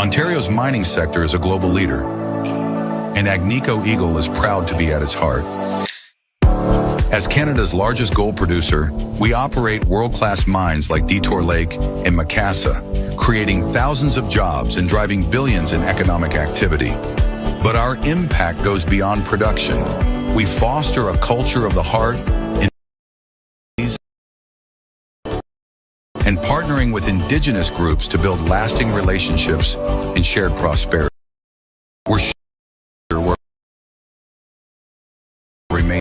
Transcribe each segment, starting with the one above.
Ontario's mining sector is a global leader, and Agnico Eagle is proud to be at its heart. As Canada's largest gold producer, we operate world-class mines like Detour Lake and Macassa, creating thousands of jobs and driving billions in economic activity. But our impact goes beyond production. We foster a culture of the heart and partnering with Indigenous groups to build lasting relationships and shared prosperity. We're sure we're remain.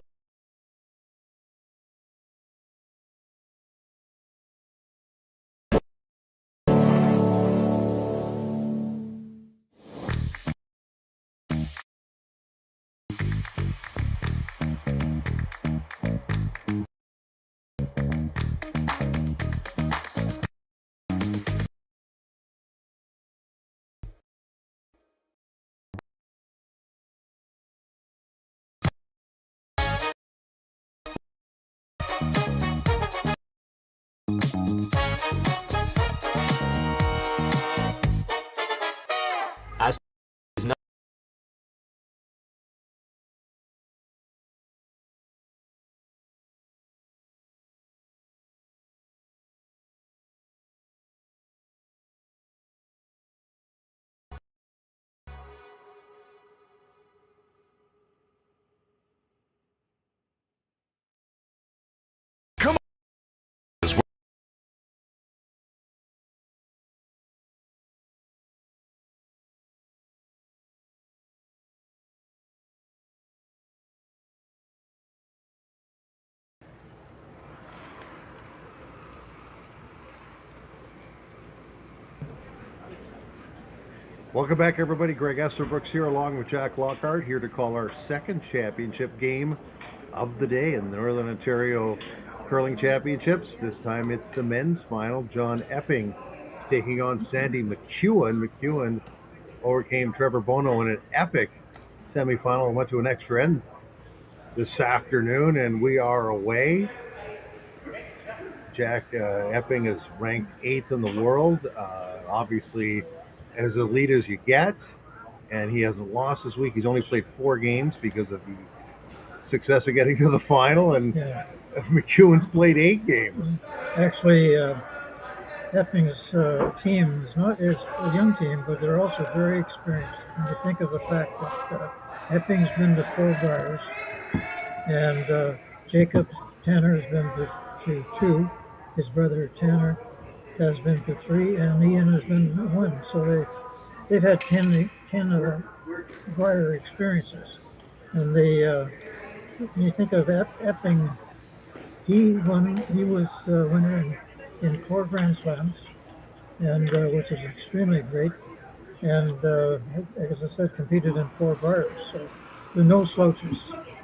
Welcome back, everybody. Greg Esterbrooks here, along with Jack Lockhart, here to call our second championship game of the day in the Northern Ontario Curling Championships. This time it's the men's final. John Epping taking on Sandy MacEwan. MacEwan overcame Trevor Bono in an epic semifinal and went to an extra end this afternoon, and we are away. Jack Epping is ranked 8th in the world, obviously as elite as you get, and he hasn't lost this week. He's only played 4 games because of the success of getting to the final, and MacEwan's played 8 games. Actually, Epping's team is not is a young team, but they're also very experienced. And you think of the fact that Epping's been to 4 Briars, and Jacob Tanner has been to 2. His brother Tanner has been to 3, and Ian has been to 1. So they've had 10 Briar experiences. And when you think of Epping, he was winner in 4 Grand Slams, and which is extremely great. And as I said, competed in 4 Briars. So there are no slouches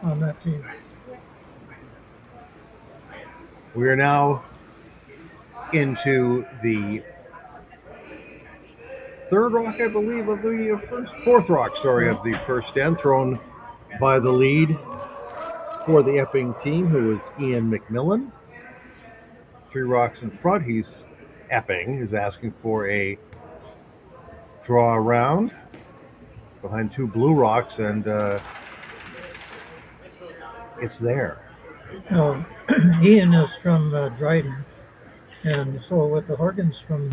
on that team. We are now into the 3rd rock, I believe, of the fourth rock, of the first end, thrown by the lead for the Epping team, who is Ian McMillan. 3 rocks in front. Epping is asking for a draw round behind 2 blue rocks, and it's there. Ian is from Dryden, and so with the Horgans from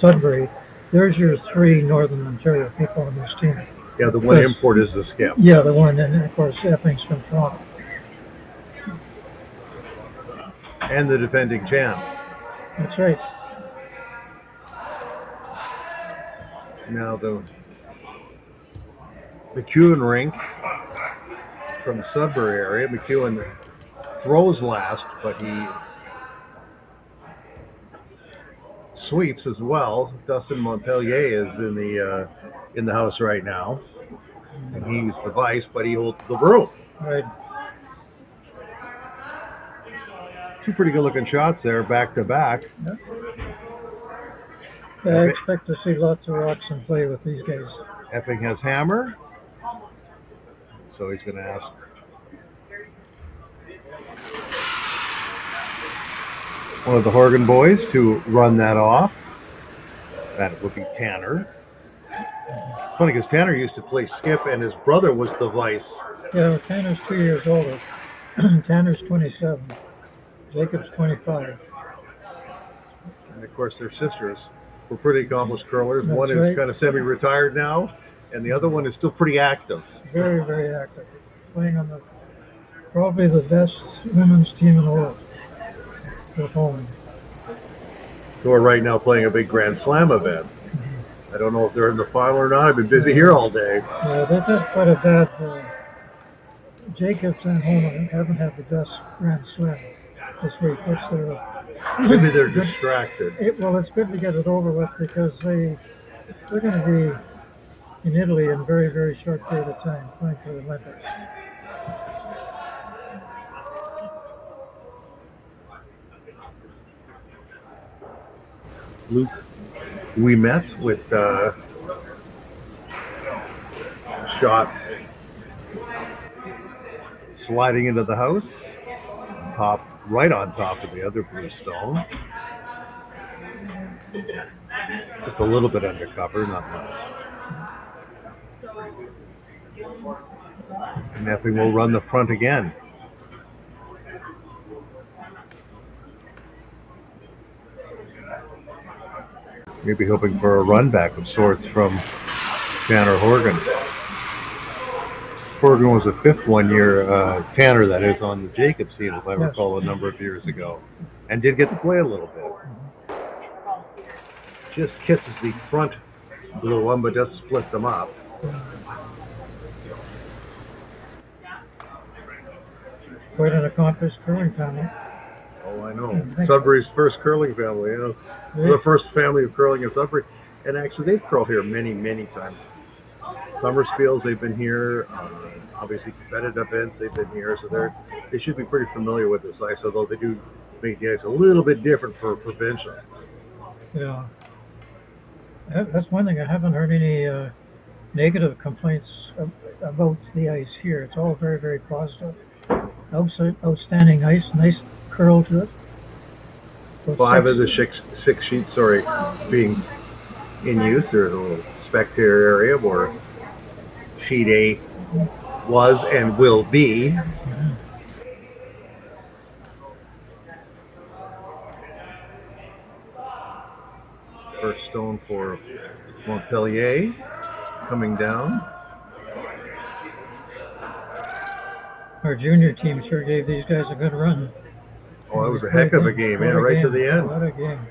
Sudbury, there's your 3 Northern Ontario people on this team. Yeah, the one import is the Skip. Yeah, the one, and of course Epping's from Toronto. And the defending champ. That's right. Now the MacEwan rink from the Sudbury area. MacEwan throws last, but he sweeps as well. Dustin Montpellier is in the house right now, and he's the vice, but he holds the broom. Right. 2 pretty good-looking shots there, back to back. Yeah, I expect to see lots of rocks in play with these guys. Epping has hammer, so he's going to ask. One of the Horgan boys to run that off. That would be Tanner. It's funny because Tanner used to play skip, and his brother was the vice. Yeah, well, Tanner's 2 years older. Tanner's 27. Jacob's 25. And of course, their sisters were pretty accomplished curlers. That's One is right. kind of semi-retired now, and the other one is still pretty active. Very, very active. Playing on probably the best women's team in the world at home. Who are right now playing a big Grand Slam event. I don't know if they're in the final or not. I've been busy here all day. Yeah, they've had quite a bad. Jacobs and Holman haven't had the best Grand Slam this week. Maybe they're distracted. Well, it's good to get it over with because they're going to be in Italy in a very, very short period of time playing for the Olympics. Luke, we met with shot sliding into the house, right on top of the other blue stone. Just a little bit undercover, not much. And Epping will run the front again. Maybe hoping for a run back of sorts from Tanner Horgan. Horgan was a fifth 1 year, Tanner that is, on the Jacobs team, if I recall, a number of years ago. And did get to play a little bit. Just kisses the front blue one, but just splits them up. Quite an accomplished curling family. Oh, I know. Sudbury's first curling family, you know. The first family of curling in Sudbury. And actually, they've curled here many, many times. Summerspiels, they've been here. Obviously, competitive events, they've been here. So they should be pretty familiar with this ice, although they do make the ice a little bit different for provincial. Yeah. That's one thing. I haven't heard any negative complaints about the ice here. It's all very, very positive. Outstanding ice, nice curl to it. Five of the six sheets, being in use. There's a little spectator area where sheet A was and will be. Mm-hmm. First stone for Montpellier coming down. Our junior team sure gave these guys a good run. Oh, it was a heck of a game, right to the end. What a game.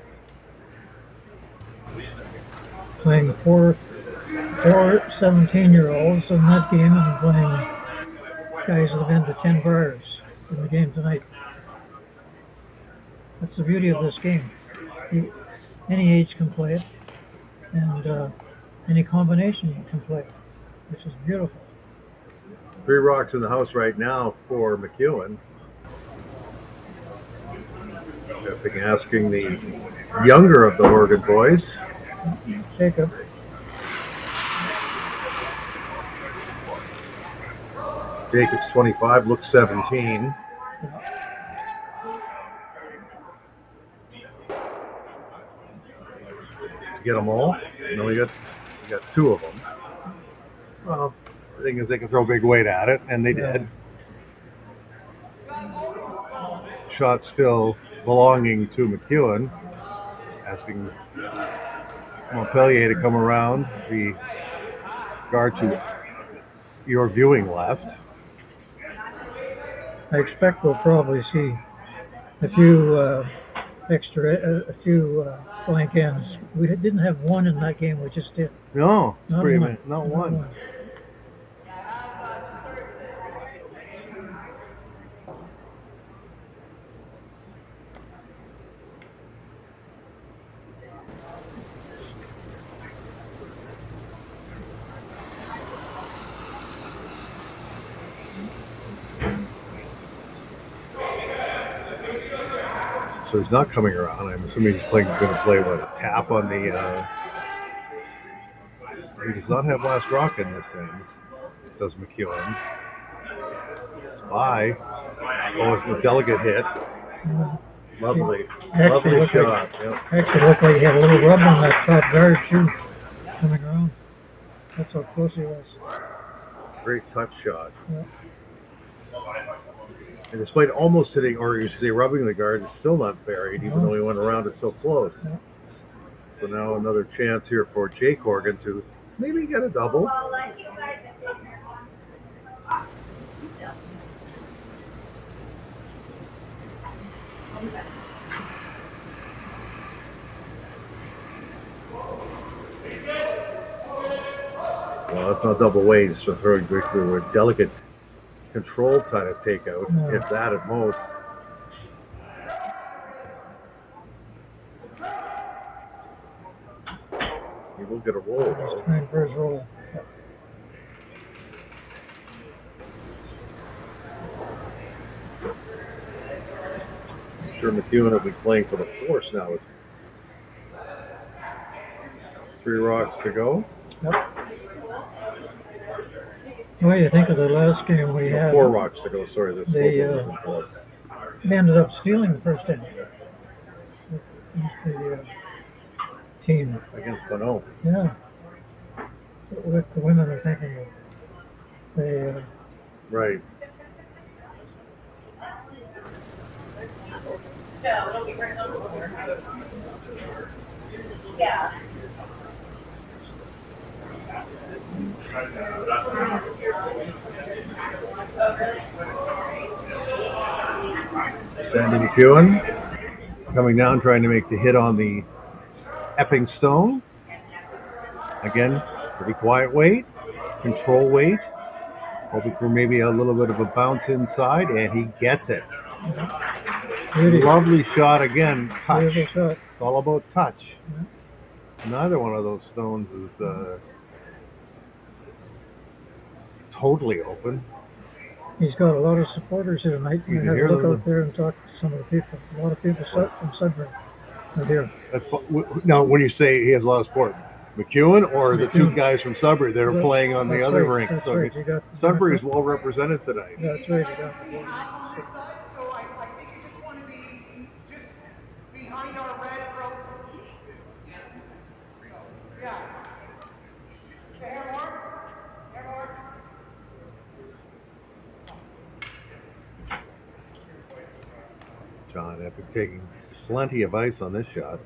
Playing four 17-year-olds in that game and playing guys that have been to 10 bars in the game tonight. That's the beauty of this game. Any age can play it, and any combination can play it, which is beautiful. 3 rocks in the house right now for MacEwan. Epping asking the younger of the Horgan boys. Jacob. Jacob's 25, looks 17. Get them all? No, we got 2 of them. Well, the thing is they can throw big weight at it, and they did. Shot still belonging to MacEwan, asking Montpellier to come around the guard to your viewing left. I expect we'll probably see a few blank ends. We didn't have one in that game. We just did. No, not one. So he's not coming around. I'm assuming he's going to play with a tap on the. He does not have last rock in this thing. Does MacEwan? Spy. Oh, it's a delicate hit. Lovely shot. Actually looked like he had a little rub on that top guard too, coming around. That's how close he was. Great touch shot. Yeah. And despite almost hitting, or you should say rubbing the guard, it's still not buried, even though he went around it so close. Yeah. So now another chance here for Jake Horgan to maybe get a double. Well, that's not double weight, it's just throwing basically a delicate control kind of takeout, Yeah. if that at most. He will get a roll, though. He's trying for his roll. I'm sure MacEwan will be playing for the force now with 3 rocks to go. Yep. What do you think of the last game we had? 4 rocks to go, sorry. This They ended up stealing the first inning. The team. against Bono. Yeah. With the women, I think, they Right. Yeah. Sandy MacEwan coming down, trying to make the hit on the Epping stone. Again, pretty quiet weight, control weight. Hoping for maybe a little bit of a bounce inside, and he gets it. really Lovely shot again. Touch. beautiful shot. It's all about touch. Neither one of those stones is totally open. He's got a lot of supporters here tonight. You You can have hear to look them. out there and talk to some of the people. A lot of people from Sudbury are here. Now, when you say he has a lot of support, MacEwan or the 2 MacEwan. guys from Sudbury that are That's- playing on the that's other right, rink? that's So right. You got- Sudbury is well represented tonight. Yeah, that's right. You got See, I'm on this side, so I think you just want to be just behind our red frozen. So, yeah. Okay, here more. Here more. John Epping taking plenty of ice on this shot.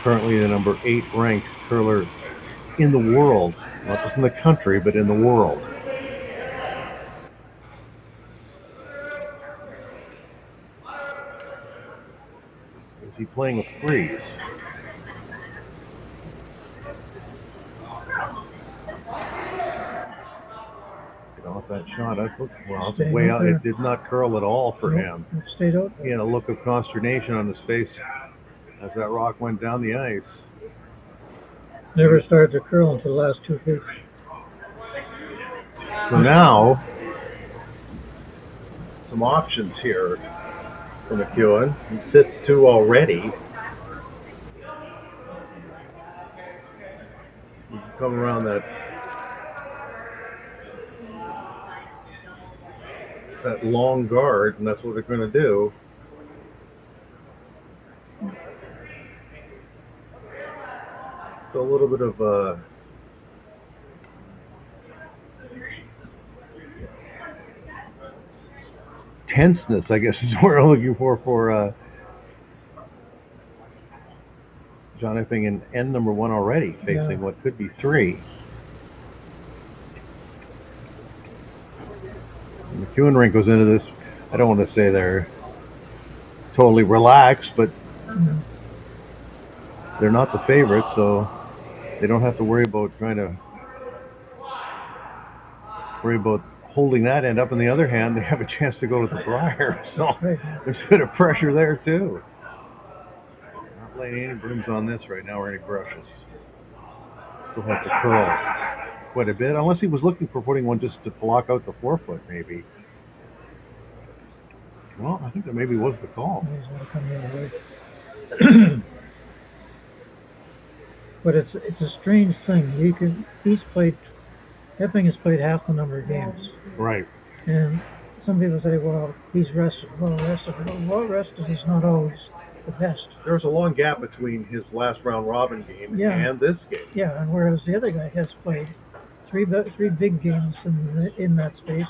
Currently the number 8 ranked curler in the world, not just in the country, but in the world. Is he playing with freeze? Get off that shot. I looked, well, it's way out. It did not curl at all for him. It stayed out. He had a look of consternation on his face as that rock went down the ice. Never started to curl until the last 2 feet. So now, some options here for MacEwan. He sits 2 already. He can come around that long guard, and that's what they're going to do. So a little bit of tenseness, I guess, is what we're looking for John Epping in end number 1 already, facing what could be 3. The MacEwan rink goes into this. I don't want to say they're totally relaxed, but they're not the favorites, so they don't have to worry about holding that end up. On the other hand, they have a chance to go to the Briar, so there's a bit of pressure there too. Not laying any brooms on this right now or any brushes. Still have to curl quite a bit, unless he was looking for putting one just to block out the 4-foot, maybe. Well, I think that maybe was the call. He's going to come the other way. But it's a strange thing. Epping has played half the number of games. Right. And some people say, well, he's rested, well rested. Well rested is not always the best. There's a long gap between his last round robin game Yeah. and this game. Yeah, and whereas the other guy has played three big games in that space.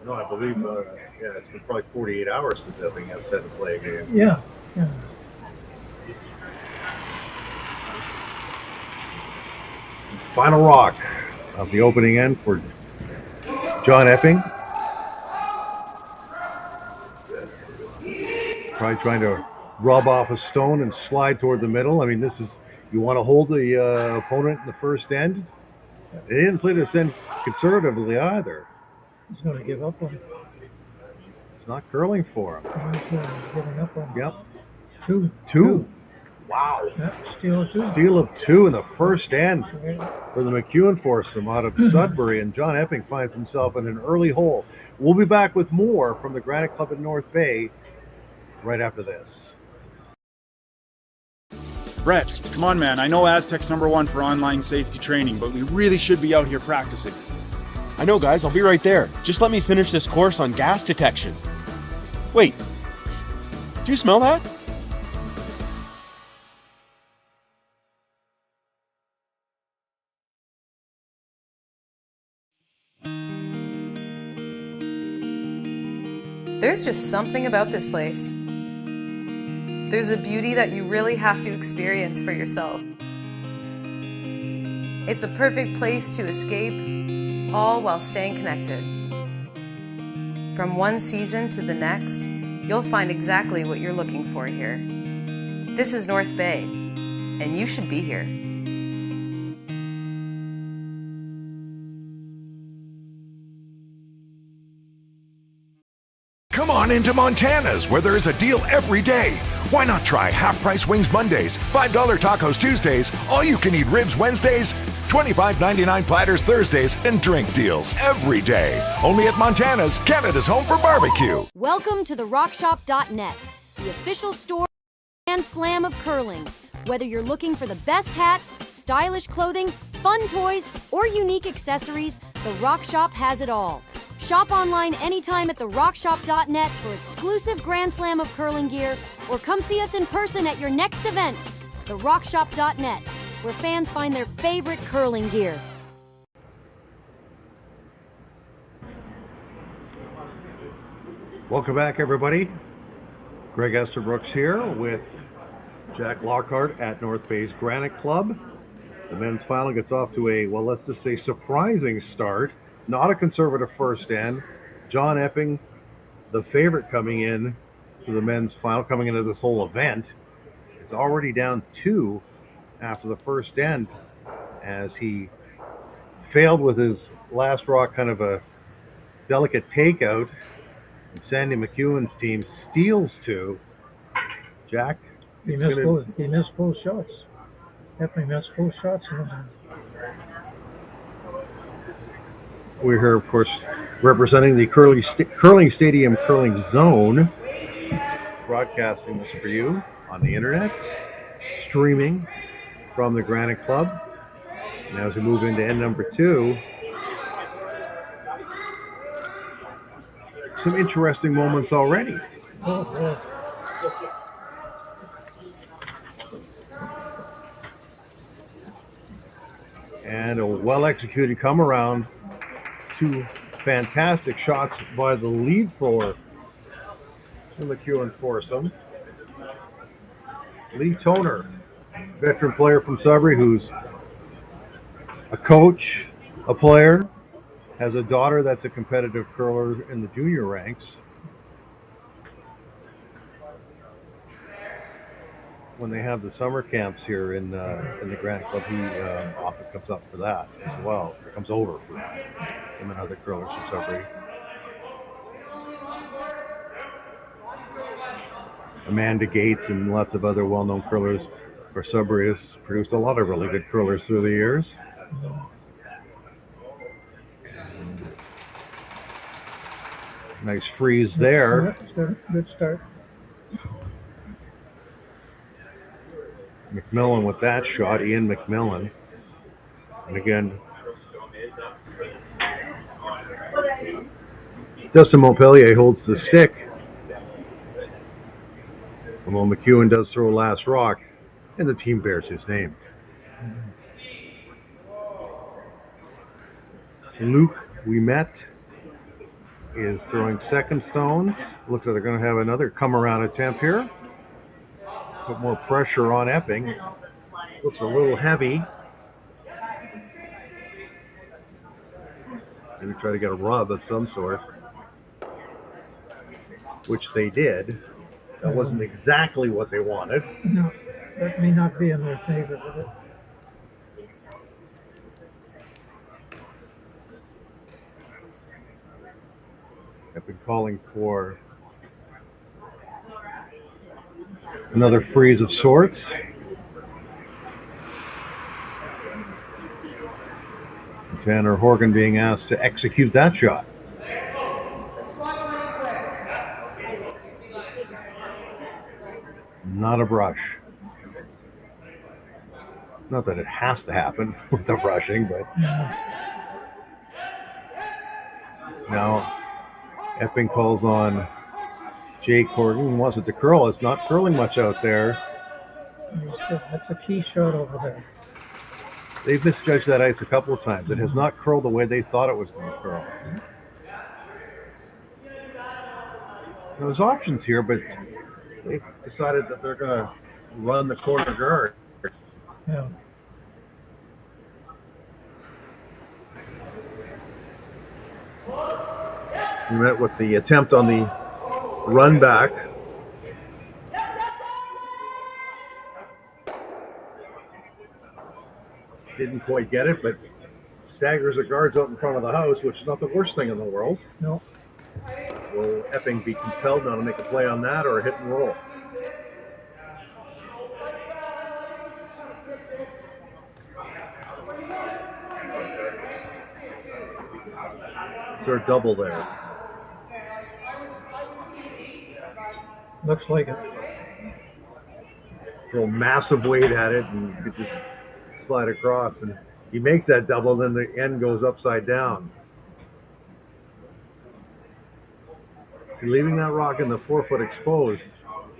No, I believe, it's been probably 48 hours since Epping has set to play a game. Yeah. Final rock of the opening end for John Epping. Probably trying to rub off a stone and slide toward the middle. I mean, you want to hold the opponent in the first end. They didn't play this end conservatively either. He's going to give up on it. It's not curling for him. He's giving up on it. Yep. Two. Wow. Yeah, steal of two. Steal of two in the first end for the MacEwan foursome out of Sudbury, and John Epping finds himself in an early hole. We'll be back with more from the Granite Club in North Bay right after this. Brett, come on, man. I know Aztec's #1 for online safety training, but we really should be out here practicing. I know, guys. I'll be right there. Just let me finish this course on gas detection. Wait. Do you smell that? There's just something about this place. There's a beauty that you really have to experience for yourself. It's a perfect place to escape, all while staying connected. From one season to the next, you'll find exactly what you're looking for here. This is North Bay, and you should be here. Come on into Montana's, where there's a deal every day. Why not try half-price wings Mondays, $5 tacos Tuesdays, all-you-can-eat ribs Wednesdays, $25.99 platters Thursdays, and drink deals every day. Only at Montana's, Canada's home for barbecue. Welcome to the RockShop.net, the official store and slam of curling. Whether you're looking for the best hats, stylish clothing, fun toys, or unique accessories, the Rock Shop has it all. Shop online anytime at therockshop.net for exclusive Grand Slam of curling gear, or come see us in person at your next event. Therockshop.net, where fans find their favorite curling gear. Welcome back, everybody. Greg Esterbrooks here with Jack Lockhart at North Bay's Granite Club. The men's final gets off to a, well, let's just say surprising start. Not a conservative first end. John Epping, the favorite coming in to the men's final, coming into this whole event, is already down 2 after the first end, as he failed with his last rock, kind of a delicate takeout. And Sandy MacEwan's team steals 2. Jack? He missed both shots. Epping missed both shots. We're here, of course, representing the Curling Stadium Curling Zone, broadcasting this for you on the internet, streaming from the Granite Club. And as we move into end number 2, some interesting moments already. And a well-executed come-around. 2 fantastic shots by the lead thrower, the MacEwan foursome. Lee Toner, veteran player from Sudbury, who's a coach, a player, has a daughter that's a competitive curler in the junior ranks. When they have the summer camps here in the Granite Club, he often comes up for that as well. Or comes over for him and other curlers from Sudbury. Amanda Gates and lots of other well-known curlers for Sudbury has produced a lot of really good curlers through the years. Nice freeze there. Good start. McMillan with that shot, Ian McMillan. And again, Dustin Montpellier holds the stick. Although MacEwan does throw last rock, and the team bears his name. Luke Ouimet is throwing second stone. Looks like they're going to have another come-around attempt here. Put more pressure on Epping. Looks a little heavy. Maybe try to get a rub of some sort, which they did. That wasn't exactly what they wanted. No, that may not be in their favor with it. I've been calling for another freeze of sorts. Tanner Horgan being asked to execute that shot. Not a brush. Not that it has to happen with the brushing, but now Epping calls on Jake Horgan, wants it to curl. It's not curling much out there. That's a key shot over there. They've misjudged that ice a couple of times. It has not curled the way they thought it was going to curl. There's options here, but they've decided that they're going to run the corner guard. Yeah. We met with the attempt on the run back. Didn't quite get it, but staggers the guards out in front of the house, which is not the worst thing in the world. No. Will Epping be compelled now to make a play on that or a hit and roll? Is there a double there? Looks like it. Throw massive weight at it and you could just slide across. And you make that double, then the end goes upside down. Leaving that rock in the 4-foot exposed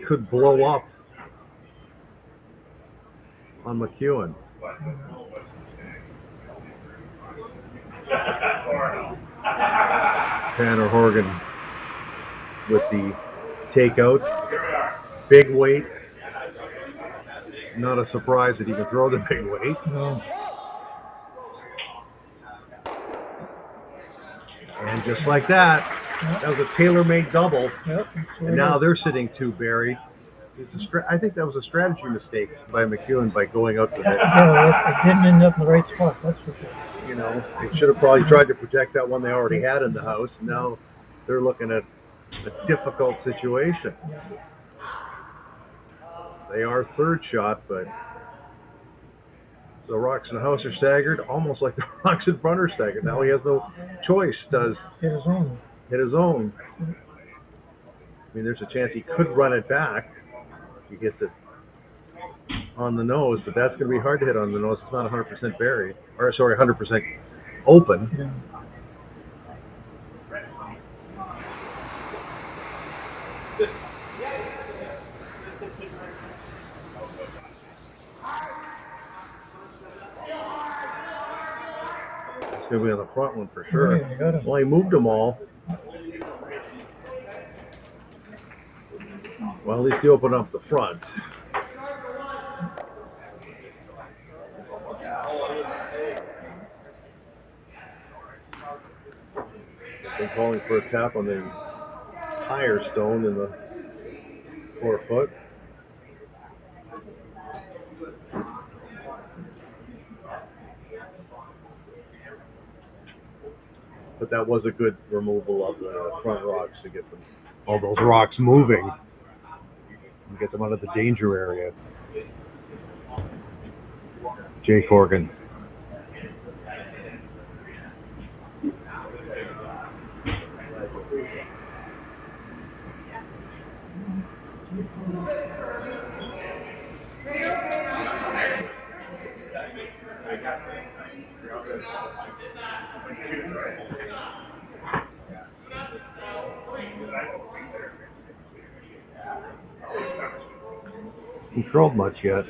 could blow up on MacEwan. Tanner Horgan with the takeout. Big weight. Not a surprise that he can throw the big weight. No. And just like that, that was a tailor-made double. Yep, and now they're sitting two buried. I think that was a strategy mistake by MacEwan by going out with it. Yeah, it didn't end up in the right spot, that's for sure. You know, they should have probably tried to protect that one they already had in the house. Now they're looking at a difficult situation. They are third shot, but the rocks in the house are staggered, almost like the rocks in front are staggered. Now he has no choice. Does hit his own. Hit his own. I mean, there's a chance he could run it back. He gets it on the nose, but that's going to be hard to hit on the nose. It's not 100% buried, or sorry, 100% open. Yeah. It's going to be on the front one for sure. Yeah, well, he moved them all. Well, at least he opened up the front. Been calling for a tap on the higher stone in the 4-foot. But that was a good removal of the front rocks to get them, all those rocks moving and get them out of the danger area. Jake Horgan. Hasn't curled much yet.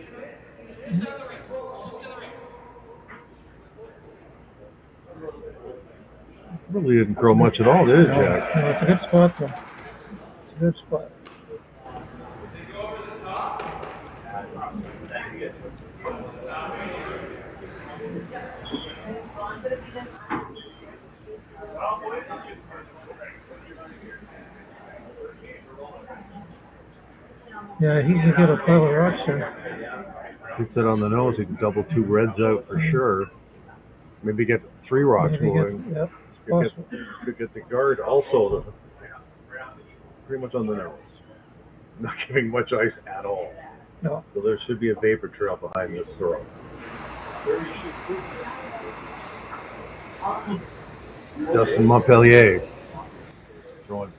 Really didn't curl much at all, did it, Jack? No, it's a good spot, though. It's a good spot. Yeah, he can get a pile of rocks there. Hits it on the nose, he can double 2 reds out for sure. Maybe get 3 rocks going. Yep, Could get the guard also pretty much on the nose. Not giving much ice at all. No. So there should be a vapor trail behind this throw. Justin Montpellier throwing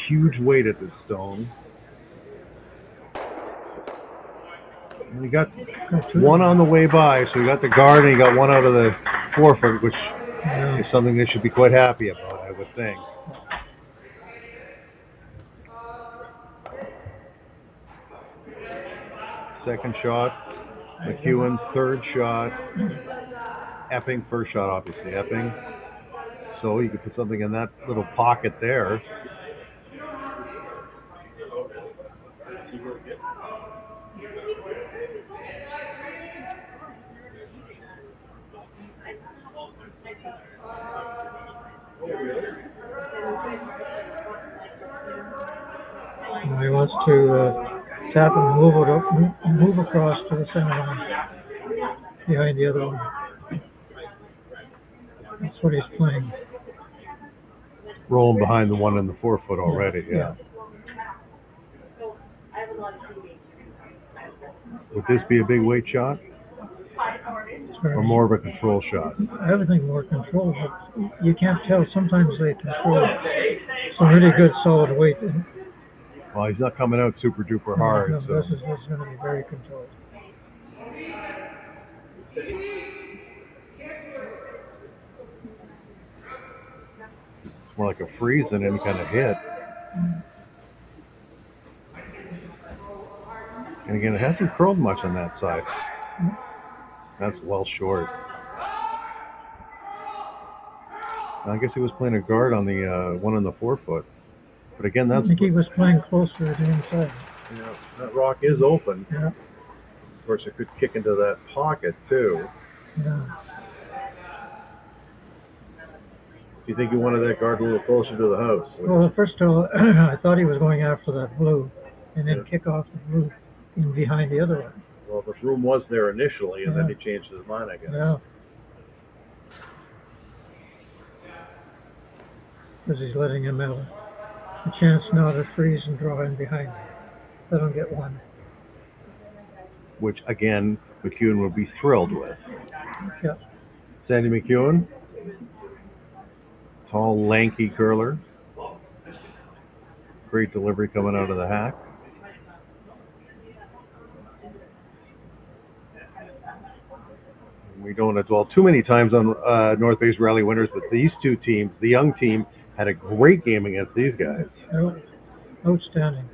huge weight at this stone. And he got one on the way by, so he got the guard and he got one out of the forefoot, which is something they should be quite happy about, I would think. Second shot, MacEwan third shot, Epping first shot, obviously Epping. So you could put something in that little pocket there. He wants to tap and move across to the center line behind the other one. That's what he's playing. Rolling behind the one in the forefoot already, yeah. Would this be a big weight shot? Or more of a control shot? Everything more control, but you can't tell. Sometimes they control some really good solid weight. Well, he's not coming out super duper hard. No, so. this is going to be very controlled. It's more like a freeze than any kind of hit. And again, it hasn't curled much on that side. That's well short. I guess he was playing a guard on the one on the forefoot. But again, that's... I think he was playing closer to the inside. Yeah, that rock is open. Yeah. Of course, it could kick into that pocket, too. Yeah. Do you think he wanted that guard a little closer to the house? Well, first of all, I thought he was going after that blue and then kick off the blue in behind the other one. Well, the room was there initially, and then he changed his mind, I guess. Yeah. Because he's letting him have a chance now to freeze and draw in behind. Let him get one. Which, again, MacEwan would be thrilled with. Yeah. Sandy MacEwan. Tall, lanky curler. Great delivery coming out of the hack. We don't want to dwell too many times on North Bay's rally winners, but these two teams, the young team, had a great game against these guys. Oh, outstanding.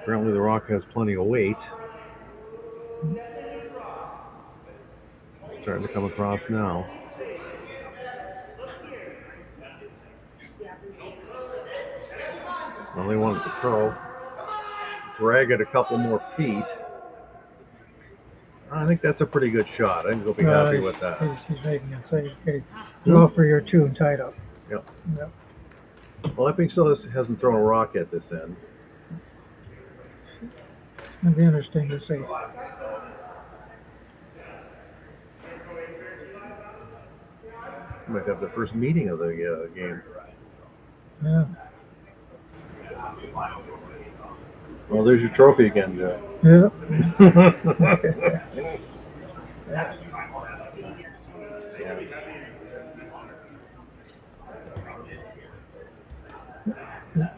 Apparently the rock has plenty of weight. Starting to come across now. Well, they wanted to throw. Drag it a couple more feet. I think that's a pretty good shot. I think they'll be happy with that. He's making it. So okay, draw for your two and tied up. Yep. Yep. Well, Epping still hasn't thrown a rock at this end. It's going to be interesting to see. Might have the first meeting of the game. Yeah. Well, there's your trophy again, Joe. Yeah.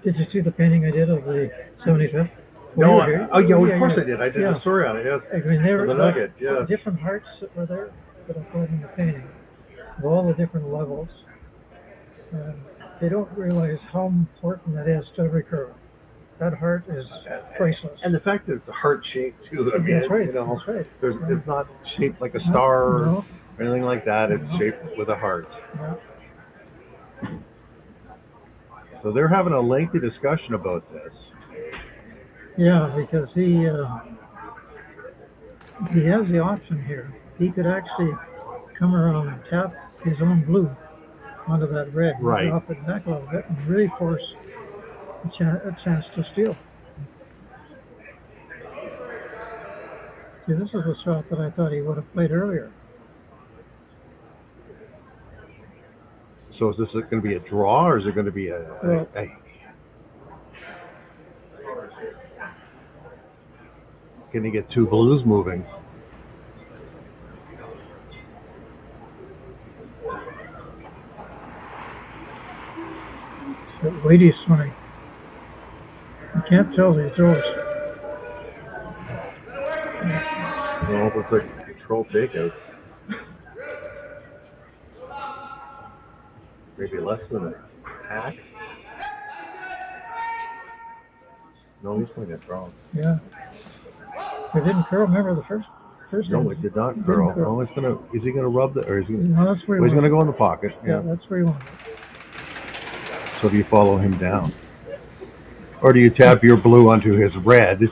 Did you see the painting I did of the 75th? No, you were here. oh yeah, Yeah, of course yeah. I did. I did Yeah. a story on it. Yes. I mean, there The were Nugget. Yeah. different hearts that were there that I put in the painting, of all the different levels. And they don't realize how important that is to every curler. That heart is priceless. And the fact that it's a heart shape too. I mean, That's right. you know, That's right. it's not shaped like a star No. or anything like that. It's No. shaped with a heart. Yeah. So they're having a lengthy discussion about this. Yeah, because he has the option here. He could actually come around and tap his own blue onto that red, and Right. drop it back a little bit, and really force a chance to steal. See, this is a shot that I thought he would have played earlier. So is this going to be a draw, or is it going to be Well- Can he get two blues moving? So weighty swing. You can't tell these throws. Well, it looks like control takeout. Maybe less than a hack. No, he's playing it wrong. Yeah. It didn't curl. Remember the first No, hand? it did not Didn't curl. curl. Oh, it's gonna. Is he gonna rub the? Or is he? No, that's where Oh, he he's gonna wanted. go in the pocket. Yeah, Yeah. that's where he wanted. So do you follow him down, or do you tap your blue onto his red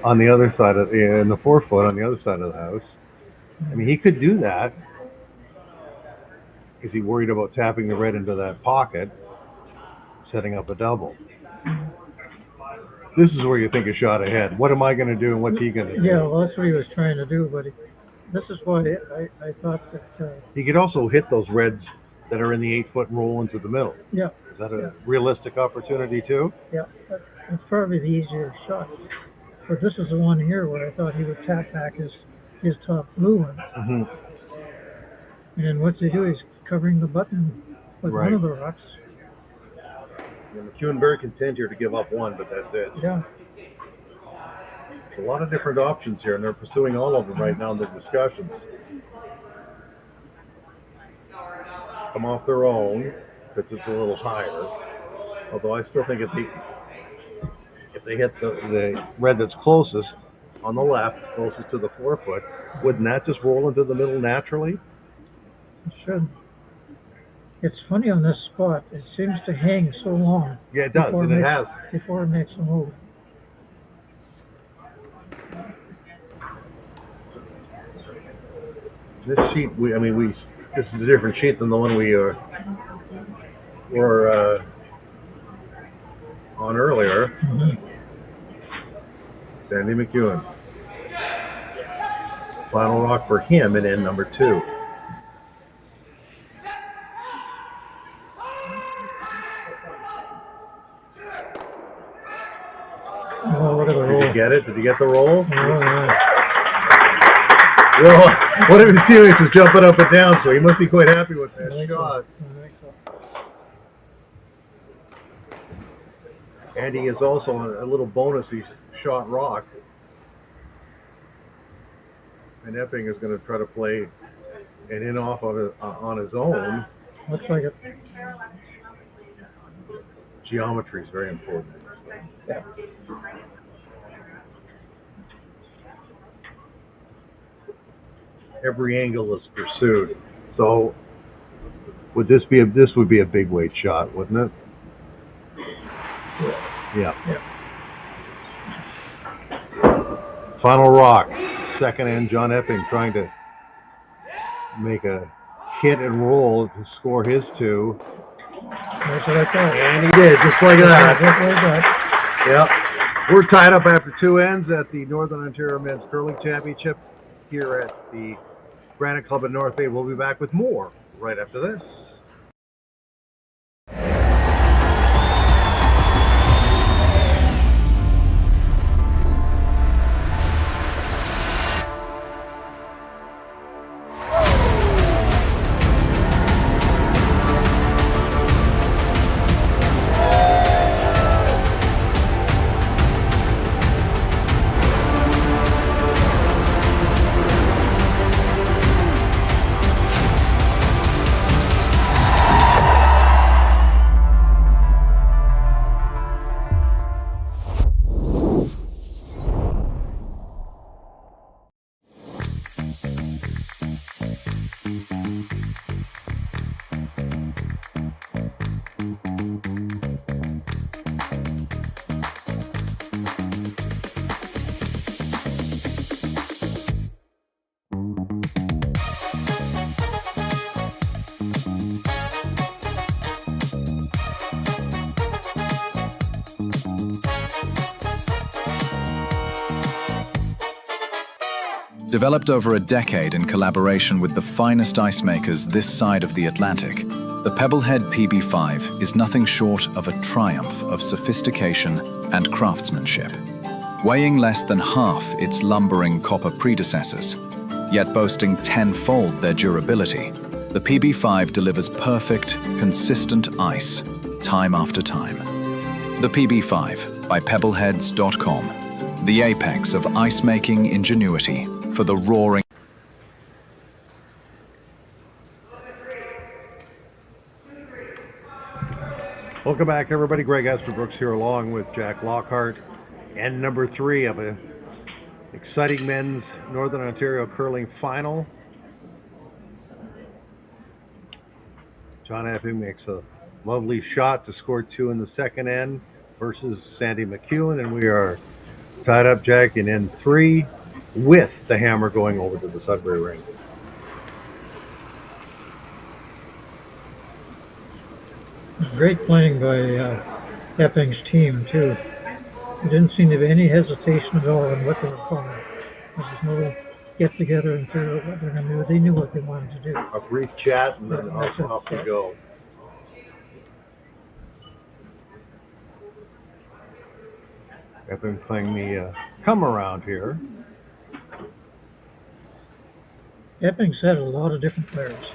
on the other side of in the 4-foot on the other side of the house? I mean, he could do that. Is he worried about tapping the red into that pocket, setting up a double? This is where you think a shot ahead. What am I going to do and what's he going to do? Yeah, well, that's what he was trying to do, but this is why I thought that, He could also hit those reds that are in the 8-foot and roll into the middle. yeah, Is that a realistic opportunity too? yeah, that's probably the easier shot. But this is the one here where I thought he would tap back his top blue one. Mm-hmm. And what's he do? He's covering the button with Right. one of the rocks. MacEwan very content here to give up one, but that's it. Yeah, A lot of different options here, and they're pursuing all of them right now in the discussions. Come off their own, because it's a little higher. Although I still think if they hit the red that's closest on the left, closest to the 4-foot, wouldn't that just roll into the middle naturally? it should. It's funny on this spot. It seems to hang so long. Yeah, it does, before and it makes- has. Before it makes a move. This sheet, this is a different sheet than the one we were on earlier. Sandy MacEwan. Final rock for him in end number 2. Oh, look at the Did roll. you get it? Did you get the roll? Oh, yeah. Well, one of his teammates was jumping up and down, so he must be quite happy with I that think so. shot. I think so. And he is also a little bonus. He's shot rock. And Epping is going to try to play an in off on his own. Looks like it. Geometry is very important. Yeah. Every angle is pursued. So would this would be a big weight shot, wouldn't it? Yeah. Final rock. Second end, John Epping trying to make a hit and roll to score his 2. That's what I thought. And he did, just like that. Just like that. Yep. We're tied up after 2 ends at the Northern Ontario Men's Curling Championship here at the Granite Club in North Bay. We'll be back with more right after this. Developed over a decade in collaboration with the finest ice makers this side of the Atlantic, the Pebblehead PB5 is nothing short of a triumph of sophistication and craftsmanship. Weighing less than half its lumbering copper predecessors, yet boasting tenfold their durability, the PB5 delivers perfect, consistent ice, time after time. The PB5 by Pebbleheads.com, the apex of ice-making ingenuity for the roaring. Welcome back, everybody. Greg Esterbrooks here along with Jack Lockhart. And number 3 of an exciting men's Northern Ontario curling final. John Epping makes a lovely shot to score 2 in the second end versus Sandy MacEwan, and we are tied up, Jack, in end 3 with the hammer going over to the Sudbury ring. Great playing by Epping's team, too. There didn't seem to be any hesitation at all in what they were calling. There was no get together and figure out what they're going to do. They knew what they wanted to do. A brief chat, and then off we go. Epping playing the come around here. Epping's had a lot of different players.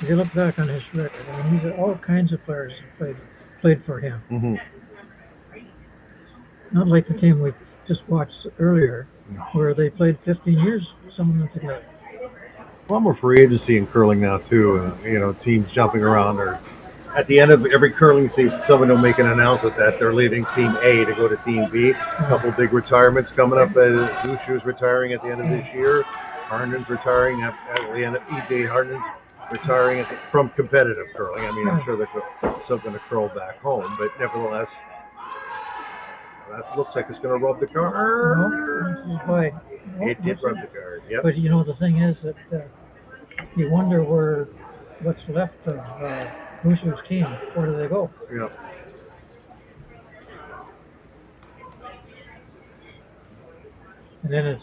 If you look back on his record, I mean, he's had all kinds of players that played for him. Mm-hmm. Not like the team we just watched earlier, where they played 15 years, some of them together. Well, we're free agency in curling now too. Teams jumping around. Or at the end of every curling season, someone will make an announcement that they're leaving Team A to go to Team B. A couple big retirements coming up. Zushu's retiring at the end of this year. Harnden's retiring at the end of E.J. Harnden's retiring from competitive curling. I mean, I'm sure there's something to curl back home, but nevertheless, that looks like it's going to rub the card. It did rub the card, yep. But the thing is that you wonder what's left of Zushu's team. Where do they go? Yeah. And then it's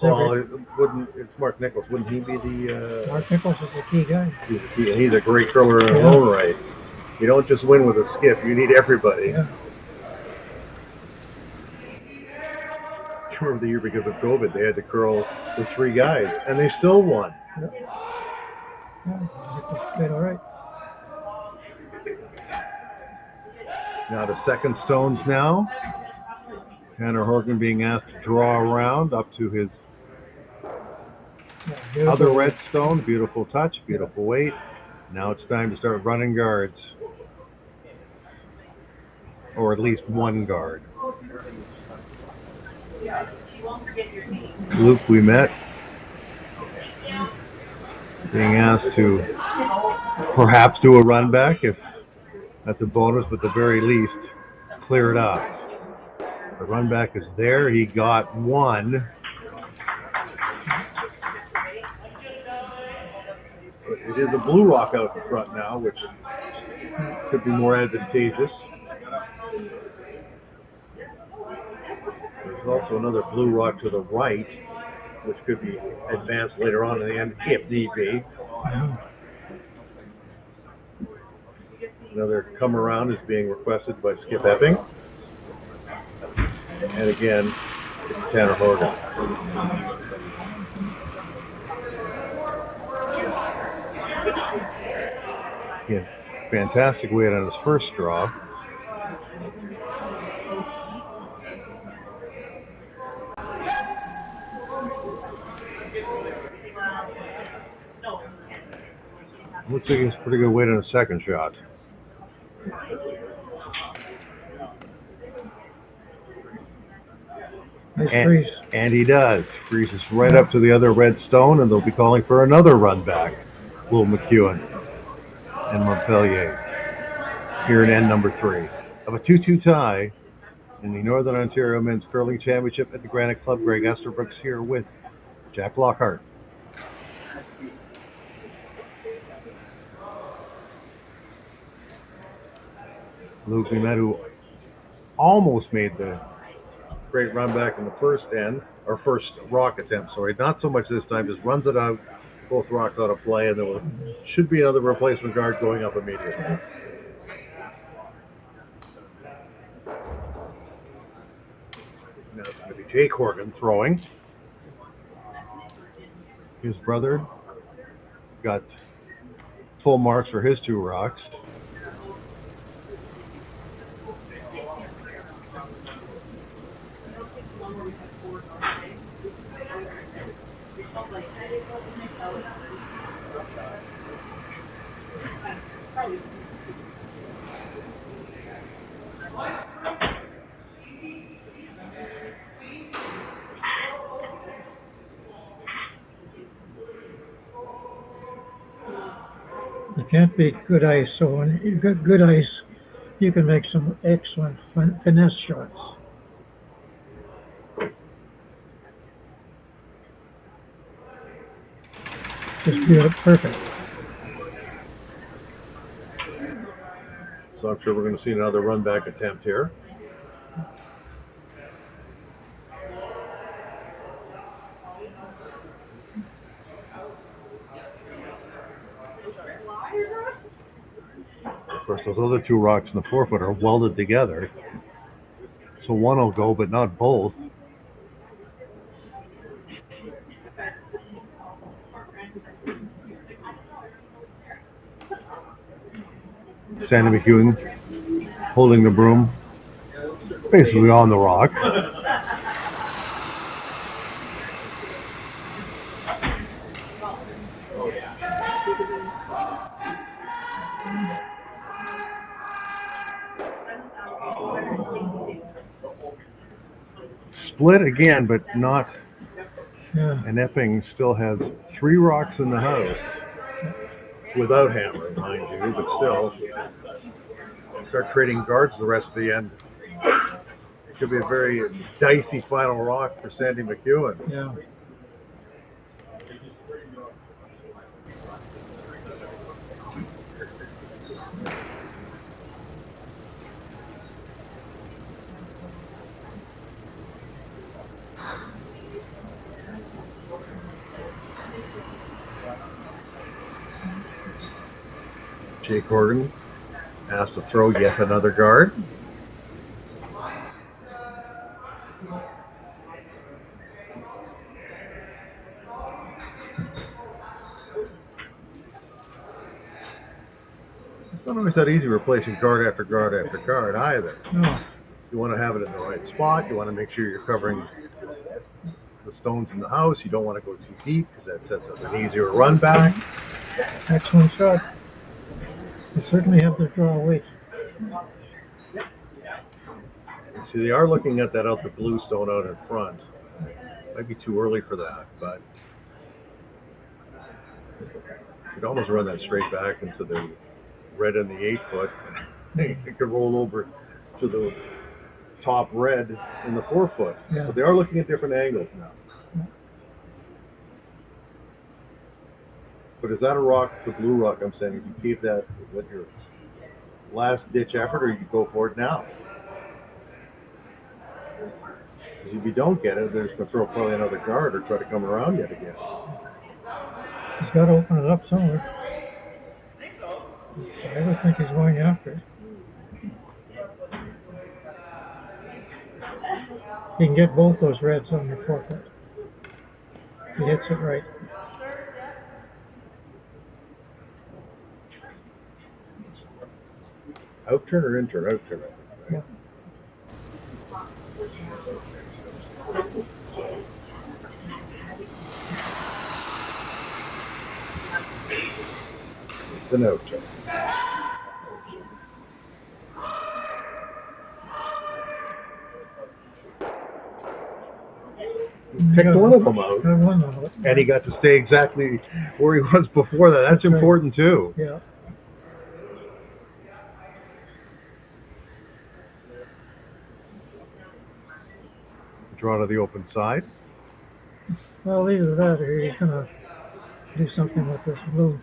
it's Mark Nichols. Wouldn't he be the? Mark Nichols is the key guy. He's a great curler in his own right. You don't just win with a skip. You need everybody. Yeah. I remember the year because of COVID, they had to curl with 3 guys, and they still won. Yeah, all right. Now the second stones now. Tanner Horgan being asked to draw around up to his other red stone. Beautiful touch, beautiful weight. Now it's time to start running guards. Or at least one guard. Luke, we met. Being asked to perhaps do a run back if that's a bonus, but at the very least, clear it up. The run back is there. He got one. It is a blue rock out in front now, which could be more advantageous. There's also another blue rock to the right, which could be advanced later on in the end, if need be. Another come around is being requested by Skip Epping. And again, it's Tanner Horgan. Again, fantastic weight on his first draw. Looks like he's pretty good weight on his second shot. And he does. Freezes right up to the other red stone, and they'll be calling for another run back. Will MacEwan and Montpellier here in end number 3 of a 2-2 tie in the Northern Ontario Men's Curling Championship at the Granite Club. Greg Esterbrooks here with Jack Lockhart. Luke Bimet, who almost made the great run back in the first end, or first rock attempt, sorry. Not so much this time, just runs it out, both rocks out of play, and there should be another replacement guard going up immediately. Now it's going to be Jake Horgan throwing. His brother got full marks for his 2 rocks. You can't beat good ice, so when you got good ice, you can make some excellent finesse shots. Just do it perfect. So I'm sure we're going to see another run back attempt here. Of course, those other 2 rocks in the 4-foot are welded together. So one will go, but not both. Sandy MacEwan holding the broom, basically on the rock. Split again, but not. Yeah. And Epping still has 3 rocks in the house without hammer, mind you, but still. Start trading guards the rest of the end. It could be a very dicey final rock for Sandy MacEwan. Yeah. Jake Horgan has to throw yet another guard. It's not always that easy replacing guard after guard after guard either. No. You want to have it in the right spot. You want to make sure you're covering the stones in the house. You don't want to go too deep because that sets up an easier run back. Excellent shot. They certainly have to draw weight. See, they are looking at that out the blue stone out in front. Might be too early for that, but you could almost run that straight back into the red in the 8-foot. It could roll over to the top red in the 4-foot. Yeah. But they are looking at different angles now. But is that a rock, the blue rock I'm saying, if you keep that with your last ditch effort, or you go for it now? Because if you don't get it, they're just going to throw probably another guard or try to come around yet again. He's got to open it up somewhere. I don't think he's going after it. He can get both those reds on the 4-foot. He hits it right. Out-turn or in-turn? Out-turn. Yeah. It's an out-turn. Picked one of them out, and he got to stay exactly where he was before that. That's important too. Yeah. Draw to the open side. Well, either that or he's going to do something with this blue.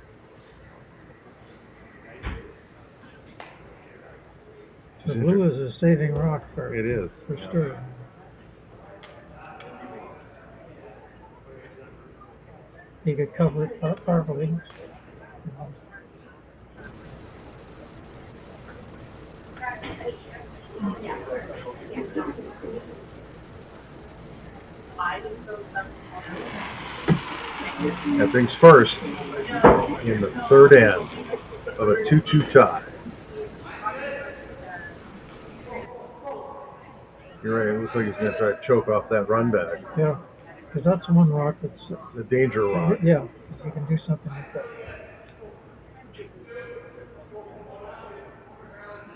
The blue is a saving rock for It is. for sure. he could cover it properly. You know. Epping's first in the third end of a 2-2 tie. You're right, it looks like he's going to try to choke off that run back. Yeah, because that's one rock that's... The danger rock. Yeah, you can do something like that.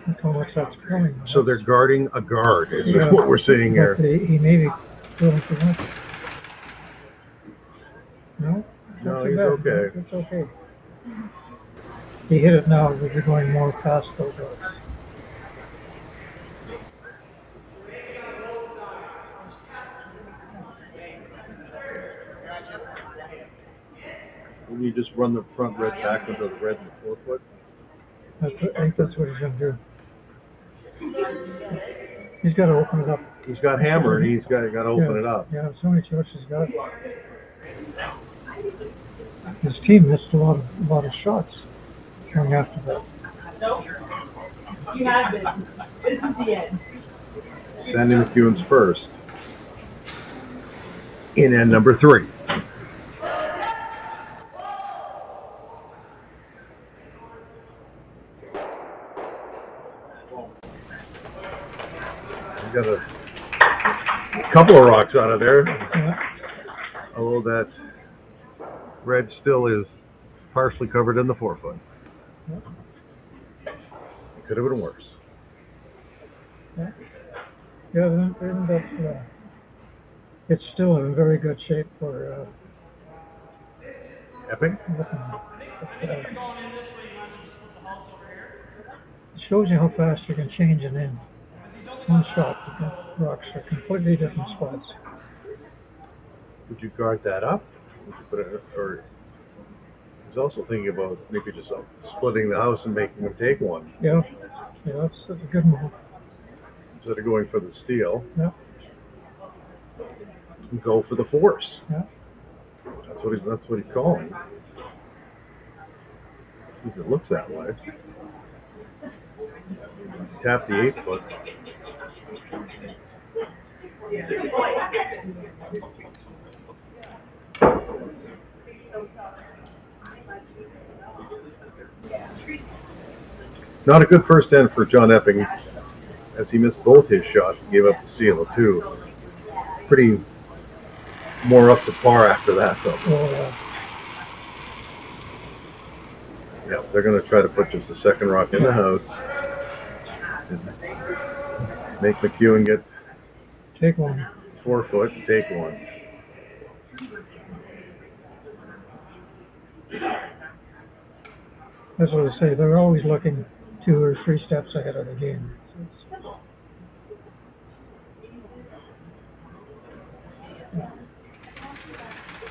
Look how much that's pulling. So they're guarding a guard, is what we're seeing here. He may be going too much. No? No, he's okay. It's okay. He hit it now, but you're going more past those rocks. Will you just run the front red back into the red and the forefoot? I think that's what he's going to do. He's got to open it up. He's got hammer and he's got to open it up. Yeah, so many choices he's got. His team missed a lot of shots coming after that. Sandy MacEwan's first. In end number 3. Got a couple of rocks out of there. Yeah. Although that red still is partially covered in the forefoot. Yeah. It could have been worse. Yeah, it's still in very good shape for Epping? It shows you how fast you can change an end. One shot, the rocks are completely different spots. Would you guard that up? Would you put it, or he's also thinking about maybe just splitting the house and making him take one. Yeah, that's a good move. Instead of going for the steal, Yeah, go for the force. yeah. That's what he's calling. At least it looks that way. Tap the 8-foot. Not a good first end for John Epping, as he missed both his shots and gave up the steal too. Pretty more up to par after that though. Yeah, they're going to try to put just the second rock in the house. Make MacEwan get Take one. 4-foot and take one. That's what I say. They're always looking 2 or 3 steps ahead of the game.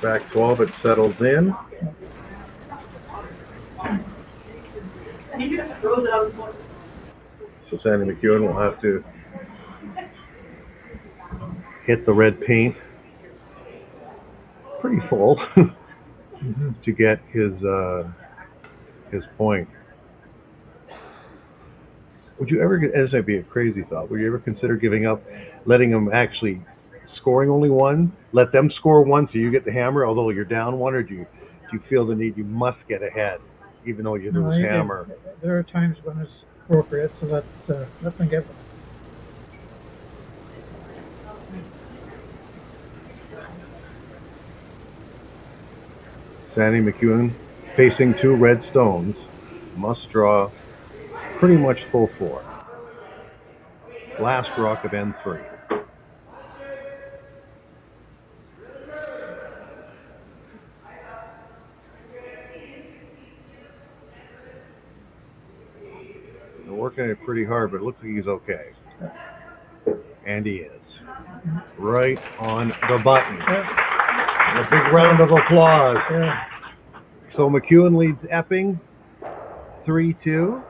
Back 12, it settles in. So Sandy MacEwan will have to hit the red paint pretty full to get his point. Would you ever, as might be a crazy thought, would you ever consider giving up, letting them actually scoring only one, let them score one so you get the hammer, although you're down one, or do you feel the need you must get ahead, even though you lose hammer? There are times when it's appropriate to let them get one. Sandy MacEwan facing 2 red stones, must draw pretty much full 4. Last rock of N3. They're working it pretty hard, but it looks like he's okay. And he is. Right on the button. A big round of applause. So MacEwan leads Epping 3-2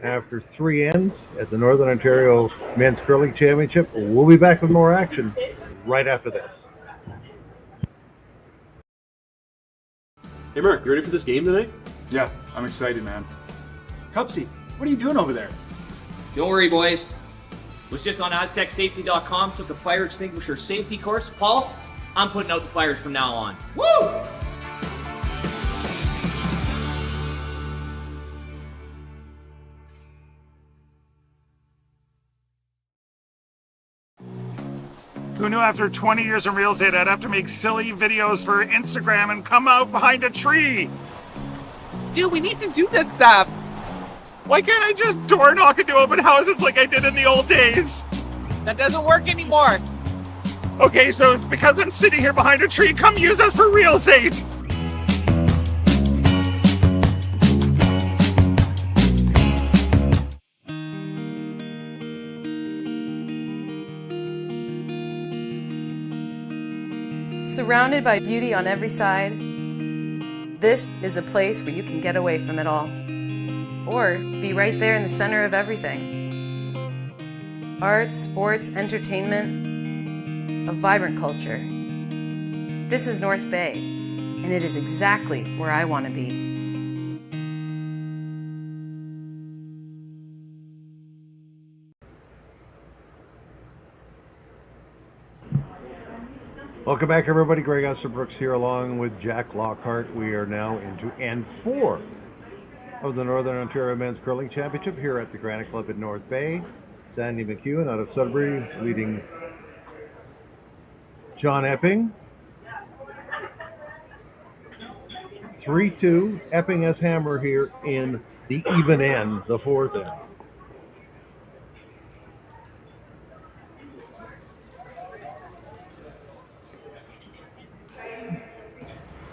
after 3 ends at the Northern Ontario Men's Curling Championship. We'll be back with more action right after this. Hey Mark, you ready for this game tonight? Yeah, I'm excited, man. Cupsy, what are you doing over there? Don't worry, boys. Was just on AztecSafety.com, took a fire extinguisher safety course. Paul, I'm putting out the fires from now on. Woo! Who knew after 20 years in real estate I'd have to make silly videos for Instagram and come out behind a tree? Stu, we need to do this stuff. Why can't I just door knock into open houses like I did in the old days? That doesn't work anymore. Okay, so it's because I'm sitting here behind a tree. Come use us for real estate. Surrounded by beauty on every side, this is a place where you can get away from it all, or be right there in the center of everything. Arts, sports, entertainment, a vibrant culture. This is North Bay, and it is exactly where I want to be. Welcome back, everybody. Greg Esserbrooks here along with Jack Lockhart. We are now into N4 of the Northern Ontario Men's Curling Championship here at the Granite Club in North Bay. Sandy MacEwan out of Sudbury leading John Epping. 3-2. Epping has hammer here in the even end, the fourth end.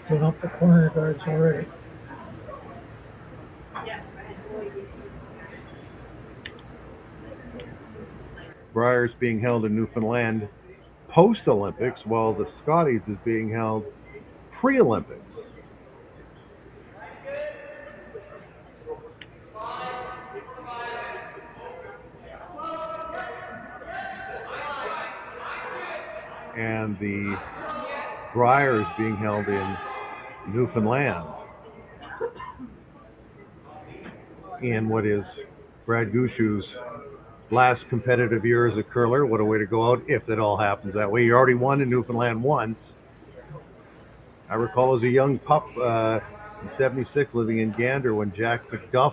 Put up the corner guards already. Briar's being held in Newfoundland post-Olympics, while the Scotties is being held pre-Olympics. And the Briar is being held in Newfoundland in what is Brad Gushu's last competitive year as a curler. What a way to go out if it all happens that way. You already won in Newfoundland once. I recall as a young pup in '76 living in Gander when Jack McDuff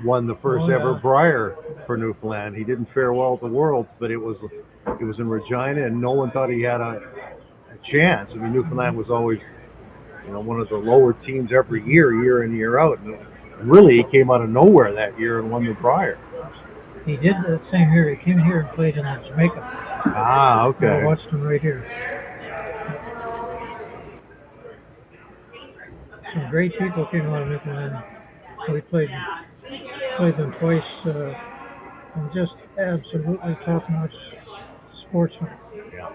won the first ever Briar for Newfoundland. He didn't fare well at the Worlds, but it was in Regina, and no one thought he had a chance. I mean, Newfoundland was always, one of the lower teams every year in, year out. And really, he came out of nowhere that year and won the Briar. He did that same year. He came here and played in Jamaica. Ah, okay. I watched him right here. Some great people came out of Newfoundland. So we played them twice. And just absolutely top-notch sportsmen. Yeah.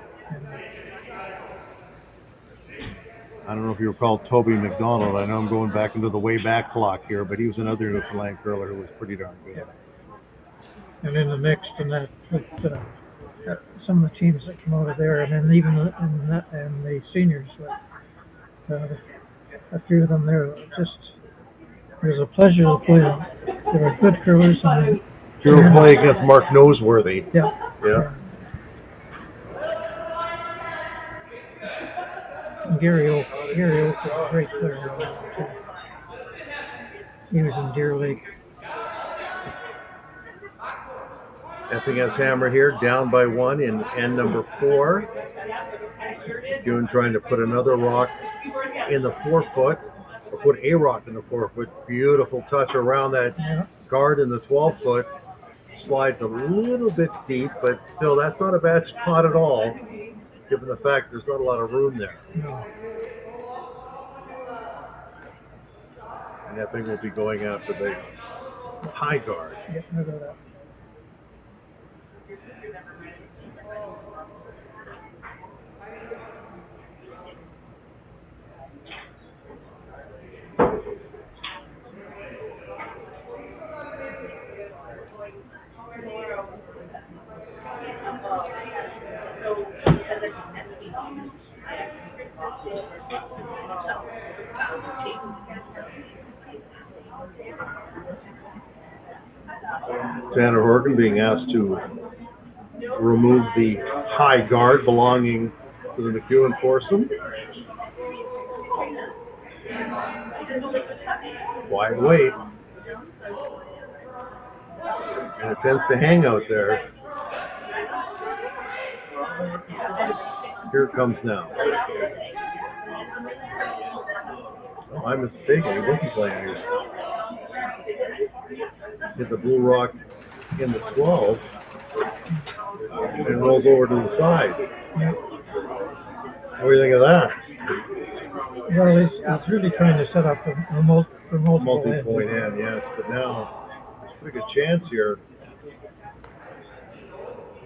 I don't know if you recall Toby McDonald. I know I'm going back into the way back clock here, but he was another Newfoundland curler who was pretty darn good. Yeah. And in the mix, and that with some of the teams that came out of there, and then even and the seniors, a few of them there. It was a pleasure to play them. They were good curlers. And you were playing against Mark Noseworthy. Yeah. And Gary Oak was a great player. He was in Deer Lake. Epping has hammer here, down by one in end number 4. June trying to put another rock in the 4-foot, or put a rock in the 4-foot. Beautiful touch around that guard in the 12-foot. Slides a little bit deep, but still, that's not a bad spot at all, given the fact there's not a lot of room there. No. And Epping will be going after the high guard. Yeah, I got that. Tanner Horgan being asked to remove the high guard belonging to the MacEwan foursome. Wide wait. And it tends to hang out there. Here it comes now. Oh, I'm mistaken. He wasn't playing here. Hit the blue rock in the 12 and rolls over to the side. What do you think of that? Well, he's really trying to set up a multi-point end, yes. But now there's a pretty good chance here.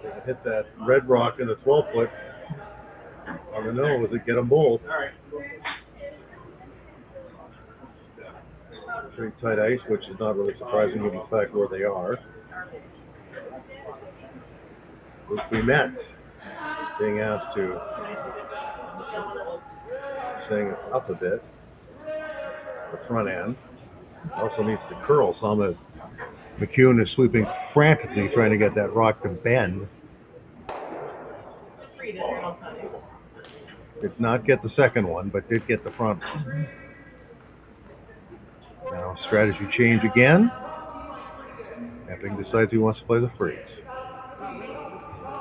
They can hit that red rock in the 12-foot on the nose and get them both. Pretty tight ice, which is not really surprising given the fact where they are. Which we met, being asked to setting it up a bit. The front end also needs to curl some as MacEwan is sweeping frantically trying to get that rock to bend. Did not get the second one, but did get the front one. Now strategy change again. Epping decides he wants to play the freeze.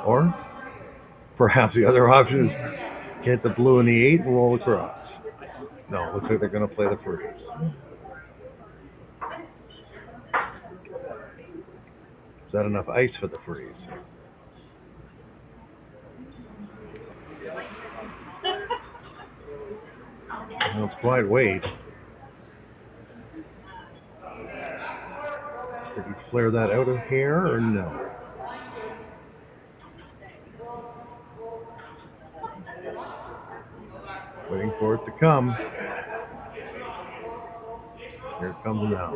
Or perhaps the other option is hit the blue in the 8 and roll across. No, looks like they're going to play the freeze. Is that enough ice for the freeze? Well, it's quite wait. Did he flare that out of here or no? Waiting for it to come. Here it comes now.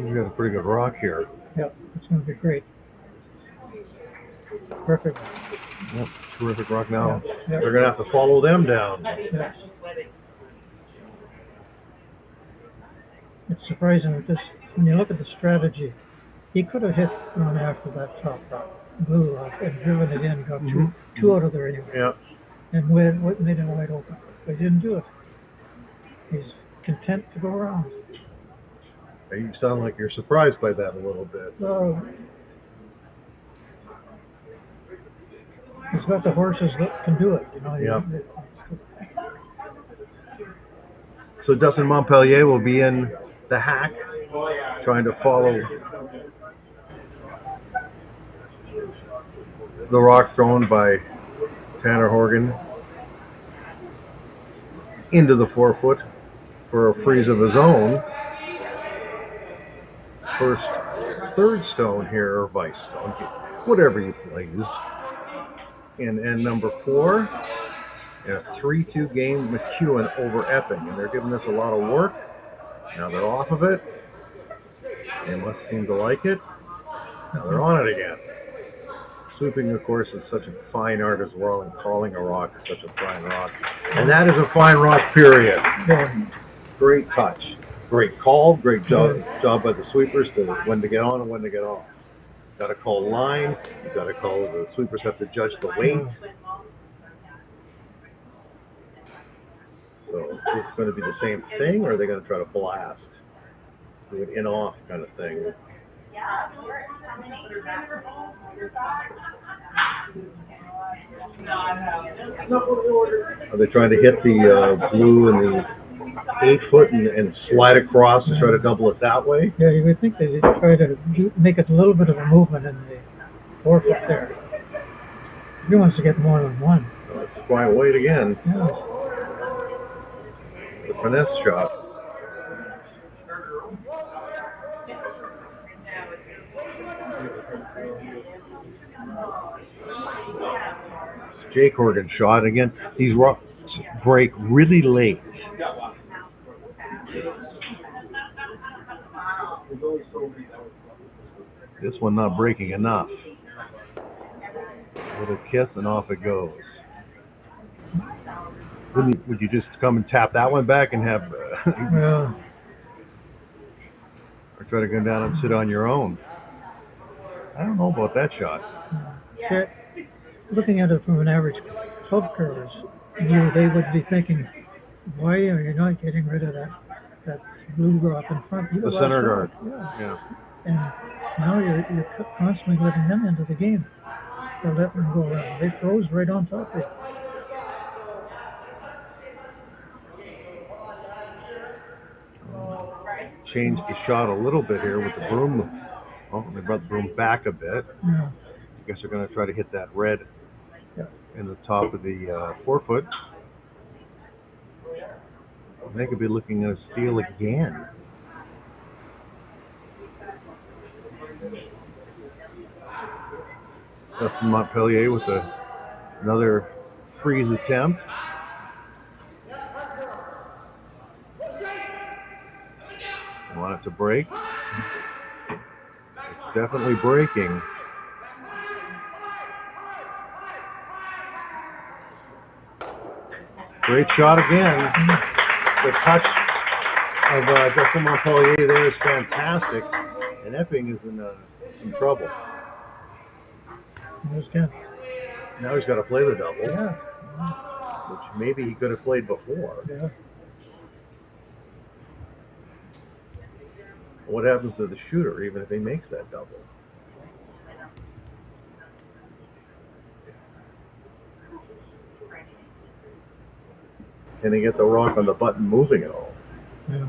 We've got a pretty good rock here. Yep, it's going to be great. Perfect. Yep, terrific rock now. Yep. They're going to have to follow them down. Yes. It's surprising that this, when you look at the strategy, he could have hit one after that top rock, blue rock, and driven it in, got two out of there anyway. Yeah. And made it wide open. But he didn't do it. He's content to go around. You sound like you're surprised by that a little bit. He's got the horses that can do it. You know. Yeah. So Dustin Montpellier will be in the hack, trying to follow the rock thrown by Tanner Horgan into the 4-foot for a freeze of his own. First, third stone here, or vice stone, whatever you please. In end number 4, in a 3-2 game, MacEwan over Epping, and they're giving us a lot of work. Now they're off of it. They must seem to like it. Now they're on it again. Sweeping, of course, is such a fine art as well, and calling a rock is such a fine rock. And that is a fine rock, period. Great touch. Great call, great job by the sweepers to when to get on and when to get off. Got to call line. You got to call. The sweepers have to judge the weight. So is this going to be the same thing, or are they going to try to blast, do an in-off kind of thing? Are they trying to hit the blue and the 8-foot and slide across to try to double it that way? Yeah, you would think they'd try to make it a little bit of a movement in the 4-foot there. He wants to get more than one. Let's try and wait again. Yeah. The finesse shot. Jake Horgan shot again. These rocks break really late. This one not breaking enough. A little kiss and off it goes. Would you just come and tap that one back and have? Well, or try to go down and sit on your own. I don't know about that shot. Looking at it from an average club curler's view, they would be thinking, why are you not getting rid of that blue rock in front? The center guard. Yeah. And now you're constantly letting them into the game. They're letting them go around. They froze right on top of you. Changed the shot a little bit here with the broom. Oh, they brought the broom back a bit. Yeah. I guess they're going to try to hit that red in the top of the forefoot. They could be looking at a steal again. Justin Montpellier with another freeze attempt. I want it to break. It's definitely breaking. Great shot again. The touch of Justin Montpellier there is fantastic, and Epping is in trouble. Now he's got to play the double, which maybe he could have played before. Yeah. What happens to the shooter even if he makes that double? Can he get the rock on the button moving at all? Yeah.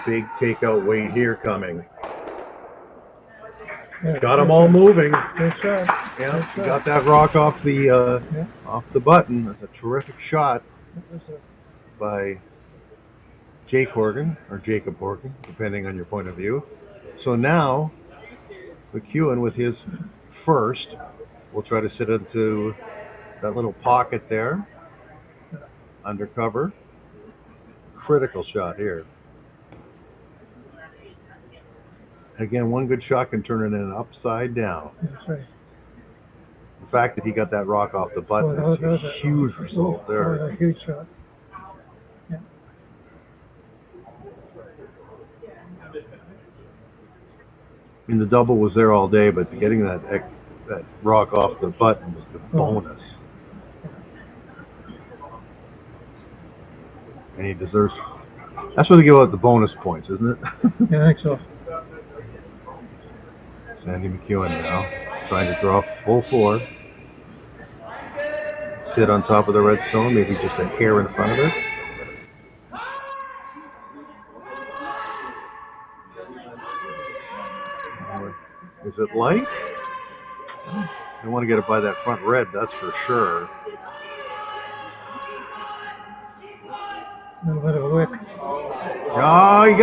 Big takeout weight here coming. Got them all moving. Good shot. Yeah, he got that rock off the button. That's a terrific shot by Jake Horgan, or Jacob Horgan, depending on your point of view. So now, MacEwan with his first will try to sit into that little pocket there, undercover. Critical shot here. Again, one good shot can turn it in upside down. That's right. The fact that he got that rock off the button is a huge result there. A huge shot. Yeah. I mean, the double was there all day, but getting that rock off the button was the bonus. And he deserves. That's what they give out the bonus points, isn't it? Yeah, I think so. Sandy MacEwan now trying to draw full four. Sit on top of the red stone, maybe just a hair in front of it. Is it light? You want to get it by that front red, that's for sure. A little bit of a wick. Oh, he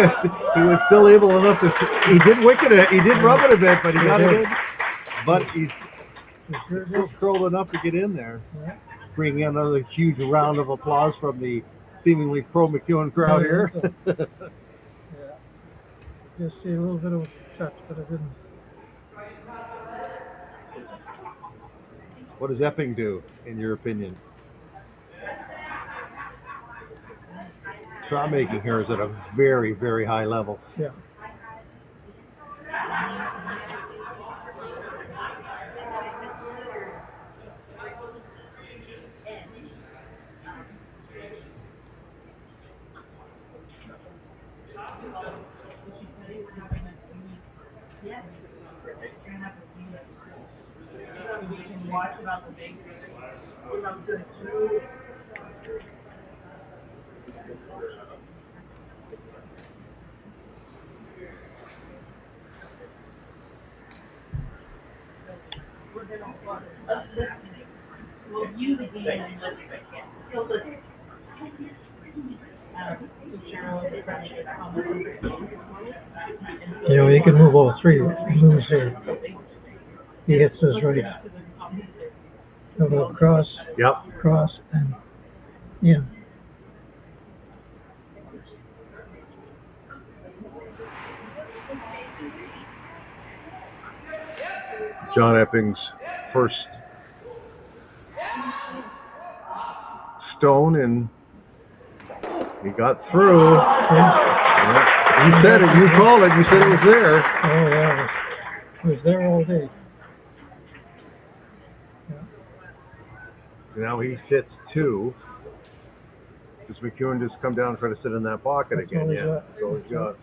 was still able enough to. He did wicket it. He did rub it a bit, but he got it in. But he's still curled enough to get in there. Bringing in another huge round of applause from the seemingly pro MacEwan crowd here. Just see a little bit of a touch, but it didn't. What does Epping do, in your opinion? Shot making here is at a very, very high level. Yeah. You know, he can move all three. Lose here. He hits his right. Double cross. Yep. Cross and in. John Epping's first stone, and he got through. Yeah. You said it. You called it. You said it was there. Oh, yeah. It was there all day. Now he sits 2. Does MacEwan just come down and try to sit in that pocket That's again? all he's Yeah, got. that's all he's got.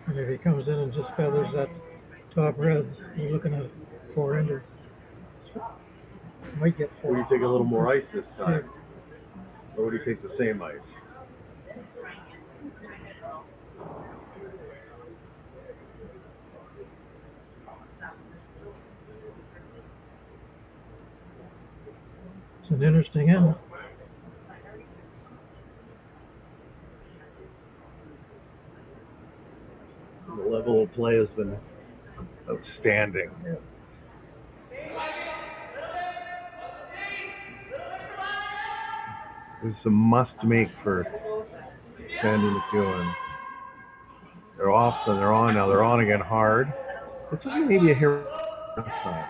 And if he comes in and just feathers that top red, you're looking at 4-ender. Might get 4. Would you take a little more ice this time? Or would you take the same ice? It's an interesting end. The level of play has been outstanding. Yeah. This is a must-make for Sandy MacEwan. They're off, and they're on now. They're on again hard. This is maybe a hair this time.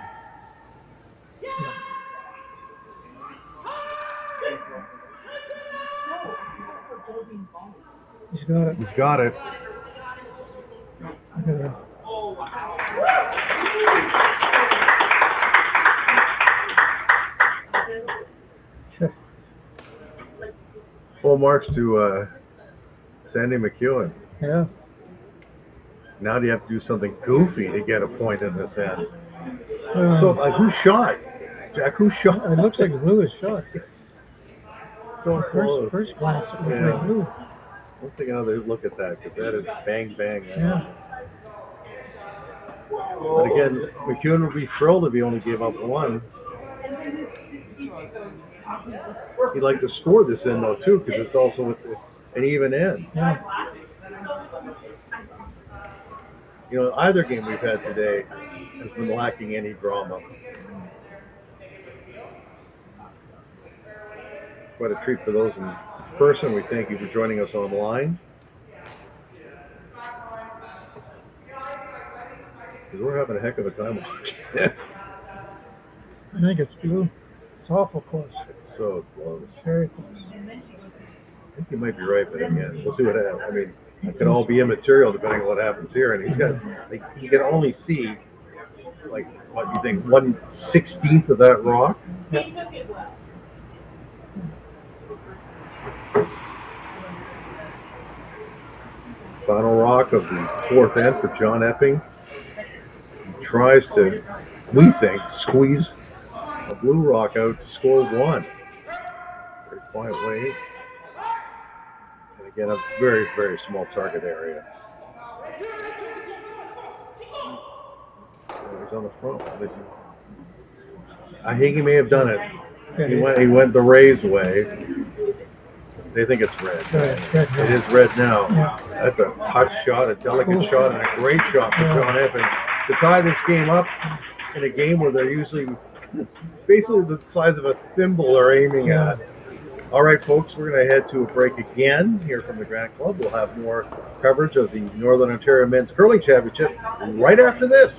He's got it. He's got it. Look at that. Full marks to Sandy MacEwan. Yeah. Now do you have to do something goofy to get a point in this end? So, who shot? Jack, who shot? It looks like Blue is shot. So close. First glance, it looks Yeah. like Blue. Don't think how they look at that, because that is bang, bang. Yeah. But again, MacEwan would be thrilled if he only gave up 1. He'd like to score this in, though, too, because it's also an even end. Yeah. You know, either game we've had today has been lacking any drama. Quite a treat for those in person. We thank you for joining us online. Because we're having a heck of a time. I think it's Blue. It's awful close. So close. Very close. I think you might be right, but again, we'll see what happens. I mean, it could all be immaterial depending on what happens here. And he's got, like, he can only see, like, what do you think, 1/16 of that rock? Yeah. Final rock of the 4th end for John Epping. He tries to, we think, squeeze a blue rock out to score 1. Very quiet way. And again, a very, very small target area. He's on the front. I think he may have done it. He went the Rays way. They think it's red. It is red now. Yeah. That's a touch shot, a delicate shot, and a great shot for John Epping to tie this game up in a game where they're usually basically the size of a thimble they're aiming at. All right, folks, we're going to head to a break again here from the Granite Club. We'll have more coverage of the Northern Ontario Men's Curling Championship right after this.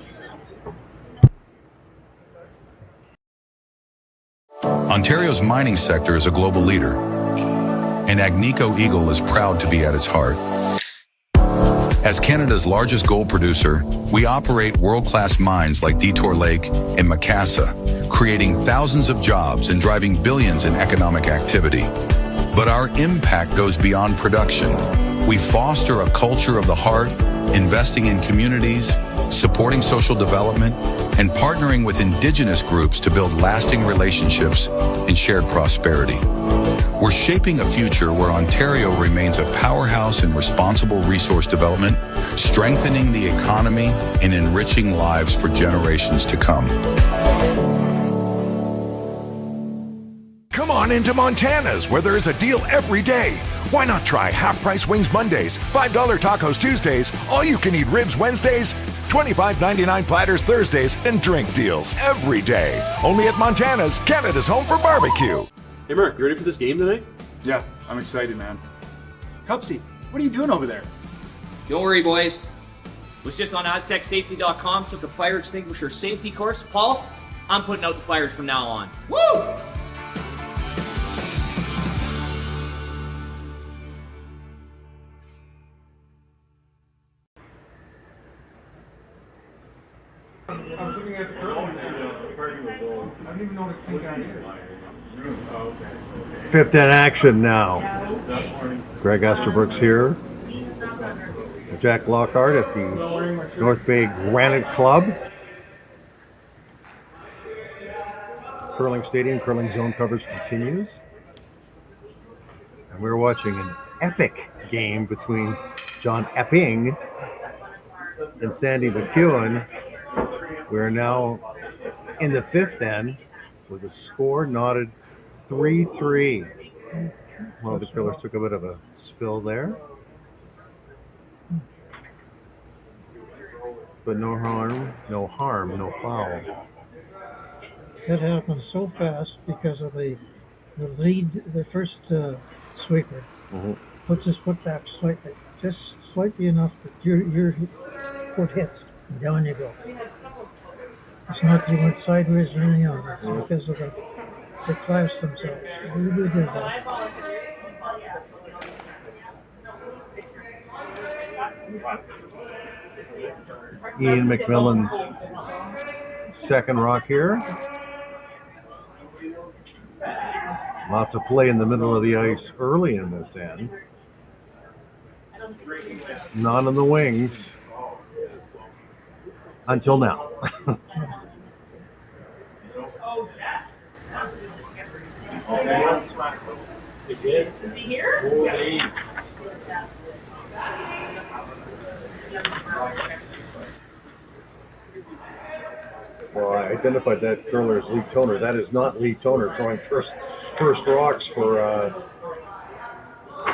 Ontario's mining sector is a global leader, and Agnico Eagle is proud to be at its heart. As Canada's largest gold producer, we operate world-class mines like Detour Lake and Macassa, creating thousands of jobs and driving billions in economic activity. But our impact goes beyond production. We foster a culture of the heart, investing in communities, supporting social development, and partnering with Indigenous groups to build lasting relationships and shared prosperity. We're shaping a future where Ontario remains a powerhouse in responsible resource development, strengthening the economy and enriching lives for generations to come. Come on into Montana's, where there is a deal every day. Why not try half-price wings Mondays, $5 tacos Tuesdays, all-you-can-eat ribs Wednesdays, $25.99 platters Thursdays, and drink deals every day. Only at Montana's, Canada's home for barbecue. Hey Mark, you ready for this game tonight? Yeah, I'm excited, man. Cupsy, what are you doing over there? Don't worry, boys. Was just on AztecSafety.com, took a fire extinguisher safety course. Paul, I'm putting out the fires from now on. Woo! Fifth in action now. Greg Esterbrooks here. Jack Lockhart at the North Bay Granite Club. Curling Stadium, curling zone coverage continues. And we're watching an epic game between John Epping and Sandy MacEwan. We're now in the fifth end with a score knotted 3-3. One of the killers took a bit of a spill there. But no harm, no foul. That happened so fast because of the lead, the first sweeper puts his foot back slightly, just slightly enough that your foot hits, and down you go. It's not that you went sideways or anything else, it's because of the class themselves. We did that. Ian McMillan's second rock here. Lots of play in the middle of the ice early in this end. None on the wings until now. Is he here? Well, I identified that curler as Lee Toner. That is not Lee Toner throwing first rocks for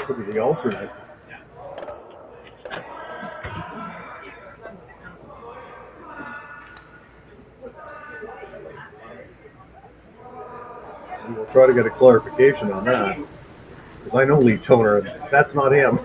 the alternate. We'll try to get a clarification on that, because I know Lee Toner. That's not him.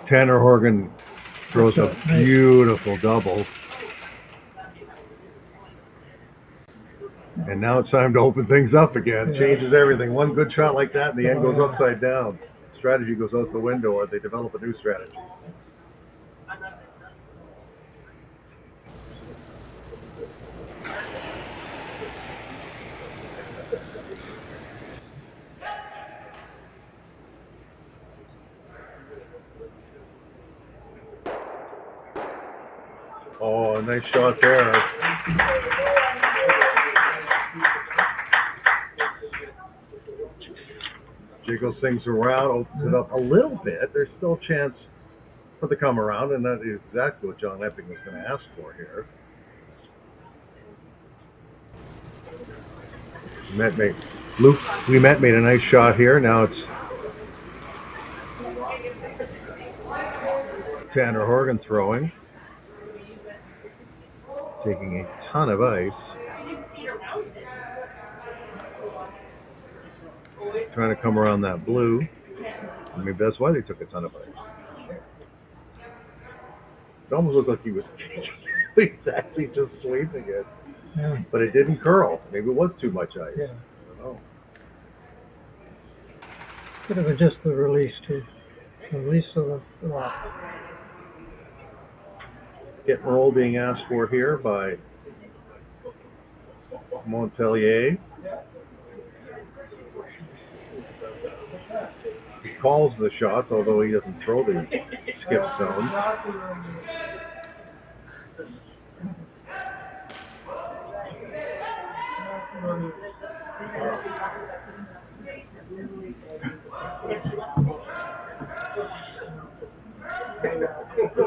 Tanner Horgan throws a beautiful double. And now it's time to open things up again. Changes everything. One good shot like that and the end goes upside down. Strategy goes out the window, or they develop a new strategy. Oh, nice shot there. Jiggles things around, opens it up a little bit. There's still a chance for the come around, and that is exactly what John Epping was going to ask for here. Luke Ouimet made a nice shot here. Now it's Tanner Horgan throwing. Taking a ton of ice. Trying to come around that blue. Maybe that's why they took a ton of ice. It almost looked like he was exactly just sweeping it. Yeah. But it didn't curl. Maybe it was too much ice. Yeah. I don't know. Could have adjusted the release too. The release of the rock. Hit and roll being asked for here by Montpellier. He calls the shots, although he doesn't throw the skip zone.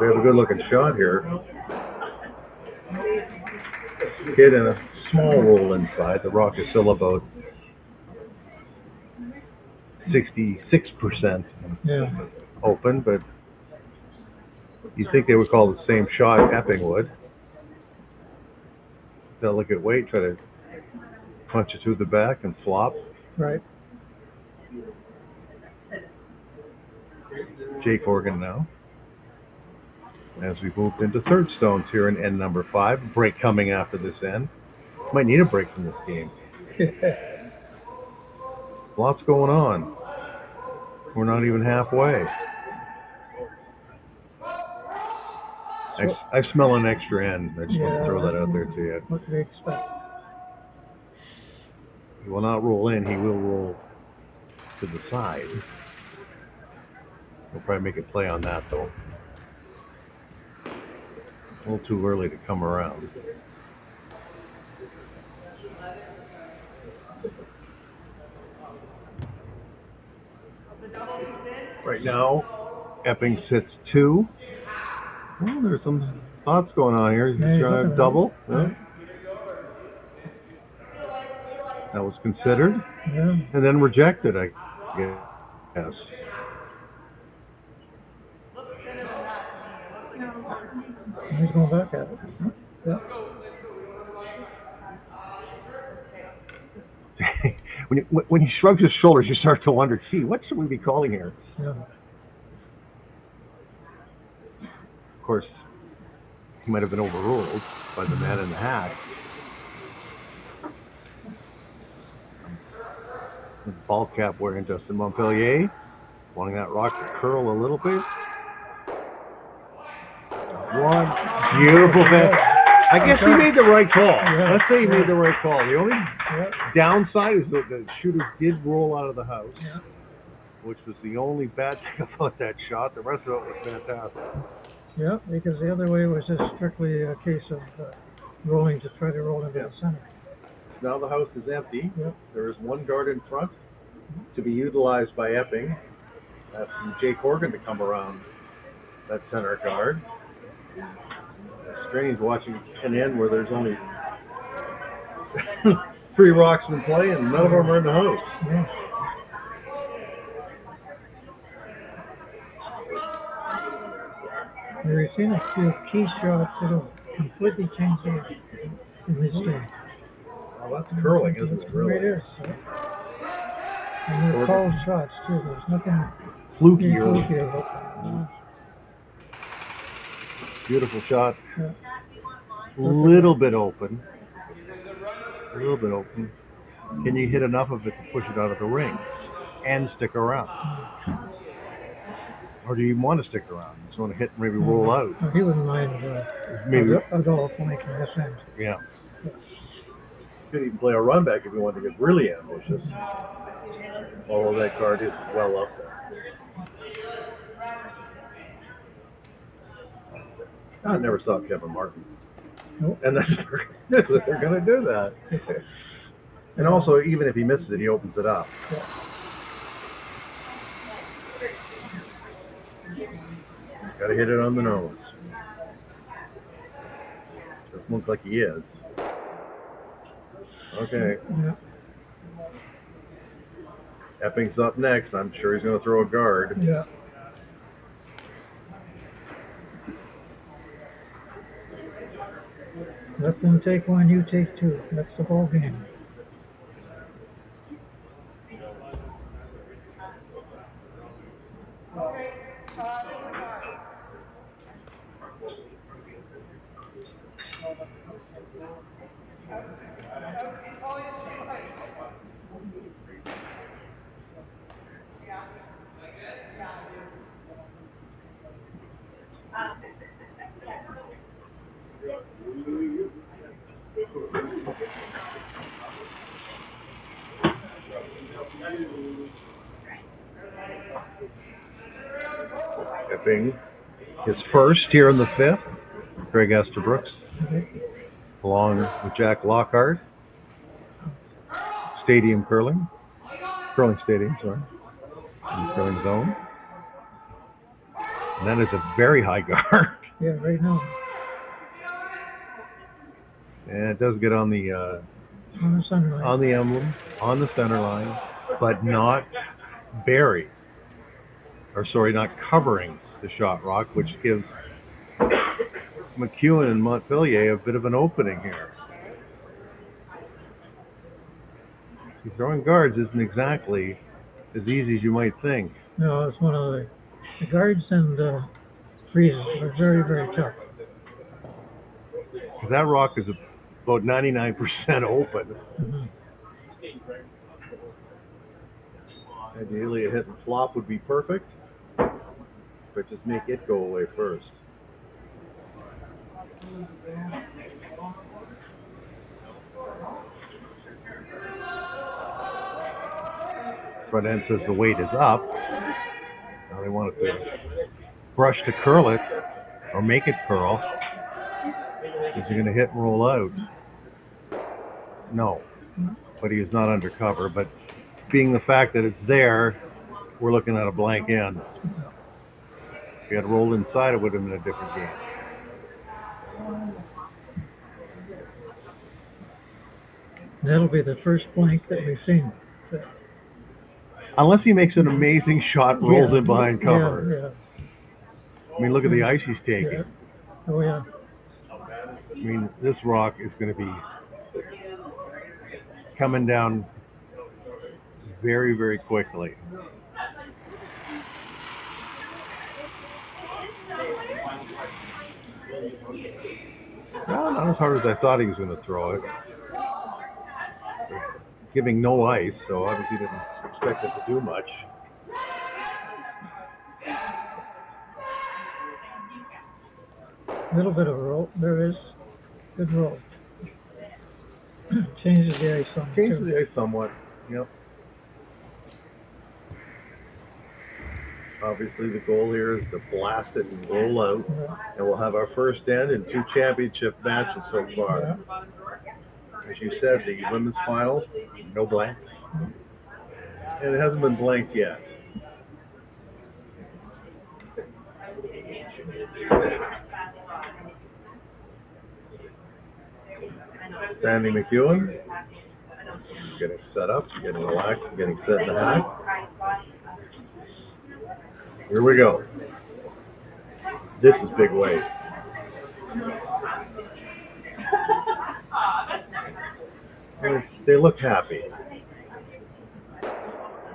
We have a good looking shot here. Kid in a small roll inside. The rock is still about 66% open, but you think they would call the same shot Epping would. Delicate weight, try to punch it through the back and flop. Right. Jake Horgan now. As we moved into third stones here in end number 5. Break coming after this end. Might need a break from this game. Lots going on. We're not even halfway. I smell an extra end. I just want to throw that out there to you. What do we expect? He will not roll in. He will roll to the side. We'll probably make a play on that, though. A little too early to come around. Right now, Epping sits 2. Well, there's some thoughts going on here. He's trying to double. Yeah. That was considered. Yeah. And then rejected, I guess. He's going back at it. Yeah. when he shrugs his shoulders, you start to wonder, gee, what should we be calling here? Yeah. Of course, he might have been overruled by the man in the hat. Ball cap wearing Justin Montpellier, wanting that rock to curl a little bit. One beautiful bit. I guess he made the right call. Yeah. Let's say he made the right call. The only downside is that the shooter did roll out of the house, which was the only bad thing about that shot. The rest of it was fantastic. Yeah, because the other way was just strictly a case of rolling to try to roll into the center. Now the house is empty. There is one guard in front to be utilized by Epping. That's Jake Horgan to come around that center guard. It's strange watching an end where there's only 3 rocks in play and none of them are in the house. Yeah. We've seen a few key shots that have completely changed the history. Well, that's curling, isn't it? Really? It is. And they're tall shots, too. There's nothing Fluky about Beautiful shot. Yeah. Little bit open. A little bit open. Can you hit enough of it to push it out of the ring and stick around? Or do you want to stick around? You just want to hit and maybe roll out? No, he wouldn't mind maybe a golf making this end. Yeah. Could even play a run back if you wanted to get really ambitious. Although that card is well up there. I never saw Kevin Martin. Nope. And they're going to do that. And also, even if he misses it, he opens it up. Yeah. Got to hit it on the nose. Doesn't look like he is. Okay. Yeah. Epping's up next. I'm sure he's going to throw a guard. Yeah. Let them take one, you take 2. That's the whole game. Epping, his first here in the 5th. Greg Esterbrooks, along with Jack Lockhart. Stadium curling. Curling stadium, sorry. In the curling zone. And then it's a very high guard. Yeah, right now. And it does get on the center line. on the emblem, on the center line, but not buried. Or sorry, not covering the shot rock, which gives MacEwan and Montpellier a bit of an opening here. Throwing guards isn't exactly as easy as you might think. No, it's one of the guards and freezes are very, very tough. That rock is about 99% open. Mm-hmm. Ideally, a hit and flop would be perfect, but just make it go away first. Front end says the weight is up. Now they want it to brush to curl it, or make it curl. Is he going to hit and roll out? No, but he is not undercover. But being the fact that it's there, we're looking at a blank end. If he had rolled inside, it would have been a different game. That'll be the first blank that we've seen. Unless he makes an amazing shot, rolls in behind cover. Yeah. I mean, look at the ice he's taking. Yeah. Oh, yeah. I mean, this rock is going to be coming down very, very quickly. Well, not as hard as I thought he was going to throw it. Giving no ice, so obviously didn't expect it to do much. A little bit of a roll. There is. Good roll. Changes the ice somewhat. Changes the ice somewhat. Yep. Obviously, the goal here is to blast it and roll out, and we'll have our first end in 2 championship matches so far. Yeah. As you said, the women's final, no blank, and it hasn't been blanked yet. Sandy MacEwan getting set up, getting relaxed, getting set in the hack. Here we go. This is big wave. They look happy.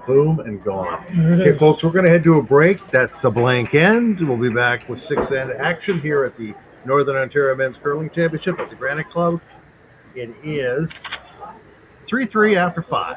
Boom and gone. Okay, folks, we're going to head to a break. That's a blank end. We'll be back with 6-end action here at the Northern Ontario Men's Curling Championship at the Granite Club. It is 3-3 after 5.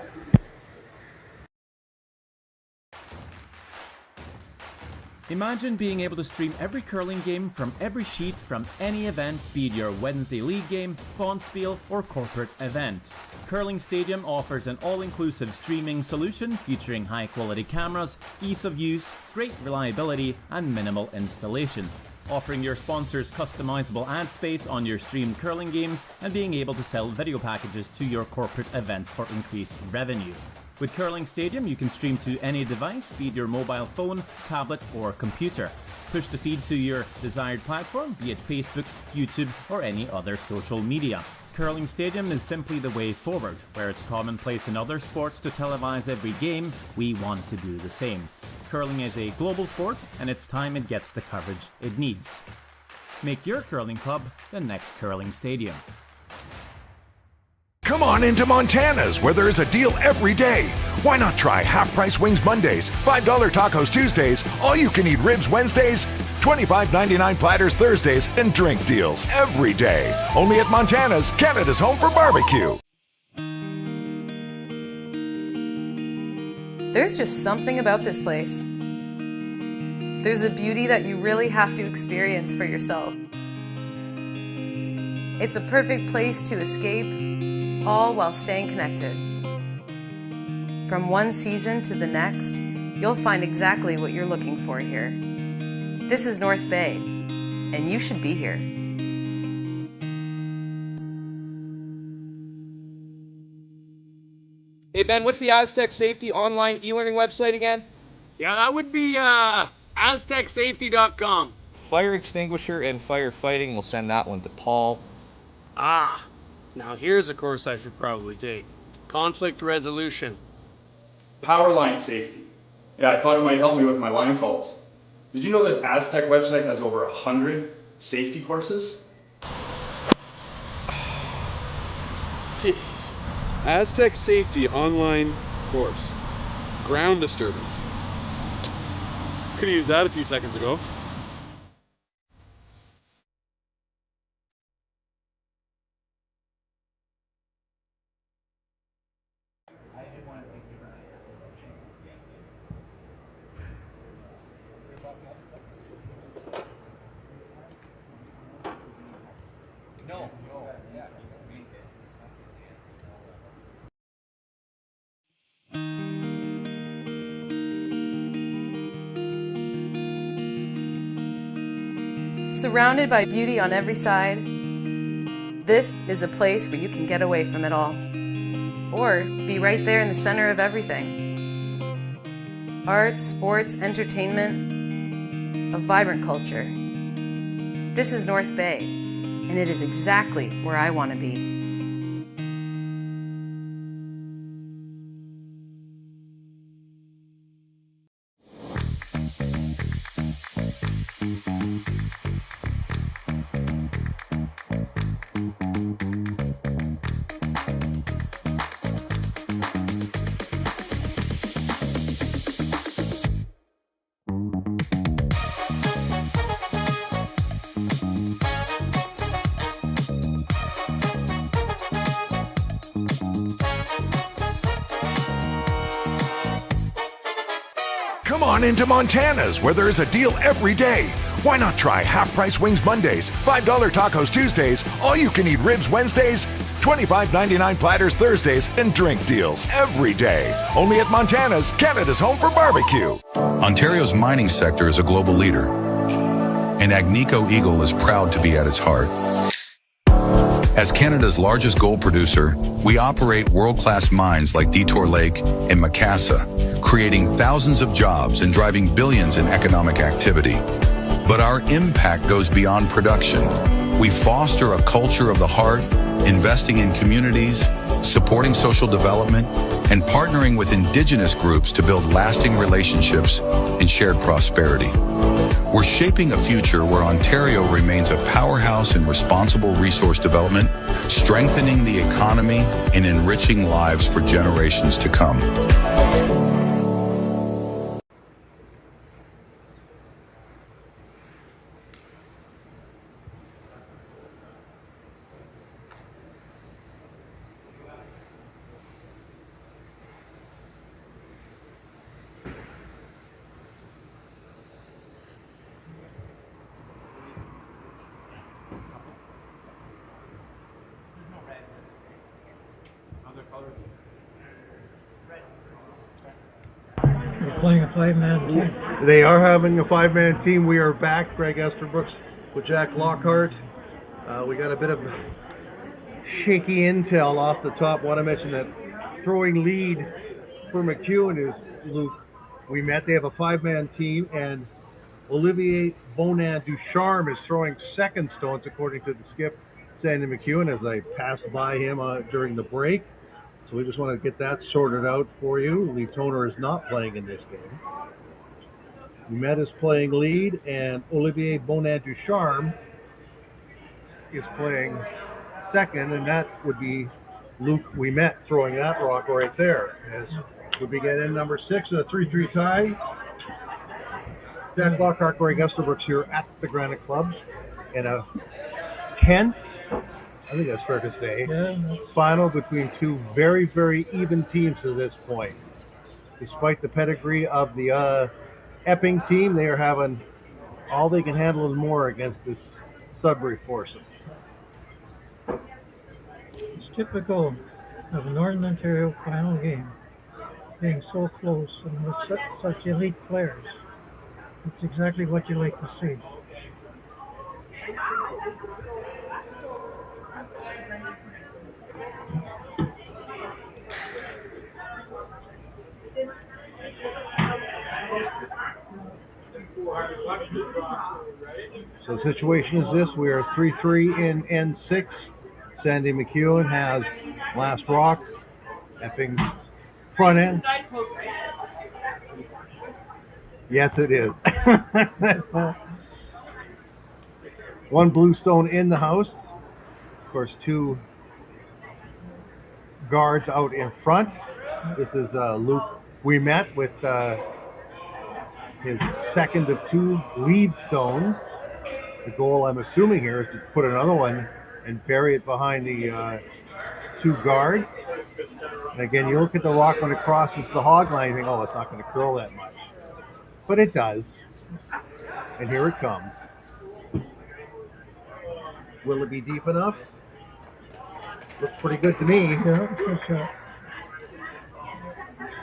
Imagine being able to stream every curling game from every sheet from any event, be it your Wednesday league game, bonspiel, or corporate event. Curling Stadium offers an all-inclusive streaming solution featuring high-quality cameras, ease of use, great reliability, and minimal installation. Offering your sponsors customizable ad space on your streamed curling games and being able to sell video packages to your corporate events for increased revenue. With Curling Stadium, you can stream to any device, be it your mobile phone, tablet, or computer. Push the feed to your desired platform, be it Facebook, YouTube, or any other social media. Curling Stadium is simply the way forward. Where it's commonplace in other sports to televise every game, we want to do the same. Curling is a global sport, and it's time it gets the coverage it needs. Make your curling club the next Curling Stadium. Come on into Montana's, where there is a deal every day. Why not try half-price wings Mondays, $5 tacos Tuesdays, all-you-can-eat ribs Wednesdays, $25.99 platters Thursdays, and drink deals every day. Only at Montana's, Canada's home for barbecue. There's just something about this place. There's a beauty that you really have to experience for yourself. It's a perfect place to escape, all while staying connected. From one season to the next, you'll find exactly what you're looking for here. This is North Bay, and you should be here. Hey Ben, what's the Aztec Safety online e-learning website again? Yeah, that would be AztecSafety.com. Fire extinguisher and firefighting, we'll send that one to Paul. Ah, now here's a course I should probably take. Conflict resolution. Power line safety. Yeah, I thought it might help me with my line calls. Did you know this Aztec website has over 100 safety courses? Jeez. Aztec Safety online course. Ground disturbance. Could have used that a few seconds ago. Surrounded by beauty on every side, this is a place where you can get away from it all, or be right there in the center of everything. Arts, sports, entertainment, a vibrant culture. This is North Bay, and it is exactly where I want to be. Come on into Montana's, where there is a deal every day. Why not try half-price wings Mondays, $5 tacos Tuesdays, all-you-can-eat ribs Wednesdays, $25.99 platters Thursdays, and drink deals every day. Only at Montana's, Canada's home for barbecue. Ontario's mining sector is a global leader, and Agnico Eagle is proud to be at its heart. As Canada's largest gold producer, we operate world-class mines like Detour Lake and Macassa, creating thousands of jobs and driving billions in economic activity. But our impact goes beyond production. We foster a culture of the heart, investing in communities, supporting social development, and partnering with Indigenous groups to build lasting relationships and shared prosperity. We're shaping a future where Ontario remains a powerhouse in responsible resource development, strengthening the economy and enriching lives for generations to come. You're playing a five-man team. They are having a five-man team. We are back. Greg Esterbrooks with Jack Lockhart. We got a bit of shaky intel off the top. Want to mention that throwing lead for MacEwan is Luke. We met. They have a five-man team, and Olivier Bonan Ducharme is throwing second stones, according to the skip, Sandy MacEwan, as I passed by him during the break. So we just want to get that sorted out for you. Lee Toner is not playing in this game. Met is playing lead, and Olivier Bonan Ducharme is playing second, and that would be Luke Ouimet throwing that rock right there. As we begin in number 6 in a 3-3 tie. Jack Lockhart, Greg Esterbrooks here at the Granite Clubs in a 10th, I think that's fair to say, final between two very, very even teams to this point. Despite the pedigree of the Epping team, they are having all they can handle and more against this Sudbury foursome. It's typical of a Northern Ontario final game being so close and with such elite players. It's exactly what you like to see. So the situation is this: we are 3-3 in N6. Sandy MacEwan has last rock. Epping front end. Yes, it is. One blue stone in the house. Of course, two guards out in front. This is Luke. We met with his second of two lead stones. The goal, I'm assuming here, is to put another one and bury it behind the two guards. And again, you look at the rock when it crosses the hog line, you think, oh, it's not going to curl that much. But it does. And here it comes. Will it be deep enough? Looks pretty good to me. Yeah,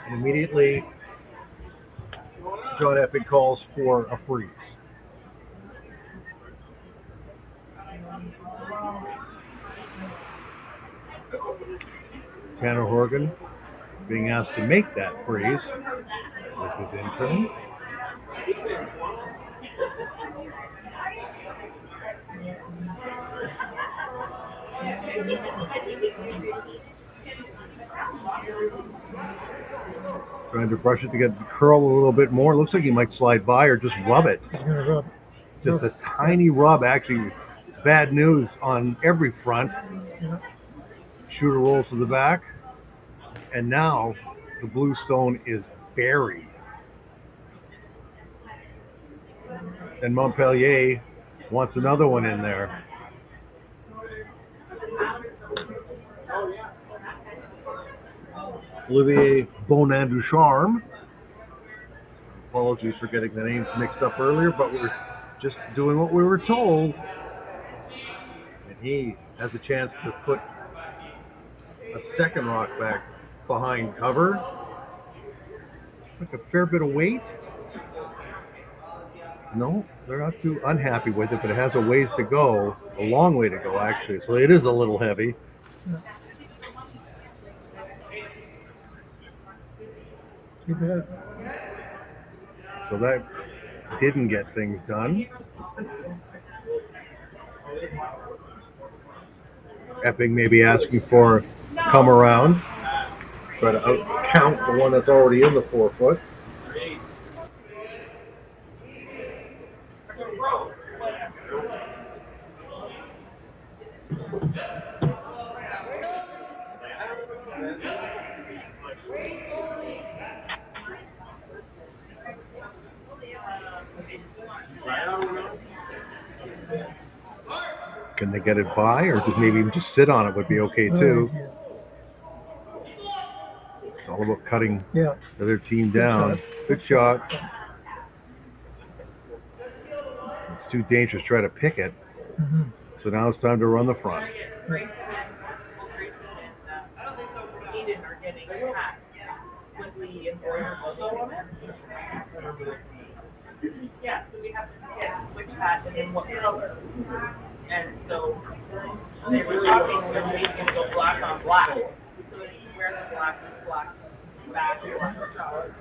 And immediately, John Epping calls for a freeze. Tanner Horgan being asked to make that freeze with his intern. Trying to brush it to get the curl a little bit more. Looks like he might slide by or just rub it. he's going to rub. Just a tiny rub, actually. Bad news on every front. Yeah. Shooter rolls to the back. And now the blue stone is buried. And Montpellier wants another one in there. Olivier Bonin-Ducharme. Apologies for getting the names mixed up earlier, but we're just doing what we were told. And he has a chance to put a second rock back behind cover. Like a fair bit of weight. No, they're not too unhappy with it, but it has a ways to go, a long way to go actually, so it is a little heavy. Yeah. Too bad. So that didn't get things done. Epping may be asking for come around, try to out count the one that's already in the 4 foot. Can they get it by, or just maybe even just sit on it would be okay too. It's all about cutting the other team down. Good shot. It's too dangerous to try to pick it. Mm-hmm. So now it's time to run the front. Right. Yeah, so we have to get which hat and in what color. And so they were talking that we can go black on black. So if you wear the black back, black color.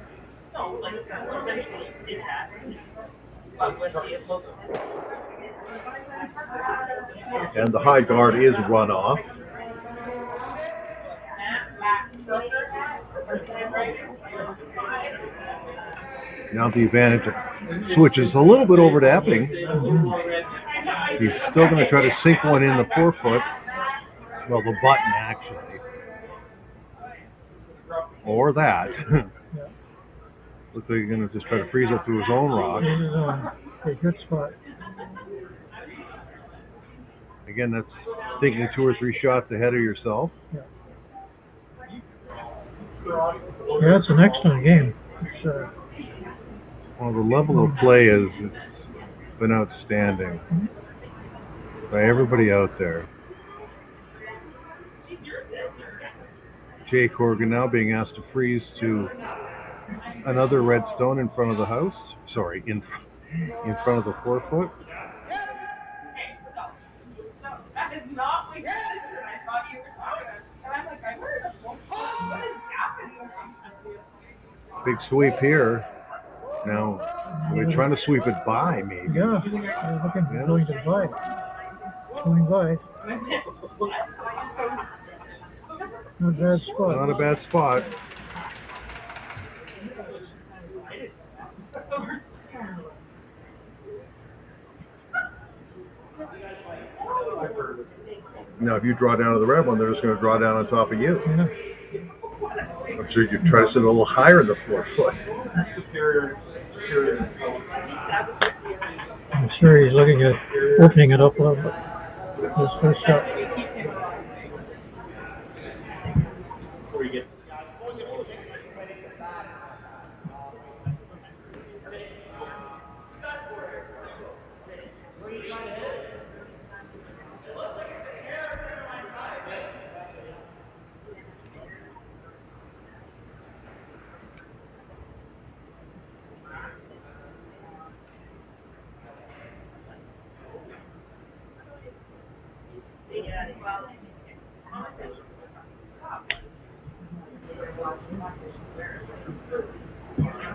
No, like essentially it's that. But with the logo. And the high guard is run off. Now the advantage switches a little bit over to Epping. He's still going to try to sink one in the 4 foot. Well, the button actually. Or that. Looks like he's going to just try to freeze it through his own rock. A good spot. Again, that's taking 2 or 3 shots ahead of yourself. Yeah, it's an excellent game. It's, well, the level of play has been outstanding by everybody out there. Jake Horgan now being asked to freeze to another red stone in front of the house. Sorry, in front of the 4 foot. That is not my sister. I thought you were talking. And I'm like, I heard a phone call. What is happening? Big sweep here. Now They're trying to sweep it by, maybe. Yeah, they're looking for going to by. Going by. Not a bad spot. Not a bad spot. Now, if you draw down to the red one, they're just going to draw down on top of you. Yeah. I'm sure you try to sit a little higher in the 4 foot. I'm sure he's looking at opening it up a little bit. His first shot.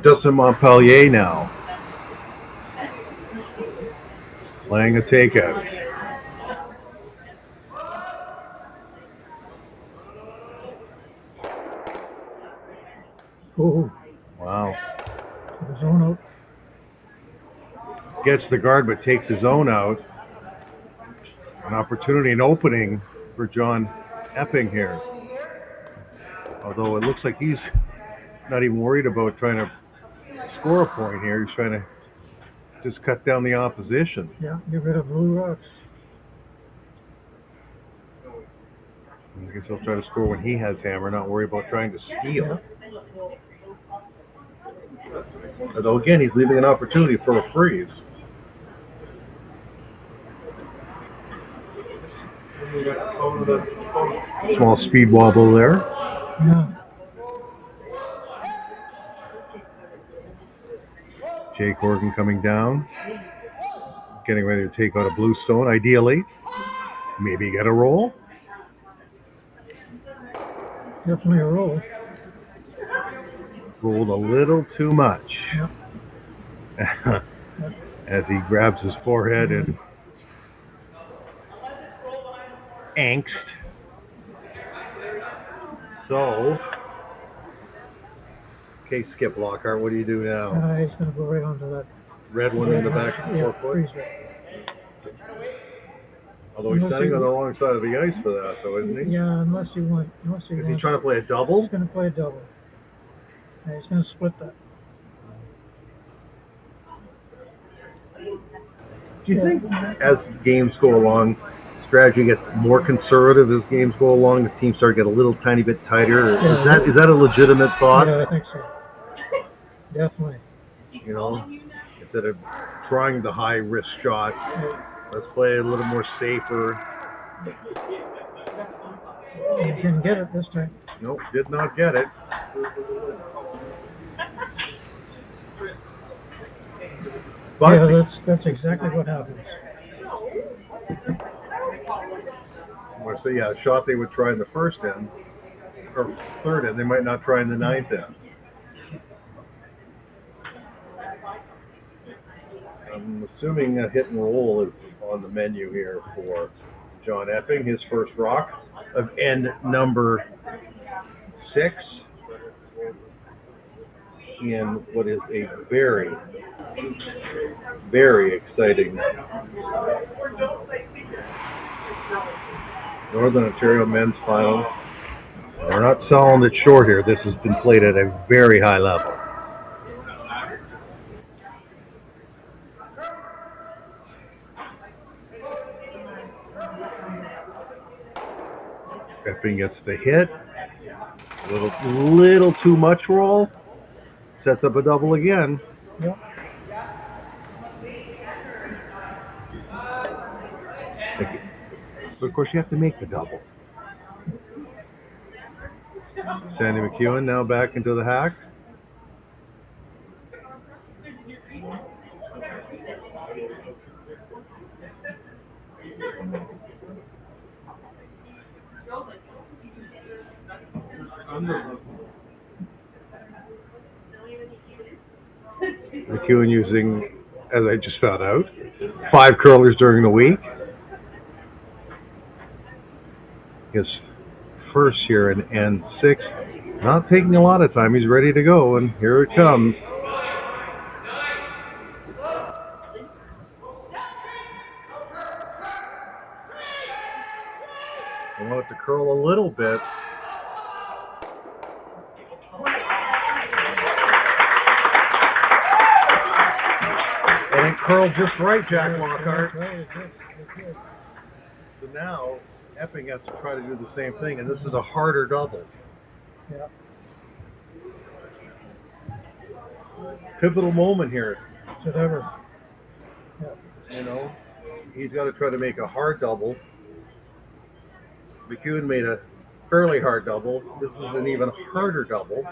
Dustin Montpellier now. Playing a takeout. Oh. Wow. Zone out. Gets the guard but takes his own out. An opportunity, an opening for John Epping here. Although it looks like he's not even worried about trying to score a point here. He's trying to just cut down the opposition. Yeah, get rid of blue rocks. I guess he'll try to score when he has hammer, not worry about trying to steal. Yeah. Although again, he's leaving an opportunity for a freeze. Small speed wobble there. Yeah. Jake Horgan coming down. Getting ready to take out a blue stone, ideally. Maybe get a roll. Definitely a roll. Rolled a little too much. Yep. As he grabs his forehead and angst. So, okay, Skip Lockhart, what do you do now? He's going to go right onto that. Red one in the back of the 4 foot? Freeze it. Although he's standing on the wrong side of the ice for that, though, isn't he? Yeah, unless he wants. Is he trying to play a double? He's going to play a double. Yeah, he's going to split that. Do you think as games go along, strategy gets more conservative as games go along, the teams start to get a little tiny bit tighter? Yeah. Is that a legitimate thought? Yeah, I think so. Definitely. You know, instead of trying the high risk shot, let's play a little more safer. He didn't get it this time. Nope, did not get it. But yeah, that's exactly what happens. So yeah, a shot they would try in the first end, or third end, they might not try in the ninth end. I'm assuming a hit and roll is on the menu here for John Epping, his first rock of end number 6 in what is a very, very exciting Northern Ontario men's final. We're not selling it short here. This has been played at a very high level. Epping gets the hit. Little too much roll. Sets up a double again. Yep. But of course, you have to make the double. Sandy MacEwan now back into the hack. MacEwan using, as I just found out, 5 curlers during the week. His first here in N6. Not taking a lot of time. He's ready to go, and here it comes. I want it to curl a little bit. And it curled just right, Jack Lockhart. So now Epping has to try to do the same thing, and this is a harder double. Yeah. Pivotal moment here. Should ever. Yeah. You know, he's got to try to make a hard double. MacEwan made a fairly hard double. This is an even harder double.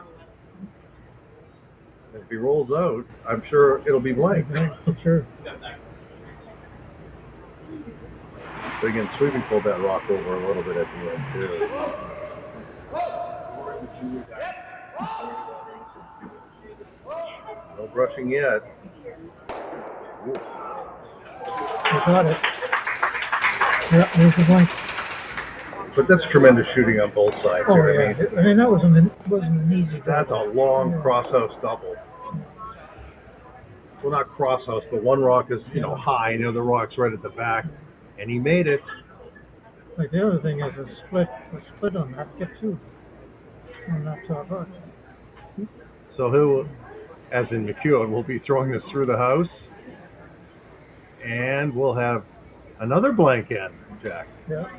If he rolls out, I'm sure it'll be blank. For sure. But again, Sweeping pulled that rock over a little bit at the end, too. No brushing yet. Ooh. You got it. Yeah, there's the blank. But that's tremendous shooting on both sides. Oh, here. yeah. I mean, that wasn't an easy That's a long crosshouse double. Well, not crosshouse, but one rock is, high, and the other rock's right at the back. And he made it. Like the other thing is a split on that, get 2 on that top rock. So he'll, as in MacEwan, will be throwing this through the house. And we'll have another blank end, Jack. Yeah.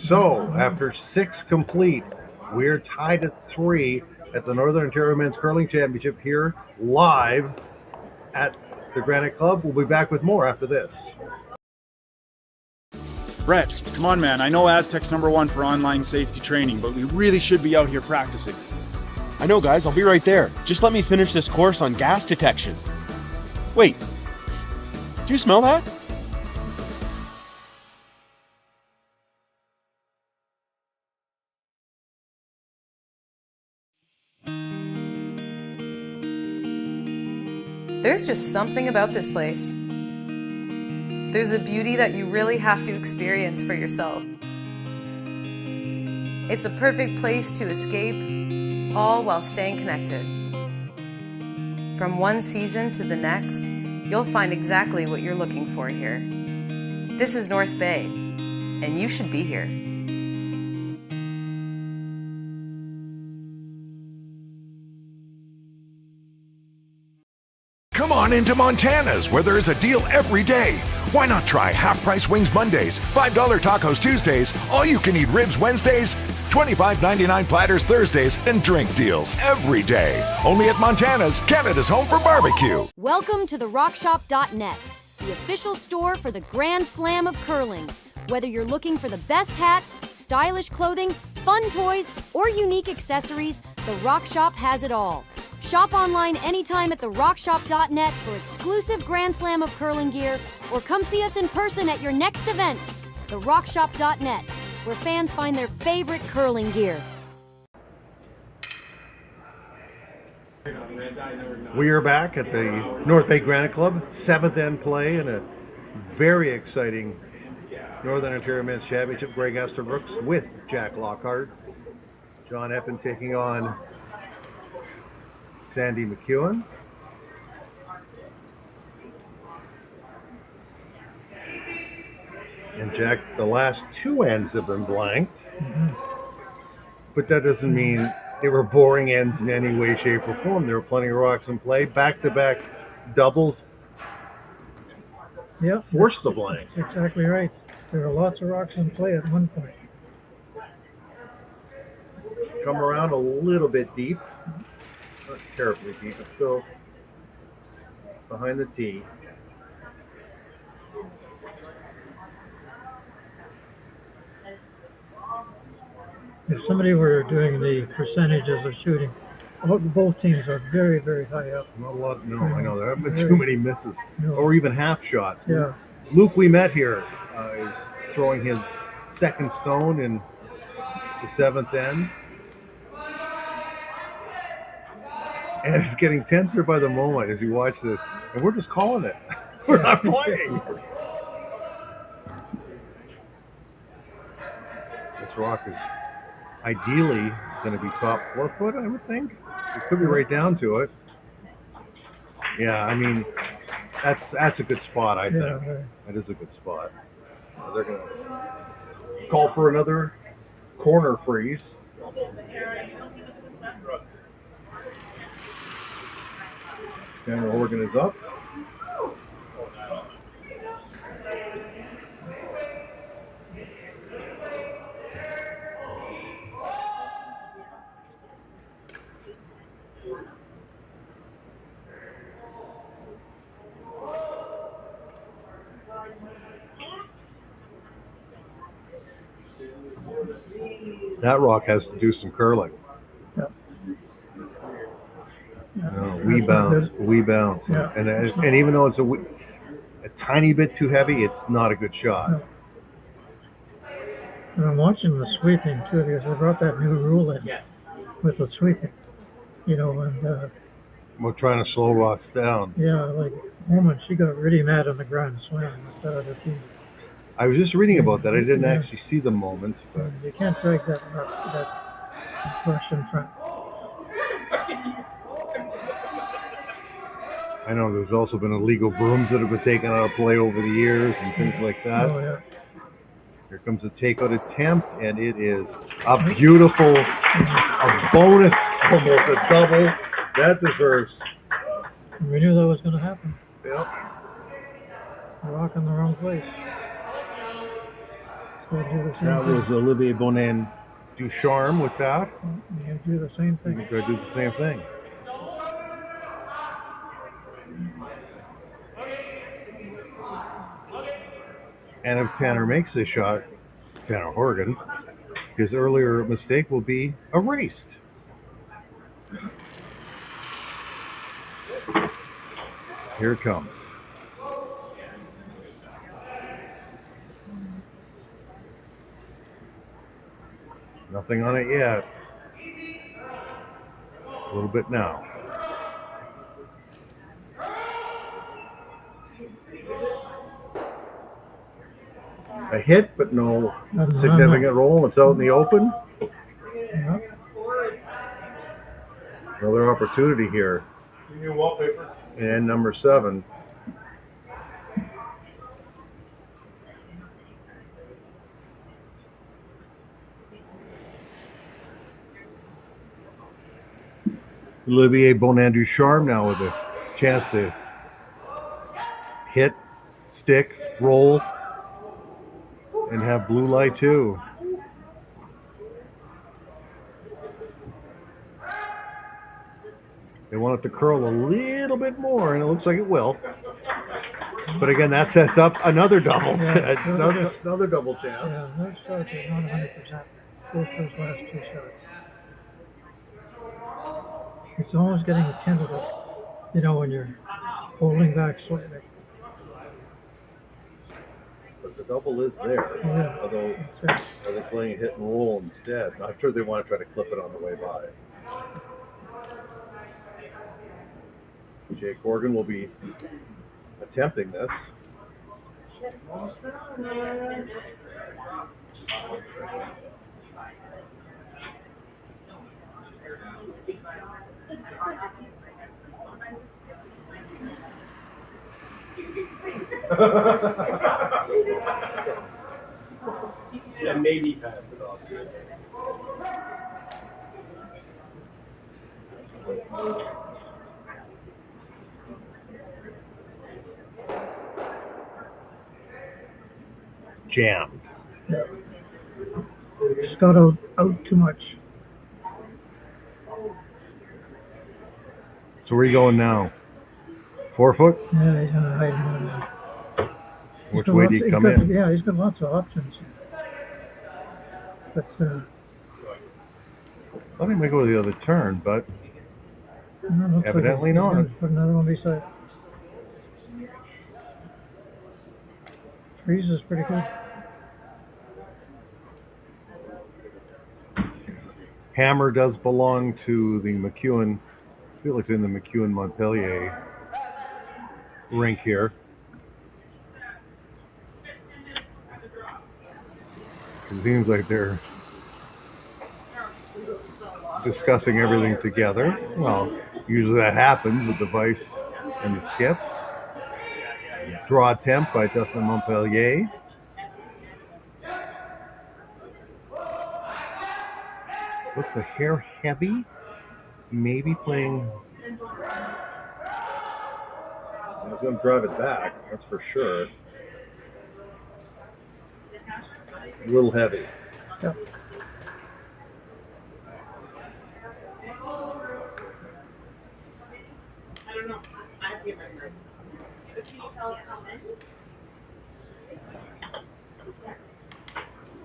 So, after 6 complete, we're tied at 3 at the Northern Ontario Men's Curling Championship here live at the Granite Club. We'll be back with more after this. Brett, come on, man. I know Aztec's #1 for online safety training, but we really should be out here practicing. I know, guys. I'll be right there. Just let me finish this course on gas detection. Wait. Do you smell that? There's just something about this place. There's a beauty that you really have to experience for yourself. It's a perfect place to escape, all while staying connected. From one season to the next, you'll find exactly what you're looking for here. This is North Bay, and you should be here. Come on into Montana's, where there is a deal every day. Why not try half-price wings Mondays, $5 tacos Tuesdays, all-you-can-eat ribs Wednesdays, $25.99 platters Thursdays, and drink deals every day. Only at Montana's, Canada's home for barbecue. Welcome to therockshop.net, the official store for the Grand Slam of curling. Whether you're looking for the best hats, stylish clothing, fun toys, or unique accessories, the Rock Shop has it all. Shop online anytime at therockshop.net for exclusive Grand Slam of curling gear, or come see us in person at your next event. Therockshop.net, where fans find their favorite curling gear. We are back at the North Bay Granite Club, 7th end play in a very exciting Northern Ontario Men's Championship. Greg Esterbrooks with Jack Lockhart. John Epping taking on Sandy MacEwan. And Jack, the last 2 ends have been blanked. But that doesn't mean they were boring ends in any way, shape, or form. There were plenty of rocks in play. Back-to-back doubles. Yep. Forced the blank. That's exactly right. There were lots of rocks in play at one point. Come around a little bit deep. Not terribly deep, but still behind the tee. If somebody were doing the percentages of shooting, both teams are very, very high up. Not a lot, no, I know. There haven't been too many misses. No. Or even half shots. Yeah. Luke, we met here, is throwing his second stone in the 7th end. And it's getting tenser by the moment as you watch this. And we're just calling it. We're not playing. This rock is ideally going to be top 4 foot, I would think. It could be right down to it. Yeah, I mean, that's a good spot, I think. That is a good spot. They're going to call for another corner freeze. Tanner Horgan is up. That rock has to do some curling. We bounce. Yeah. And even though it's a tiny bit too heavy, it's not a good shot. No. And I'm watching the sweeping too, because they brought that new rule in with the sweeping. You know, and We're trying to slow rocks down. yeah, like woman, she got really mad on the Grand Slam instead of the team. I was just reading about that. I didn't actually see the moment, but You can't drag that brush in front. I know there's also been illegal brooms that have been taken out of play over the years and things like that. Oh, yeah. Here comes a takeout attempt, and it is a beautiful, a bonus, almost a double. That deserves. We knew that was going to happen. Yep. Rock in the wrong place. So do the same That thing. was Olivier Bonin Ducharme with that. You do the same thing. We're going to do the same thing. And if Tanner makes this shot, Tanner Horgan, his earlier mistake will be erased. Here it comes. Nothing on it yet. A little bit now. A hit, but no significant roll. It's out in the open. Yeah. Another opportunity here. New wallpaper. And number 7. Olivier Bonin Ducharme now with a chance to hit, stick, roll, and have blue light too. They want it to curl a little bit more, and it looks like it will. But again, that sets up another double. Yeah, another double chance. Yeah, those shots are not 100%. Both those last 2 shots. It's almost getting tentative, you know, when you're holding back slightly. But the double is there. Yeah. Although, are they playing a hit and roll instead? I'm sure they want to try to clip it on the way by. Jake Horgan will be attempting this. Yeah, maybe pass it off. Jammed. Yeah. Just got out too much. So where are you going now? 4 foot? Yeah, he's gonna hide him now. Which way do you come in? Yeah, he's got lots of options. But I thought he might go the other turn, but evidently not. Put another one beside. Freeze is pretty good. Hammer does belong to the MacEwan feel like in the MacEwan Montpellier rink here. It seems like they're discussing everything together. Well, usually that happens with the vice and the skip. Draw attempt by Dustin Montpellier. Looks a hair heavy. Maybe playing. He's going to drive it back, that's for sure. A little heavy. Yep. I don't know. I have to get my break. But can you tell us how many?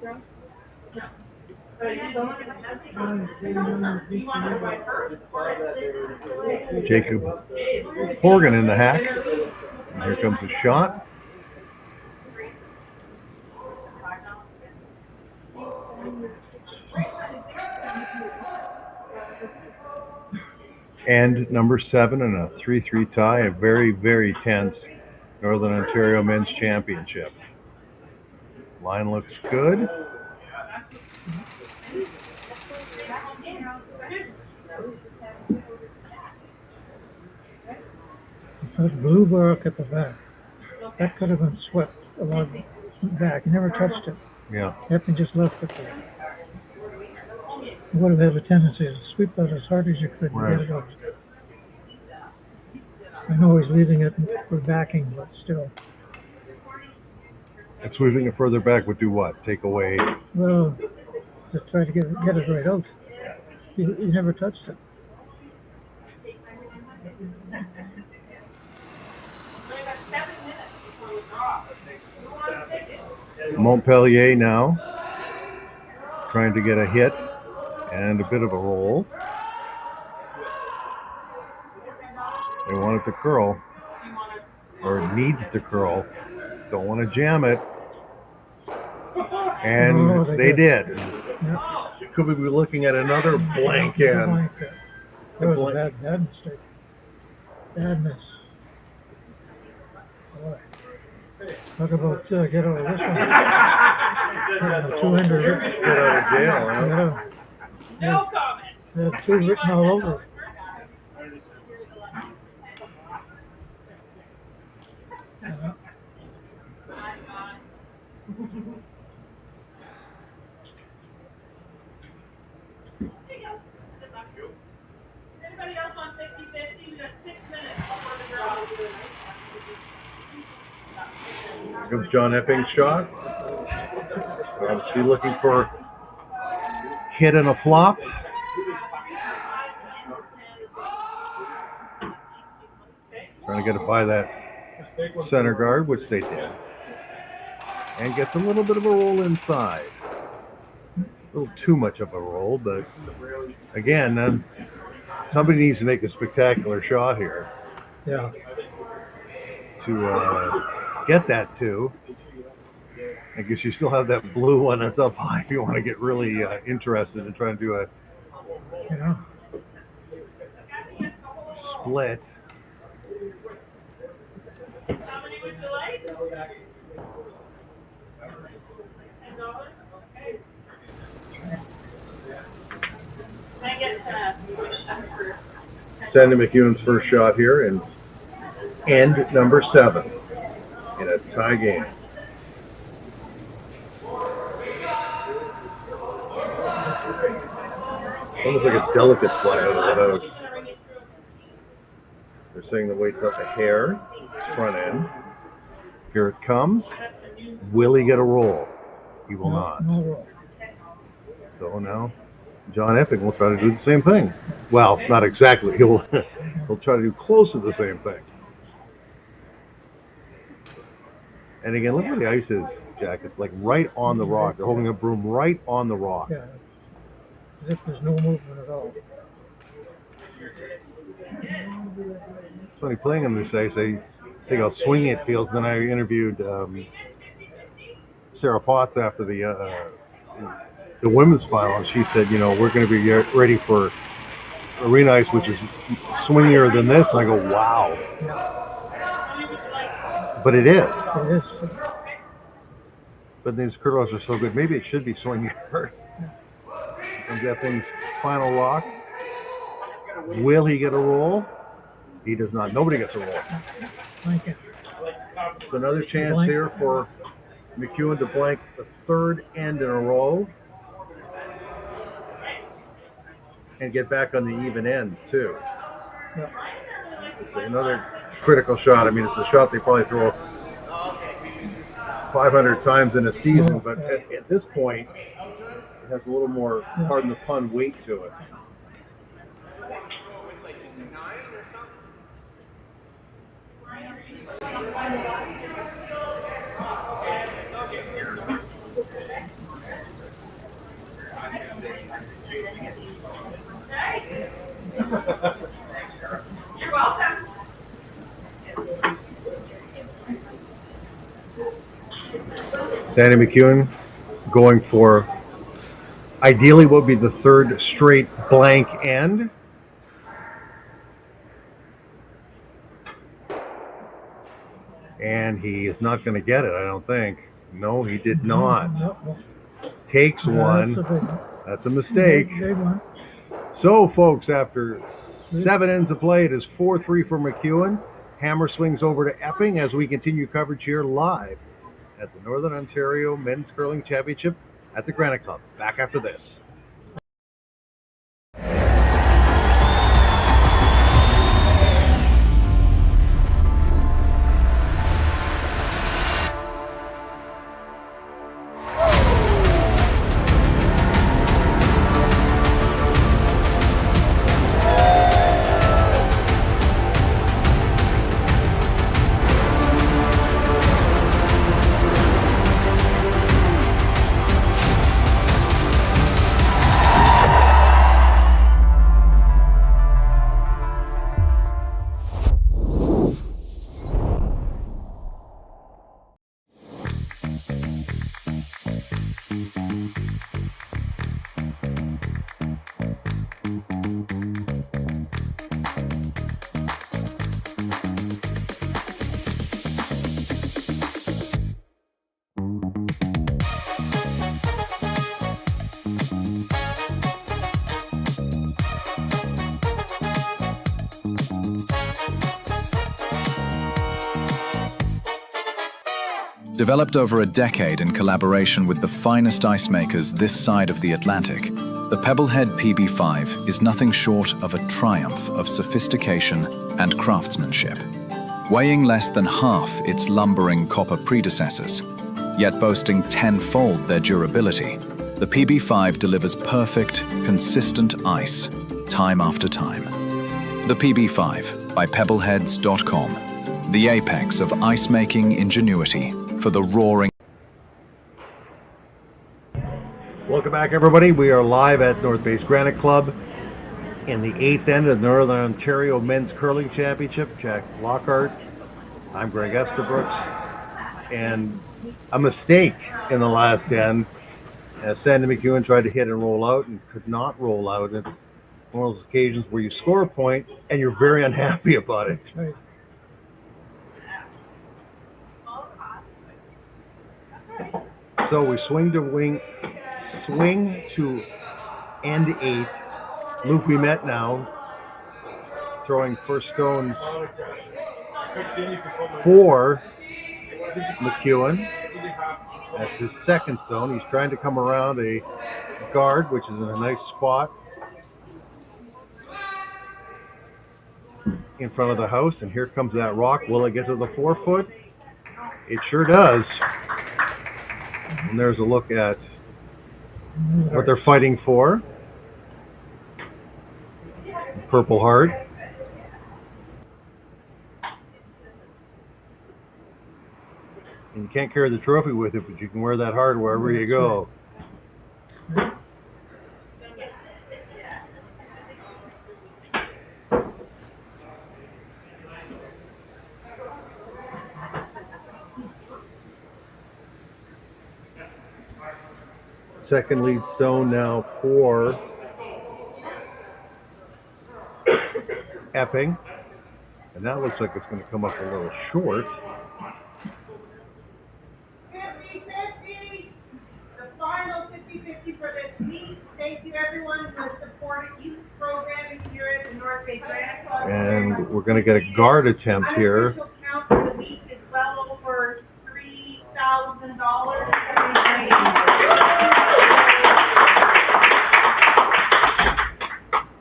No. Jacob Horgan in the hack. And here comes the shot. And number 7 in a 3-3 tie, a very, very tense Northern Ontario Men's Championship. Line looks good. That blue bark at the back, that could have been swept a lot back. He never touched it. Yeah. Epping just left it there. You would have had a tendency to sweep that as hard as you could and get it out. I know he's leaving it for backing, but still. And sweeping it further back would do what? Take away? Well, just try to get it right out. He never touched it. Montpellier now trying to get a hit and a bit of a roll. They want it to curl, or it needs to curl. Don't want to jam it. And they did. Yep. Could we be looking at another blank end? That was a bad mistake. Bad miss. Boy. Talk about get out of this one. Two-hander. Get out of jail, huh? No comment. They have 2 written all over it. Anybody else on 50-50? We got 6 minutes before the draw. Here comes John Epping's shot. Obviously looking for hit and a flop. Trying to get it by that center guard, which they did. And gets a little bit of a roll inside. A little too much of a roll, but again, somebody needs to make a spectacular shot here. Yeah. To get that 2. I guess you still have that blue one that's up high if you want to get really interested in trying to do a split. Sandy MacEwan's first shot here and end number 7 in a tie game. Almost like a delicate fly out. They're saying the weight's up a hair, front end. Here it comes. Will he get a roll? He will not. No roll. So now John Epping will try to do the same thing. Well, not exactly. He'll try to do close to the same thing. And again, look where the ice is, Jack. It's like right on the rock. They're holding a broom right on the rock. Yeah. As if there's no movement at all. It's funny playing on this ice. I think how swinging it feels. Then I interviewed Sarah Potts after the women's final, and she said, we're going to be ready for arena ice, which is swingier than this. And I go, wow. But it is. It is. But these curlers are so good. Maybe it should be swingier. And Epping's final rock. Will he get a roll? He does not. Nobody gets a roll. Thank you. So another chance here for MacEwan to blank the third end in a row. And get back on the even end, too. So another critical shot. I mean, it's a shot they probably throw 500 times in a season, but at this point, it has a little more, pardon the pun, weight to it. You're welcome. Sandy MacEwan going for ideally what would be the third straight blank end. And he is not going to get it, I don't think. No, he did not. Takes one. That's a mistake. Big one. So, folks, after 7 ends of play, it is 4-3 for MacEwan. Hammer swings over to Epping as we continue coverage here live at the Northern Ontario Men's Curling Championship at the Granite Club. Back after this. Developed over a decade in collaboration with the finest ice makers this side of the Atlantic, the Pebblehead PB5 is nothing short of a triumph of sophistication and craftsmanship. Weighing less than half its lumbering copper predecessors, yet boasting tenfold their durability, the PB5 delivers perfect, consistent ice, time after time. The PB5 by Pebbleheads.com, the apex of ice-making ingenuity for the roaring. Welcome back, everybody. We are live at North Base Granite Club in the 8th end of the Northern Ontario Men's Curling Championship. Jack Lockhart. I'm Greg Esterbrook. And a mistake in the last end as Sandy MacEwan tried to hit and roll out and could not roll out. It's one of those occasions where you score a point and you're very unhappy about it. Right. So we swing to end 8. Luke we met now, throwing first stone for MacEwan. That's his second stone. He's trying to come around a guard, which is in a nice spot in front of the house. And here comes that rock. Will it get to the 4-foot? It sure does. And there's a look at what they're fighting for. Purple Heart. And you can't carry the trophy with it, but you can wear that heart wherever you go. Second lead stone now for Epping. And that looks like it's going to come up a little short. 50-50. The final 50-50 for this meet. Thank you everyone who has supported youth programming here at the North Bay Granite Club. And we're going to get a guard attempt here. Unofficial count for the meet is well over $3,000.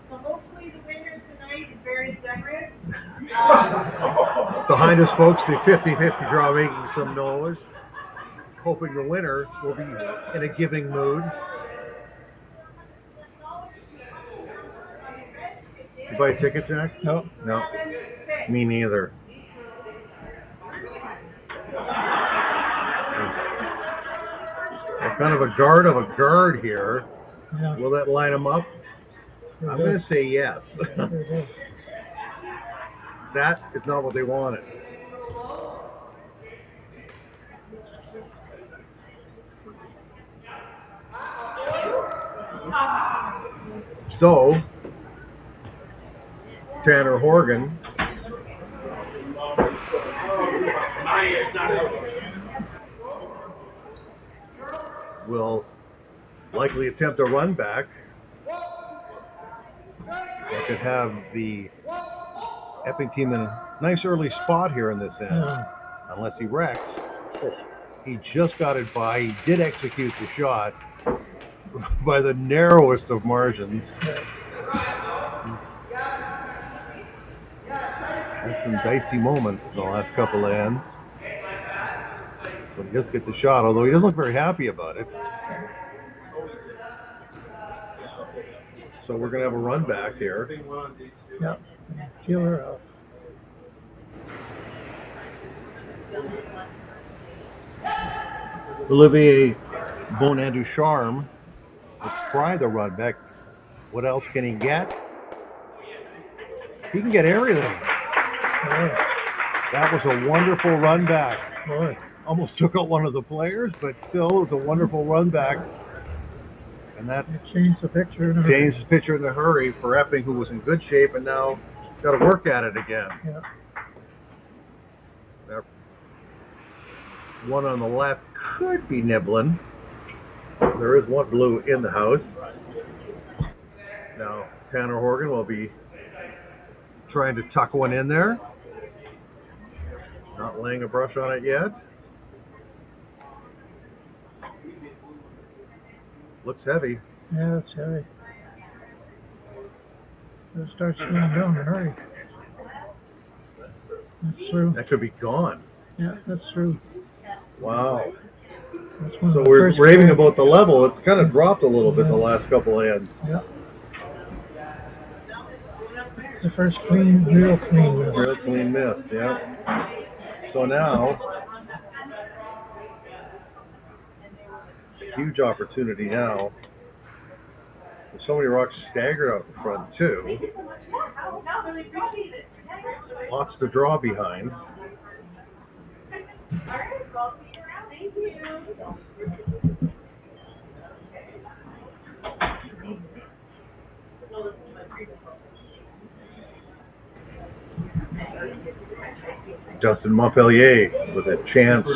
So hopefully the winner tonight is very generous. Behind us, folks, the 50-50 draw making some noise. Hoping the winner will be in a giving mood. You buy a ticket, Jack? No. No. Me neither. They're kind of a guard here. Yeah. Will that line them up? I'm going to say yes. That is not what they wanted. So, Tanner Horgan will likely attempt a run back. They could have the Epping team in a nice early spot here in this end, unless he wrecks. He just got it by. He did execute the shot by the narrowest of margins. That's some dicey moments in the last couple of ends. But he just gets the shot, although he doesn't look very happy about it. So we're going to have a run back here. Yeah, feel her out. Olivier Bonin-Ducharme will try the run back. What else can he get? He can get everything. Yeah. That was a wonderful run back. Boy. Almost took out one of the players, but still it was a wonderful run back. And that changed the picture in a hurry. Changed the picture in a hurry for Epping, who was in good shape and now got to work at it again. Yeah. That one on the left could be nibbling. There is one blue in the house. Now Tanner Horgan will be trying to tuck one in there. Not laying a brush on it yet. Looks heavy. Yeah, it's heavy. It'll start slowing down in a hurry. That's through. That could be gone. Yeah, that's through. Wow. That's one So of the we're first raving about the level. It's kind of dropped a little bit the last couple of ends. Yeah. The first clean, real clean miss. Real clean miss, yeah. So now, huge opportunity now. There's so many rocks staggered out in front too. Lots to draw behind. Justin Montpellier with a chance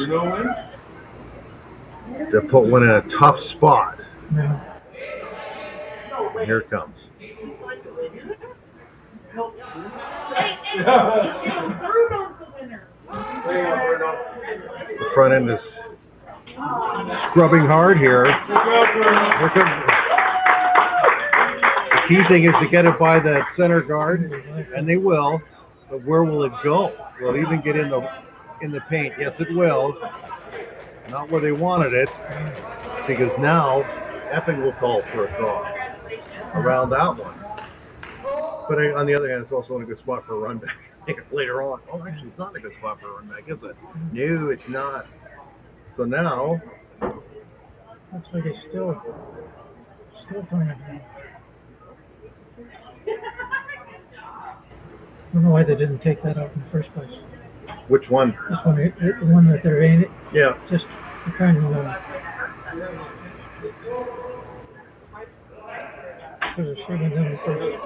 to put one in a tough spot. Yeah. And here it comes. The front end is scrubbing hard here. Here comes. The key thing is to get it by the center guard, and they will. But where will it go? Will it even get in the paint? Yes, it will. Not where they wanted it, because now Epping will call for a draw around that one. But on the other hand, it's also in a good spot for a run back later on. Oh, actually, it's not a good spot for a run back, is it? No, it's not. So now, looks like it's still playing. I don't know why they didn't take that out in the first place. which one? This one, the one that they're in it. Yeah. Just kind of should have done it first.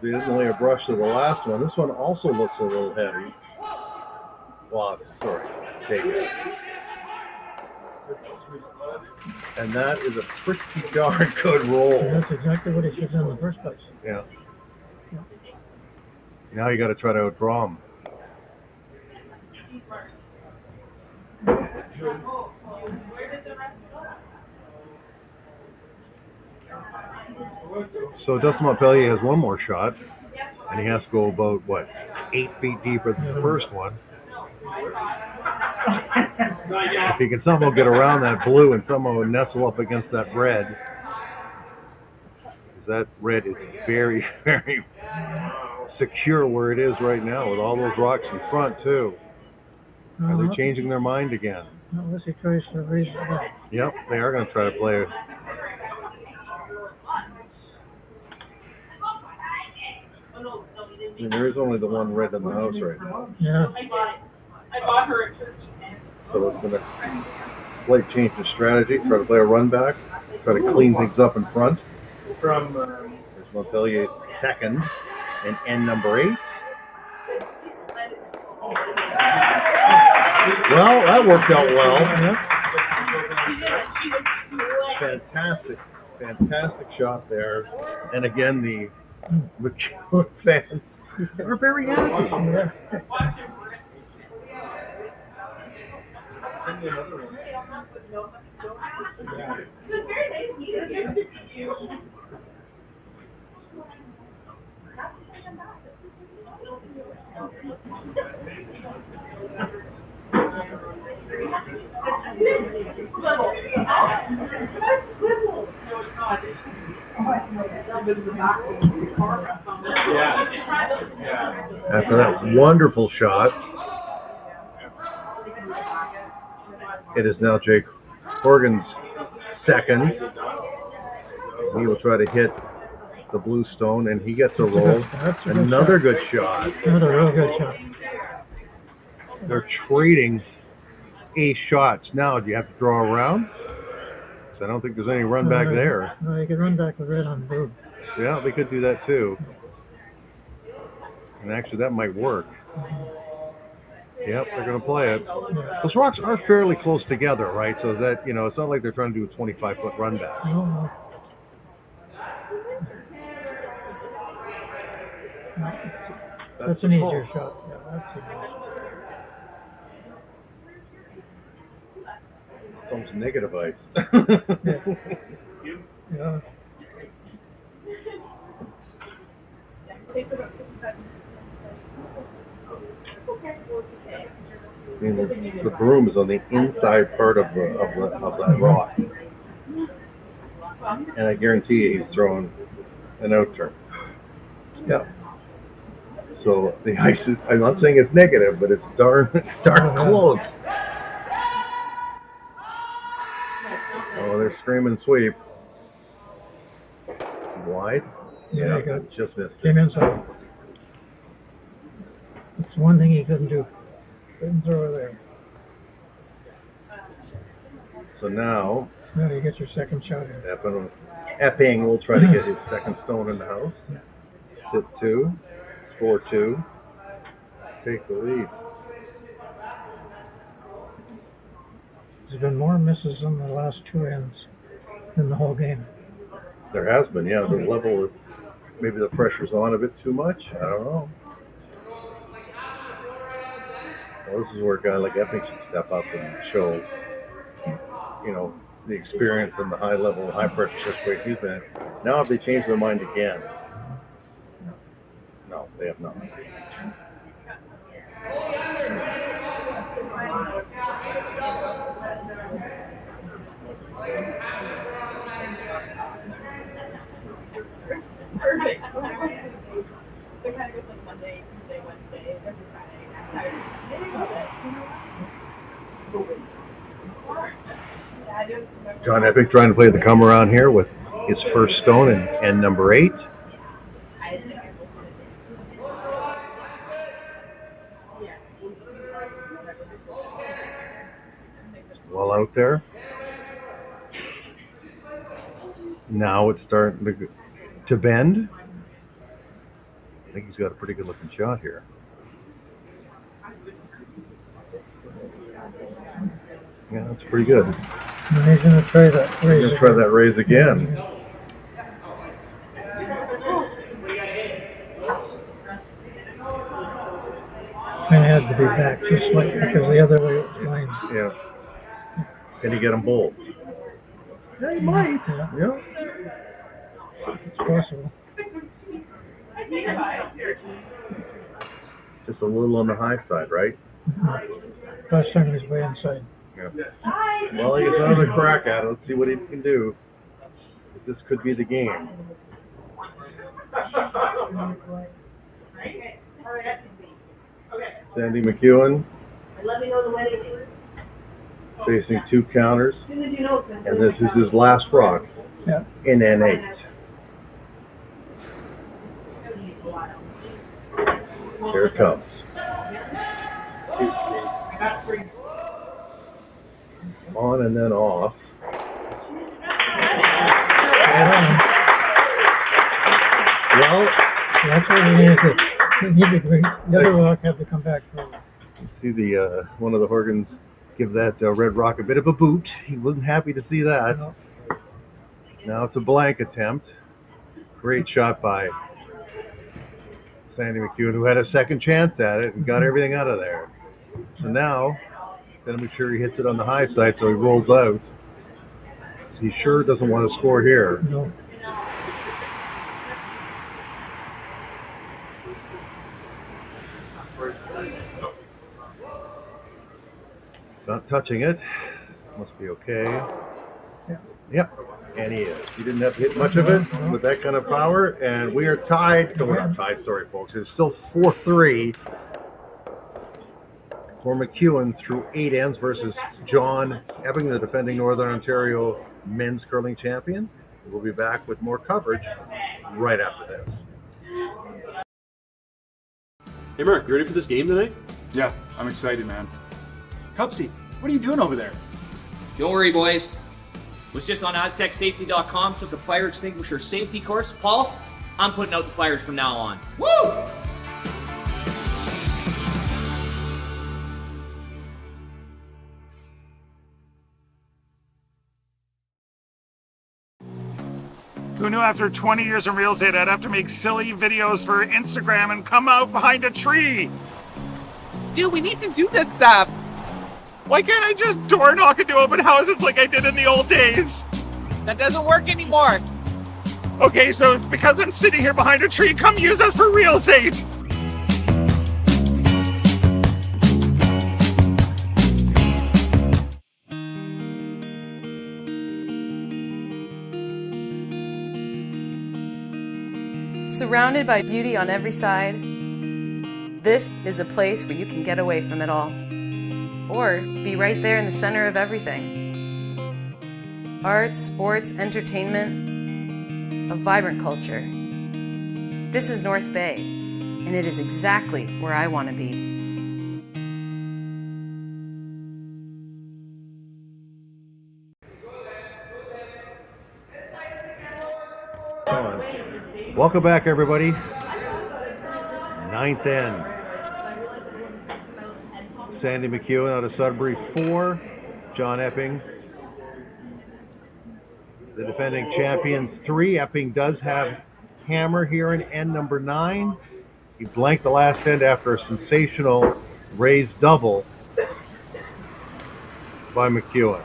They didn't lay a brush to the last one. This one also looks a little heavy. Wow, sorry. Take it. And that is a pretty darn good roll. And that's exactly what he should have done in the first place. Yeah. Now you got to try to outdraw him. So Dustin Montpellier has one more shot, and he has to go about, what, 8 feet deeper than the first one. If he can somehow get around that blue and somehow nestle up against that red, that red is very, very secure where it is right now with all those rocks in front, too. Are they changing their mind again? Unless he tries to raise it back. Yep, they are going to try to play it. I mean, there is only the one red in the house right now. Yeah. I bought her a turkey. So it's going to play change the strategy, try to play a run back, try to clean things up in front. There's Montpellier second and end number 8. Well, that worked out well. Fantastic shot there. And again, the MacEwan fans are very happy. After that wonderful shot, it is now Jake Horgan's second. He will try to hit the blue stone, and he gets a roll. Another good shot. Another real good shot. They're trading ace shots. Now, do you have to draw around? So I don't think there's any run back there. No, you can run back with red on blue. Yeah, they could do that too. And actually, that might work. Yep, they're going to play it. Those rocks are fairly close together, right? So that, you know, it's not like they're trying to do a 25-foot run back. No. That's an easier shot. Yeah, that's It's almost negative ice. yeah. I mean, the broom is on the inside part of that rock, and I guarantee you he's throwing an out turn. Yeah. So the ice is, I'm not saying it's negative, but it's darn close. Oh, they're screaming sweep. Wide? Yeah, he got just missed. Came inside. It's one thing he couldn't do. Couldn't throw it there. So now, you get your second shot in. Epping will try to get his second stone in the house. Sit 2, score 2, take the lead. There's been more misses on the last 2 ends than the whole game. There has been, yeah. The level is, maybe the pressure's on a bit too much. I don't know. Well, this is where a guy like Epping should step up and show, you know, the experience and the high level, high pressure situation he's been in. Now, have they changed their mind again? No, they have not. Perfect. They're kind of just like Monday, Tuesday, Wednesday, every Friday. John Epping trying to play the come around here with his first stone and end number 8. Well out there. Now it's starting to bend. think he's got a pretty good looking shot here. Yeah, that's pretty good. And he's going to try that raise. He's going to try that raise again. Kind of had to be back just slightly because the other way it was going. Yeah. Can he get them both? Yeah, he might. Yeah. It's possible. Just a little on the high side, right? Last time he was way inside. Yeah. Well, he gets another crack at it. Let's see what he can do. This could be the game. Sandy MacEwan facing 2 counters, and this is his last rock in N8. Here it comes. On and then off. Well, that's what we need to. The other rock had to come back forward. See the one of the Horgans give that red rock a bit of a boot. He wasn't happy to see that. No. Now it's a blank attempt. Great shot by Sandy MacEwan, who had a second chance at it and got everything out of there. So now, gotta make sure he hits it on the high side so he rolls out. He sure doesn't want to score here. No. Not touching it. Must be okay. Yeah. Yep. And he is. He didn't have to hit much of it with that kind of power. And we are tied. No, we're not tied, sorry, folks. It's still 4-3 for MacEwan through 8 ends versus John Epping, the defending Northern Ontario men's curling champion. We'll be back with more coverage right after this. Hey, Mark, you ready for this game tonight? Yeah, I'm excited, man. Cupsy, what are you doing over there? Don't worry, boys. Was just on AztecSafety.com, took a fire extinguisher safety course. Paul, I'm putting out the fires from now on. Woo! Who knew after 20 years in real estate I'd have to make silly videos for Instagram and come out behind a tree? Stu, we need to do this stuff. Why can't I just door knock into open houses like I did in the old days? That doesn't work anymore. Okay, so it's because I'm sitting here behind a tree, come use us for real estate. Surrounded by beauty on every side, this is a place where you can get away from it all, or be right there in the center of everything. Arts, sports, entertainment, a vibrant culture. This is North Bay, and it is exactly where I want to be. Welcome back, everybody. 9th end. Sandy MacEwan out of Sudbury, 4. John Epping, the defending champions, 3. Epping does have hammer here in end number 9. He blanked the last end after a sensational raised double by MacEwan.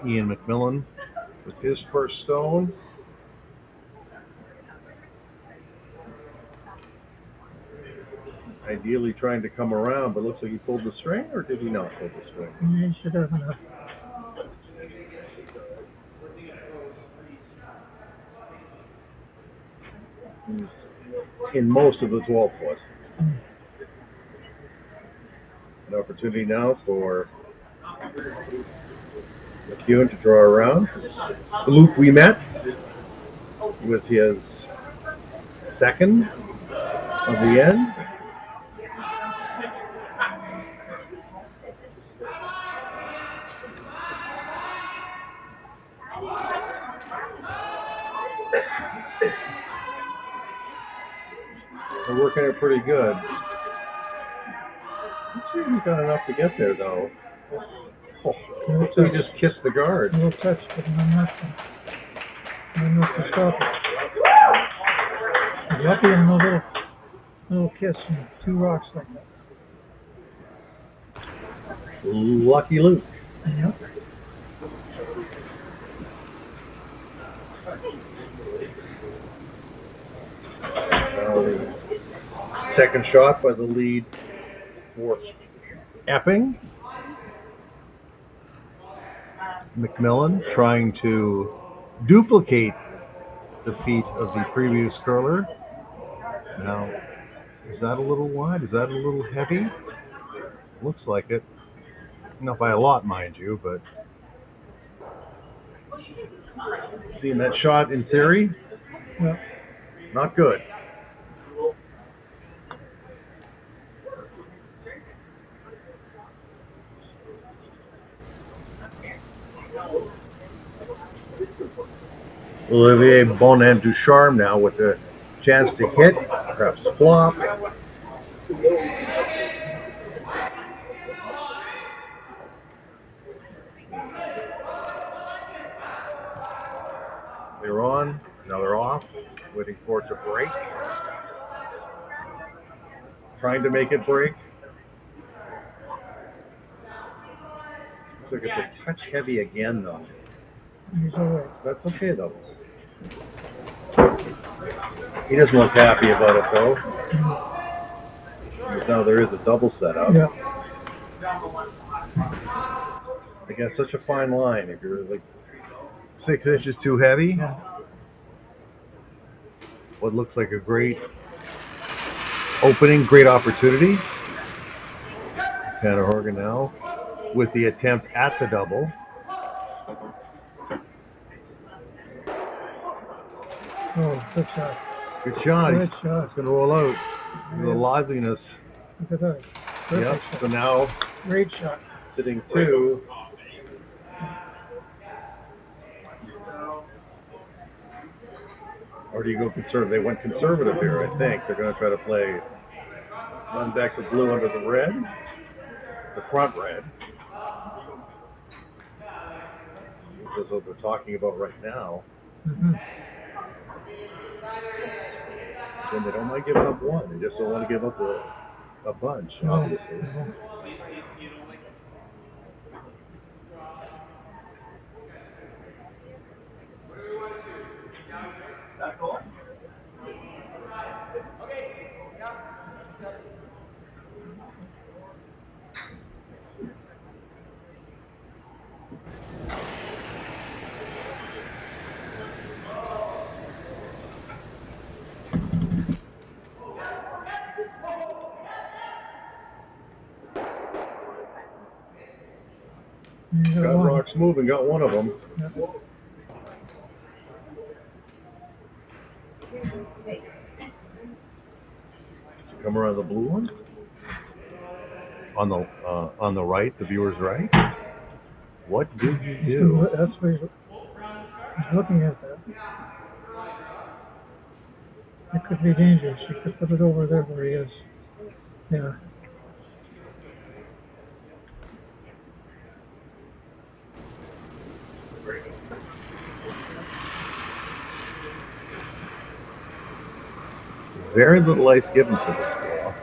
Ian McMillan with his first stone. Ideally trying to come around, but looks like he pulled the string, or did he not pull the string? He should have enough. He's in most of the 12 foot. An opportunity now for MacEwan to draw around. Luke we met with his second of the end. They're working it pretty good. Let's see if he's got enough to get there, though. Oh, so he just kissed the guard. A little touch, but not enough to stop it. He's lucky on a little kiss and 2 rocks like that. Lucky Luke. Yep. Second shot by the lead for Epping. McMillan trying to duplicate the feat of the previous curler. Now, is that a little wide? Is that a little heavy? Looks like it. Not by a lot, mind you, but seeing that shot in theory, yeah. Not good. Olivier Bonin Ducharme now with a chance to hit, perhaps flop. They're on, now they're off, waiting for it to break. Trying to make it break. Looks like it's a touch heavy again, though. He's all right. That's okay, though. He doesn't look happy about it, though. Now there is a double setup. Yeah. Again, such a fine line. If you're like 6 inches too heavy, Yeah. what looks like a great opening, great opportunity. Tanner Horgan now with the attempt at the double. Oh, good shot. Good shot. Good shot. It's going to roll out. The liveliness. Look at that. Perfect Yep. shot. So now Great shot. sitting 2. Or do you go conservative? They went conservative here, I think. They're going to try to play one back the blue under the red, the front red. This is what they're talking about right now. Mm-hmm. Then they don't mind giving up one. They just don't want to give up a bunch, obviously. Got rocks moving, got one of them. Yep. Come around the blue one. On the right, the viewer's right. What did you do? That's what he's looking at that. It could be dangerous. You could put it over there where he is. Yeah. Very little ice given to this ball.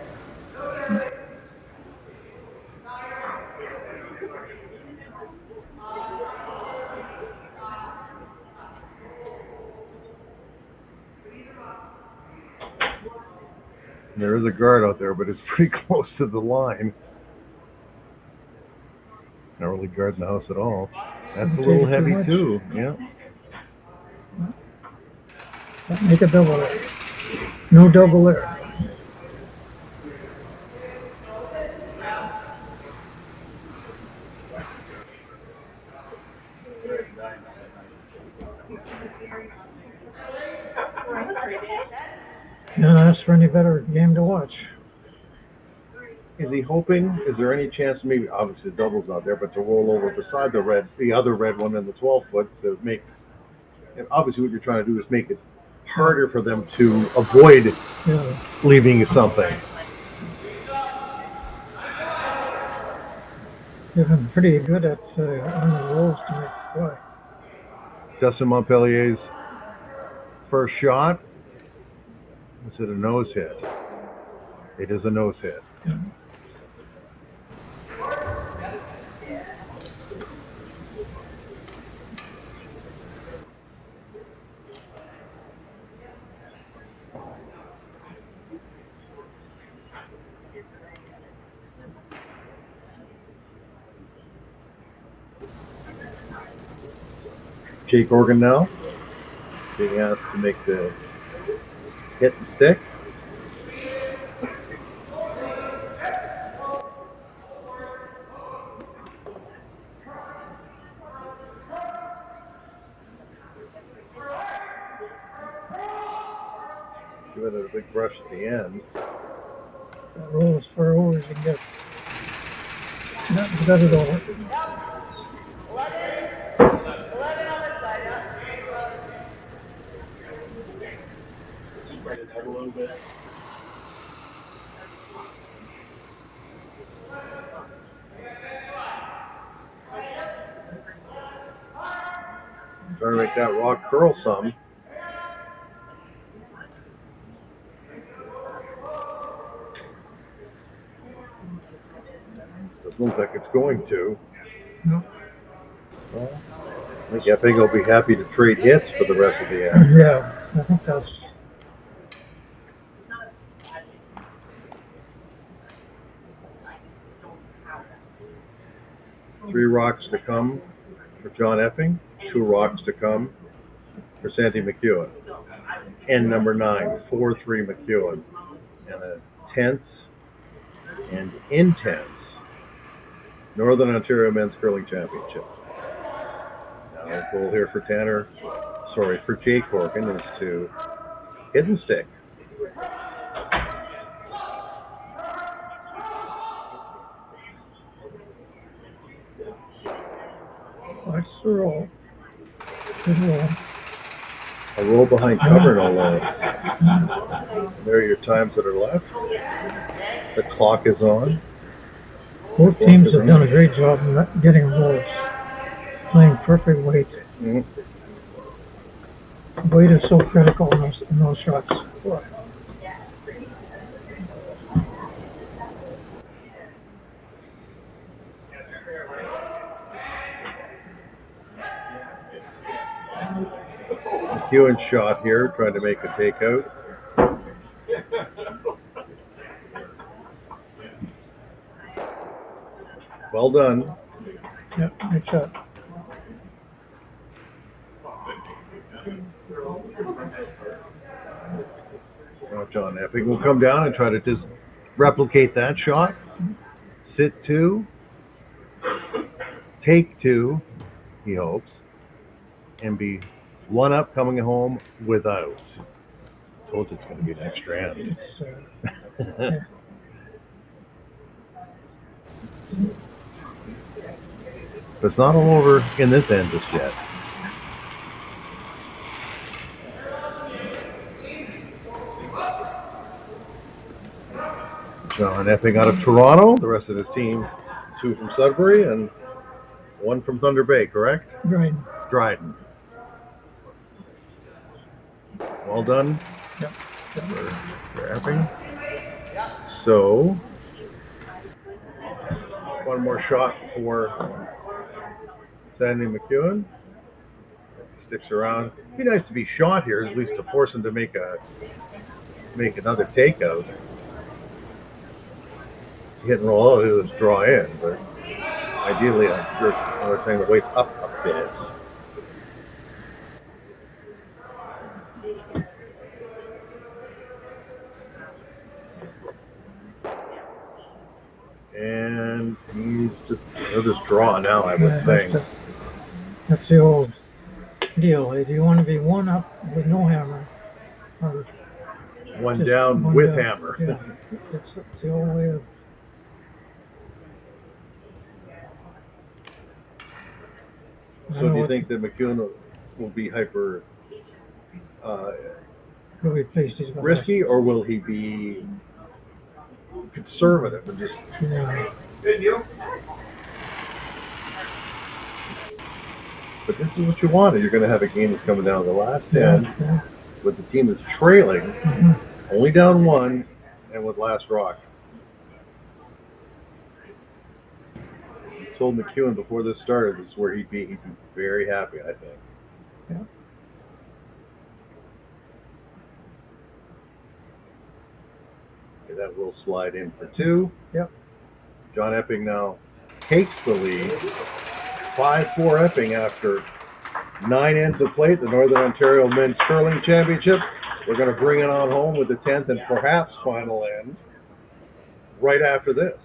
There is a guard out there, but it's pretty close to the line. Not really guarding the house at all. That's a little heavy too. Yeah. Make a double there. No double there. No, that's for any better game to watch. Is he hoping? Is there any chance? Maybe obviously the double's not there, but to roll over beside the other red one in the 12 foot to make. And obviously, what you're trying to do is make it harder for them to avoid leaving something. They've been pretty good at on the rolls to make the play. Justin Montpellier's first shot. Is it a nose hit? It is a nose hit. Jake Organ now being asked to make the hit and stick. Give it a big brush at the end. Roll as far over as you can get. Got it over. Spread it out a little bit. Trying to make that rock curl some. Doesn't look like it's going to. No. Well, I think Epping will be happy to trade hits for the rest of the end. Yeah, I think that's. Three rocks to come for John Epping, 2 rocks to come for Sandy MacEwan. And number 9, 4-3 MacEwan. And a tenth and intense Northern Ontario Men's Curling Championship. Now the goal here for for Jake Organ is to hit and stick. Watch the roll. Good roll. A roll behind cover, no low. There are your times that are left. The clock is on. Both teams have done a great job in getting rolls. Playing perfect weight. Weight is so critical in those shots. MacEwan shot here, trying to make a takeout. Well done. Yep, good shot. Now John Epping will come down and try to just replicate that shot. Sit 2. Take 2, he hopes. And be 1 up coming home without. Told you it's going to be an extra end. But it's not all over in this end just yet. John Epping out of Toronto. The rest of his team, 2 from Sudbury and 1 from Thunder Bay, correct? Dryden. Well done. Yep. For Epping. So, one more shot for Sandy MacEwan. Sticks around. It'd be nice to be shot here, at least to force him to make another takeout. Hit and roll out, he'll just draw in, but ideally, I'm saying the weight's up a bit. And he'll just draw now, I would think. That's the old deal. Do you want to be 1 up with no hammer? Or 1 down with hammer. Yeah, it's the old way of. So do you think that MacEwan will be hyper Will be pleased he's got risky, or will he be conservative and just? Yeah. Good deal. But this is what you want. You're going to have a game that's coming down to the last 10 with the team that's trailing, only down 1, and with last rock. I told MacEwan before this started, this is where he'd be very happy, I think. Yeah. Okay, that will slide in for 2. Yep. John Epping now takes the lead. 5-4 Epping after 9 ends of play at the Northern Ontario Men's Curling Championship. We're going to bring it on home with the 10th and perhaps final end right after this.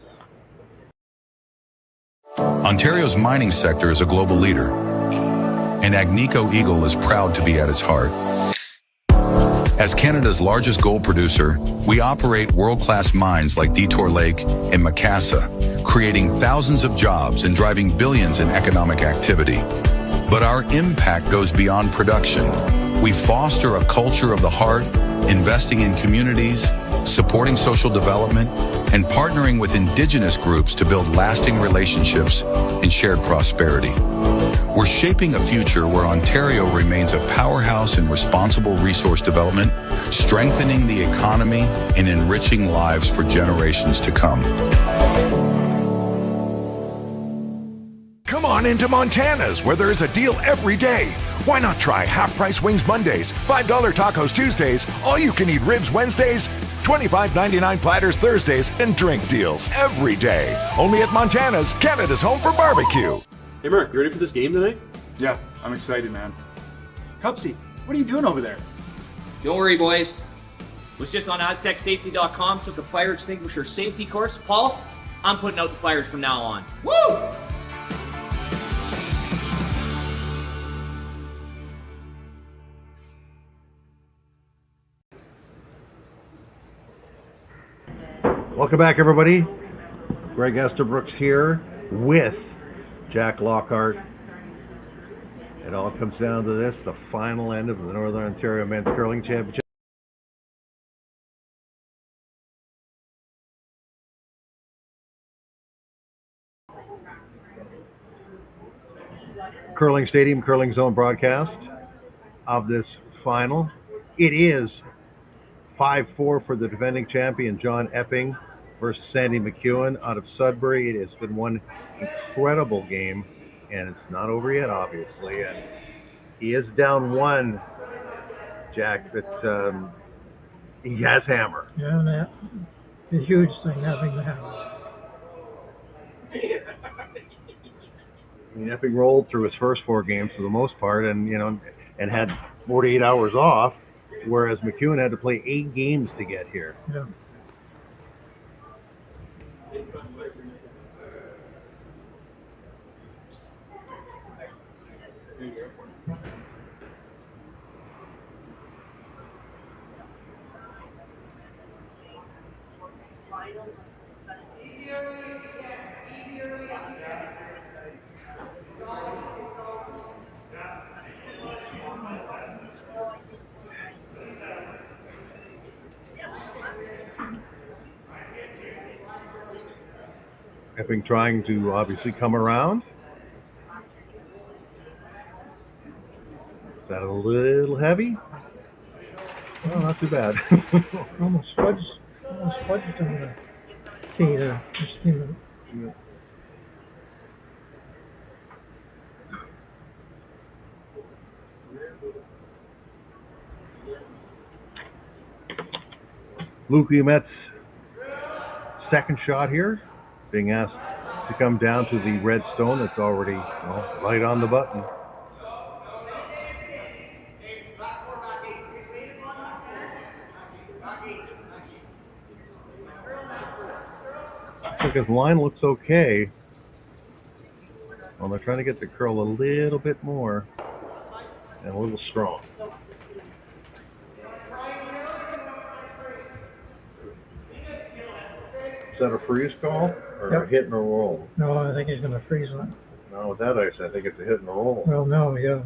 Ontario's mining sector is a global leader, and Agnico Eagle is proud to be at its heart. As Canada's largest gold producer, we operate world-class mines like Detour Lake and Macassa, creating thousands of jobs and driving billions in economic activity. But our impact goes beyond production. We foster a culture of the heart, investing in communities, supporting social development, and partnering with Indigenous groups to build lasting relationships and shared prosperity. We're shaping a future where Ontario remains a powerhouse in responsible resource development, strengthening the economy and enriching lives for generations to come. Come on into Montana's, where there's a deal every day. Why not try half-price wings Mondays, $5 tacos Tuesdays, all-you-can-eat ribs Wednesdays, $25.99 platters Thursdays, and drink deals every day. Only at Montana's, Canada's home for barbecue. Hey Mark, you ready for this game tonight? Yeah, I'm excited, man. Cupsy, what are you doing over there? Don't worry, boys. Was just on AztecSafety.com, took a fire extinguisher safety course. Paul, I'm putting out the fires from now on. Woo! Welcome back, everybody. Greg Esterbrooks here with Jack Lockhart. It all comes down to this, the final end of the Northern Ontario Men's Curling Championship. Curling Stadium, Curling Zone broadcast of this final. It is 5-4 for the defending champion, John Epping, versus Sandy MacEwan out of Sudbury. It has been one incredible game, and it's not over yet, obviously. And he is down 1, Jack, but he has hammer. Yeah, and that's a huge thing, having the hammer. I mean, Epping rolled through his first 4 games for the most part, and and had 48 hours off, whereas MacEwan had to play 8 games to get here. Yeah. Epping trying to obviously come around. Is that a little heavy? Well, not too bad. Almost fudged on the tee there. Yeah. Luke Ouimet's second shot here, being asked to come down to the red stone that's already right on the button. I think his line looks okay. Well, they're trying to get the curl a little bit more and a little strong. Is that a freeze call or a hit and a roll? No, I think he's going to freeze one. No, with that ice, I think it's a hit and a roll. Well, no, yeah.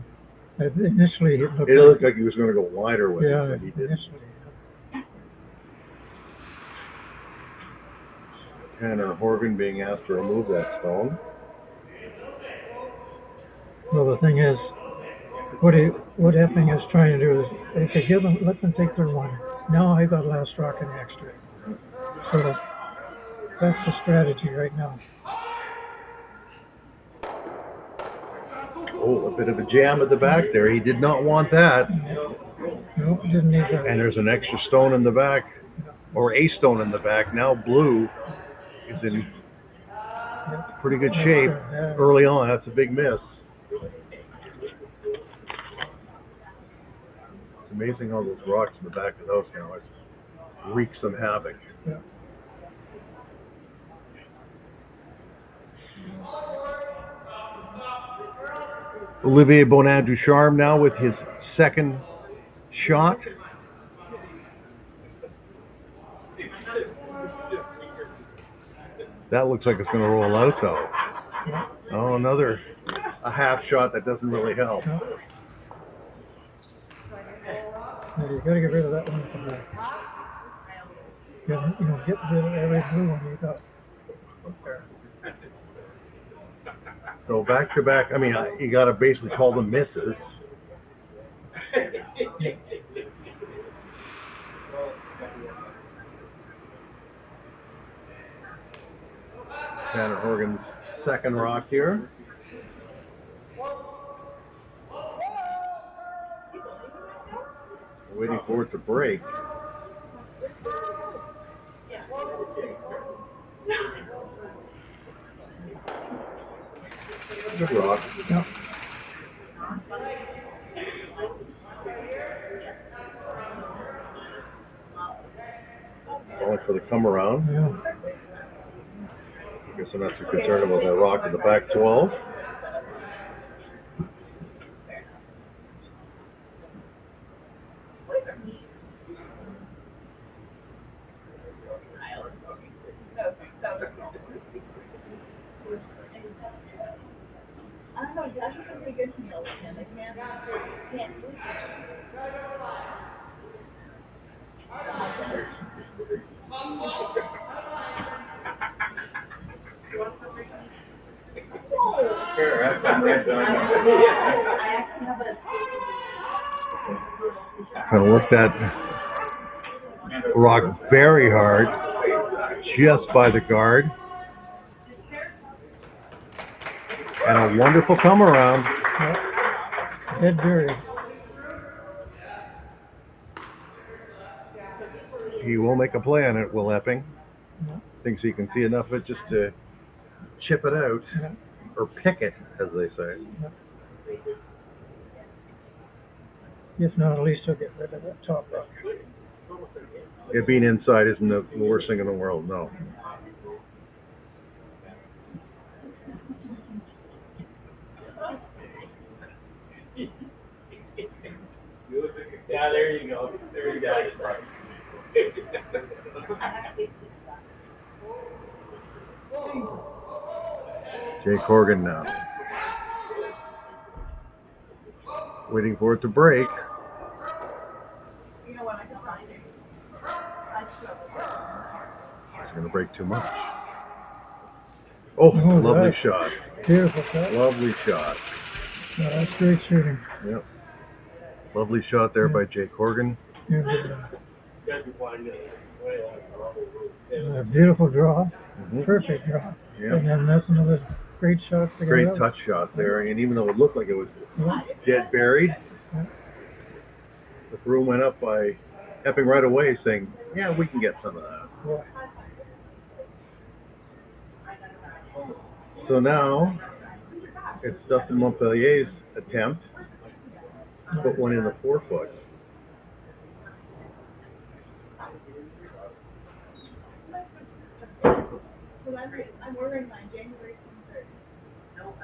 Initially, It looked like he was going to go wider with yeah, it, but he didn't. initially. Tanner Horgan being asked to remove that stone. Well, the thing is, what Epping is trying to do is, okay, let them take their one. Now I got last rock in the extra. So that's the strategy right now. Oh, a bit of a jam at the back there. He did not want that. No, didn't need that. And there's an extra stone in the back, or a stone in the back. Now blue is in pretty good shape early on. That's a big miss. It's amazing how those rocks in the back of the house now wreak some havoc. Yeah. Olivier Bonin-Ducharme now with his second shot. That looks like it's going to roll out though. Oh, another half shot that doesn't really help. Yeah, you got to get rid of that one from there. Get rid of every blue one you got. So back to back, I mean, you got to basically call them misses. Tanner Horgan's second rock here. Waiting for it to break. Good rock. Yep. Going for the come around. Yeah. I guess I'm not too concerned about that rock in the back 12. Trying to work that rock very hard, just by the guard. And a wonderful come around. Dead buried. He will make a play on it, Will Epping. Yeah. Thinks he can see enough of it just to chip it out, or pick it, as they say. Yeah. If not, at least he'll get rid of that top rock. It being inside isn't the worst thing in the world, no. Yeah, there you go. There you go. Jake Horgan now. Waiting for it to break. It's going to break too much. Oh, lovely right. shot. Beautiful shot. Lovely shot. Yeah, that's great shooting. Yep. Lovely shot there by Jake Horgan. Yeah, beautiful draw. Perfect draw. Yep. And then that's another great shot. To Great get out. touch shot there. And even though it looked like it was dead buried, the throw went up by Epping right away saying, yeah, we can get some of that. Yeah. So now it's Dustin Montpellier's attempt to put one in the 4-foot. I'm ordering mine January 23rd. No,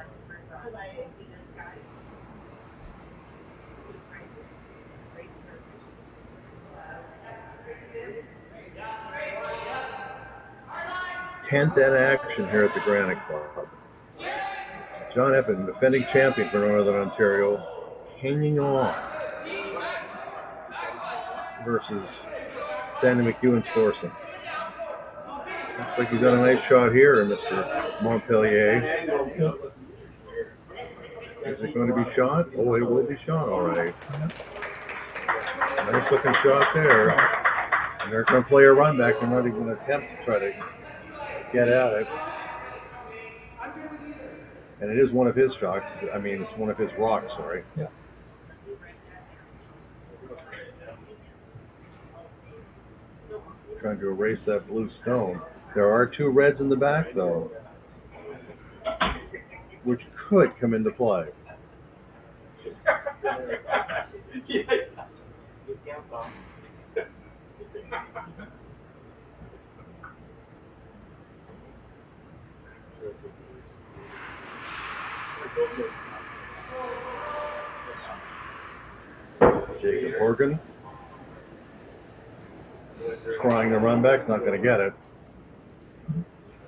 Tenth in action here at the Granite Club. John Epping, defending champion for Northern Ontario, hanging on versus Sandy McEwan Scorson. Looks like he's got a nice shot here, Mr. Montpellier. Is it going to be shot? Oh, it will be shot, all right. Nice looking shot there. And they're going to play a run back. They're not even going to attempt to try to get at it. And it is one of his shots. I mean, it's one of his rocks, sorry. Yeah. Trying to erase that blue stone. There are two reds in the back, though, which could come into play. Jacob Horgan trying to run back, not going to get it.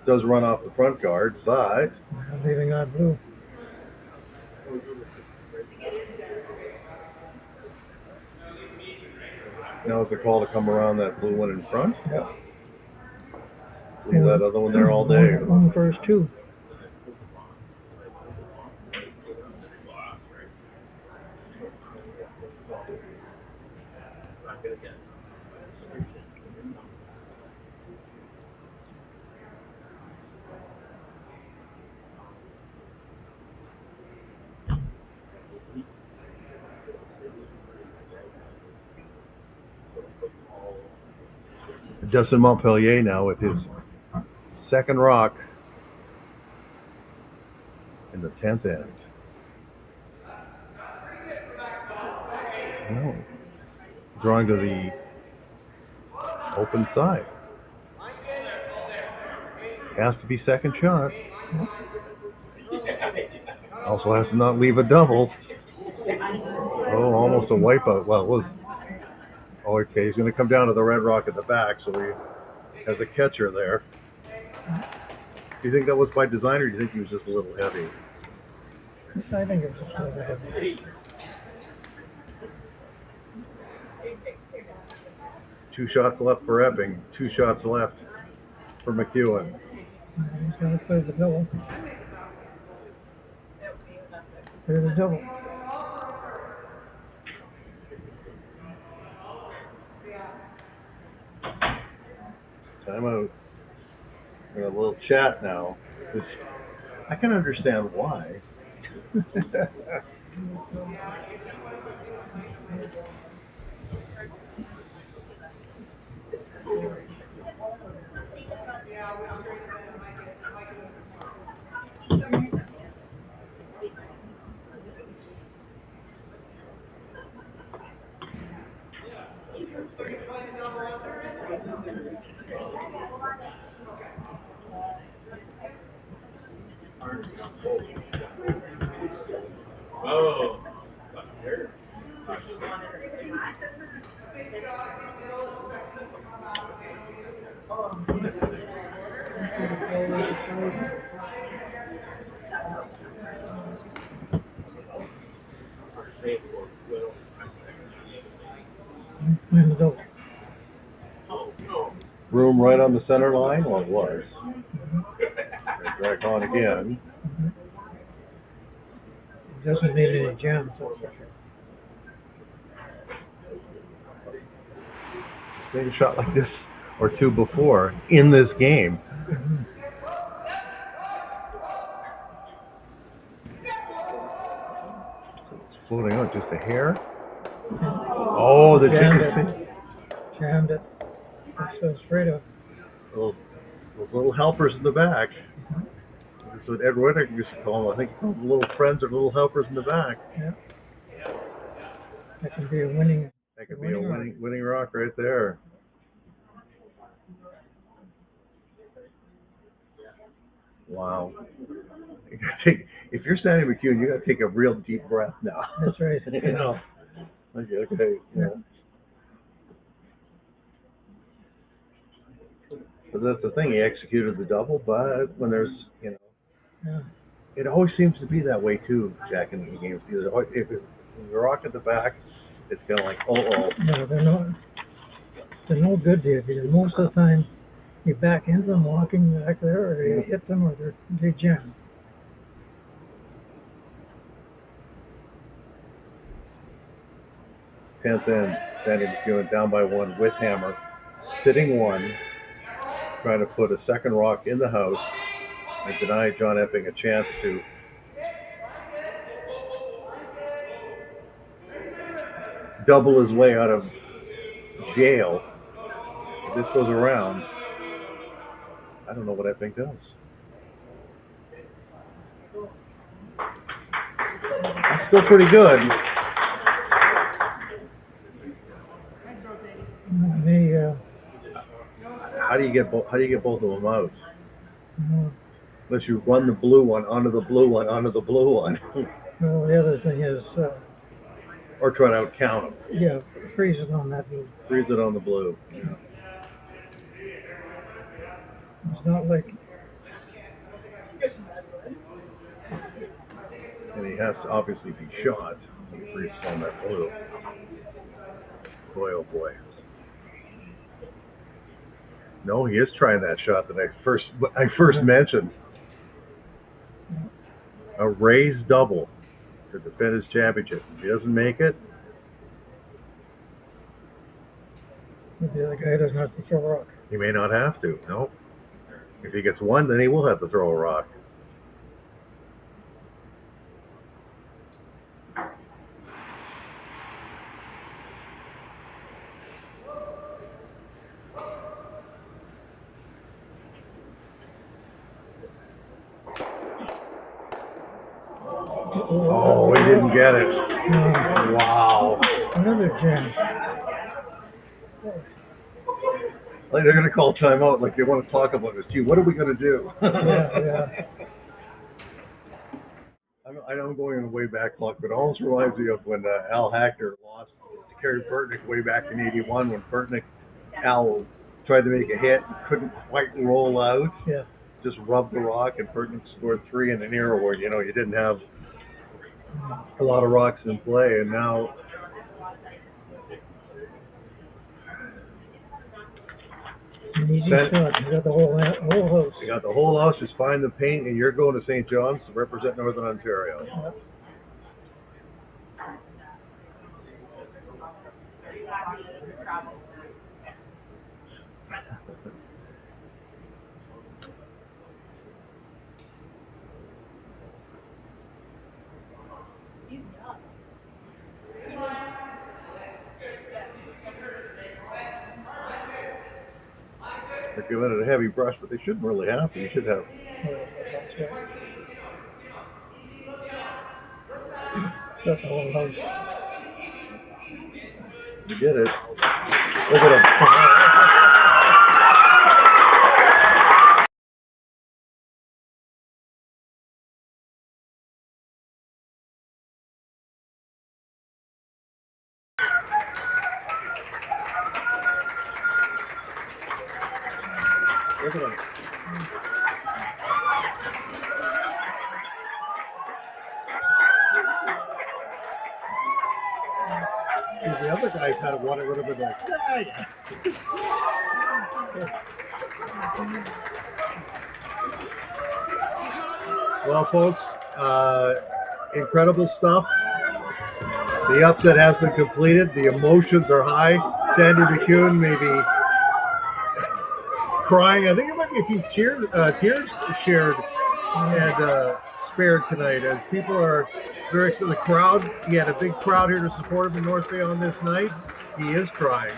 Does run off the front guard, but leaving on blue. Now it's a call to come around that blue one in front. Yeah. Leave that other one there all day. One first two. Justin Montpellier now with his second rock in the 10th end. Oh. Drawing to the open side. Has to be second shot. Also has to not leave a double. Oh, almost a wipeout. Well, it was. Oh, okay, he's going to come down to the red rock at the back, so he has a catcher there. Do you think that was by design, or do you think he was just a little heavy? I think it was just a little heavy. Two shots left for Epping, 2 shots left for MacEwan. He's going to play the double. There's the double. Timeout. We have a little chat now. I can understand why. Oh. Room right on the center line? Well, it was. Back on again. Doesn't need any jams. Made a shot like this or two before in this game. It's floating out just a hair. Oh, the chicken. Jammed it. That's so straight up. Those little helpers in the back. That's what Ed Winter used to call them. I think he called them little friends or little helpers in the back. Yeah. That can be a winning. That could be a winning rock right there. Wow. You gotta take, if you're Sandy McEwan, you got to take a real deep breath now. That's right. You know. Okay. Yeah. But that's the thing. He executed the double, but when there's, you know, Yeah. it always seems to be that way too, Jack, in the games. the rock at the back, it's kind of like, oh. No, they're no good to you because most of the time you back into them walking back there, or you hit them, or they jam. Tenth end, Sandy MacEwan down by one with hammer, sitting one, trying to put a second rock in the house and deny John Epping a chance to double his way out of jail. If this goes around, I don't know what Epping does. It's still pretty good. How do you get both of them out? Unless you run the blue one onto the blue one onto the blue one. Well, the other thing is, or try to out count them. Yeah, freeze it on that blue. Freeze it on the blue. Yeah. It's not like. And he has to obviously be shot when he freezes on that blue. Boy, oh boy. No, he is trying that shot that I first mentioned. A raised double to defend his championship. If he doesn't make it, The other guy doesn't have to throw a rock. he may not have to. No. If he gets one, then he will have to throw a rock. Oh, he didn't get it. Wow. Another jam. Like they're going to call timeout, like they want to talk about this. Gee, what are we going to do? Yeah. I know I'm going on the way back clock, but it almost reminds me of when Al Hackner lost to Kerry Burtnick way back in '81 when Al tried to make a hit and couldn't quite roll out. Yeah. Just rubbed the rock, and Burtnick scored 3 in an era where, you didn't have a lot of rocks in play, and now An easy shot. You got the whole house. you got the whole house. Just find the paint, and you're going to St. John's to represent Northern Ontario. Yep. They're giving it a heavy brush, but they shouldn't really have to. You should have. That's the whole house. You did it. Look at him. Look at him. The other guy kind of wanted, would have been like, well, folks, incredible stuff. The upset has been completed. The emotions are high. Sandy MacEwan may be crying. I think it might be a few tears shared and spared tonight as people are very excited. The crowd, he had a big crowd here to support him in North Bay on this night. He is crying.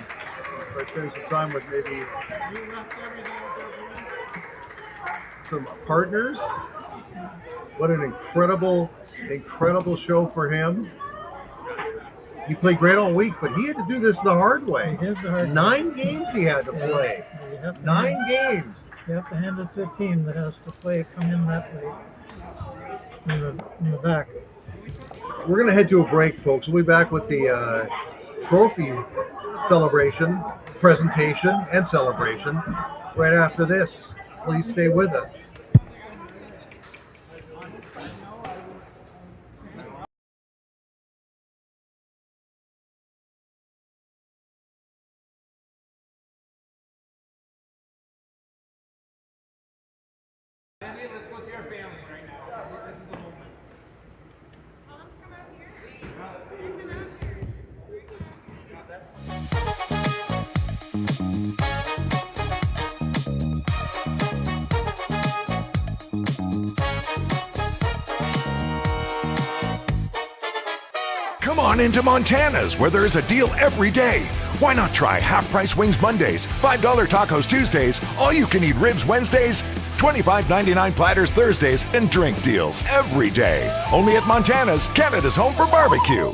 But spending some time with maybe some partners. What an incredible show for him. He played great all week, but he had to do this the hard way. 9 games he had to play. 9 games. You have to hand it to a team that has to come in that way in the back. We're going to head to a break, folks. We'll be back with the trophy celebration, presentation, and celebration right after this. Please stay with us. Come on into Montana's, where there's a deal every day. Why not try half-price wings Mondays, $5 tacos Tuesdays, all-you-can-eat ribs Wednesdays, $25.99 platters Thursdays, and drink deals every day. Only at Montana's, Canada's home for barbecue.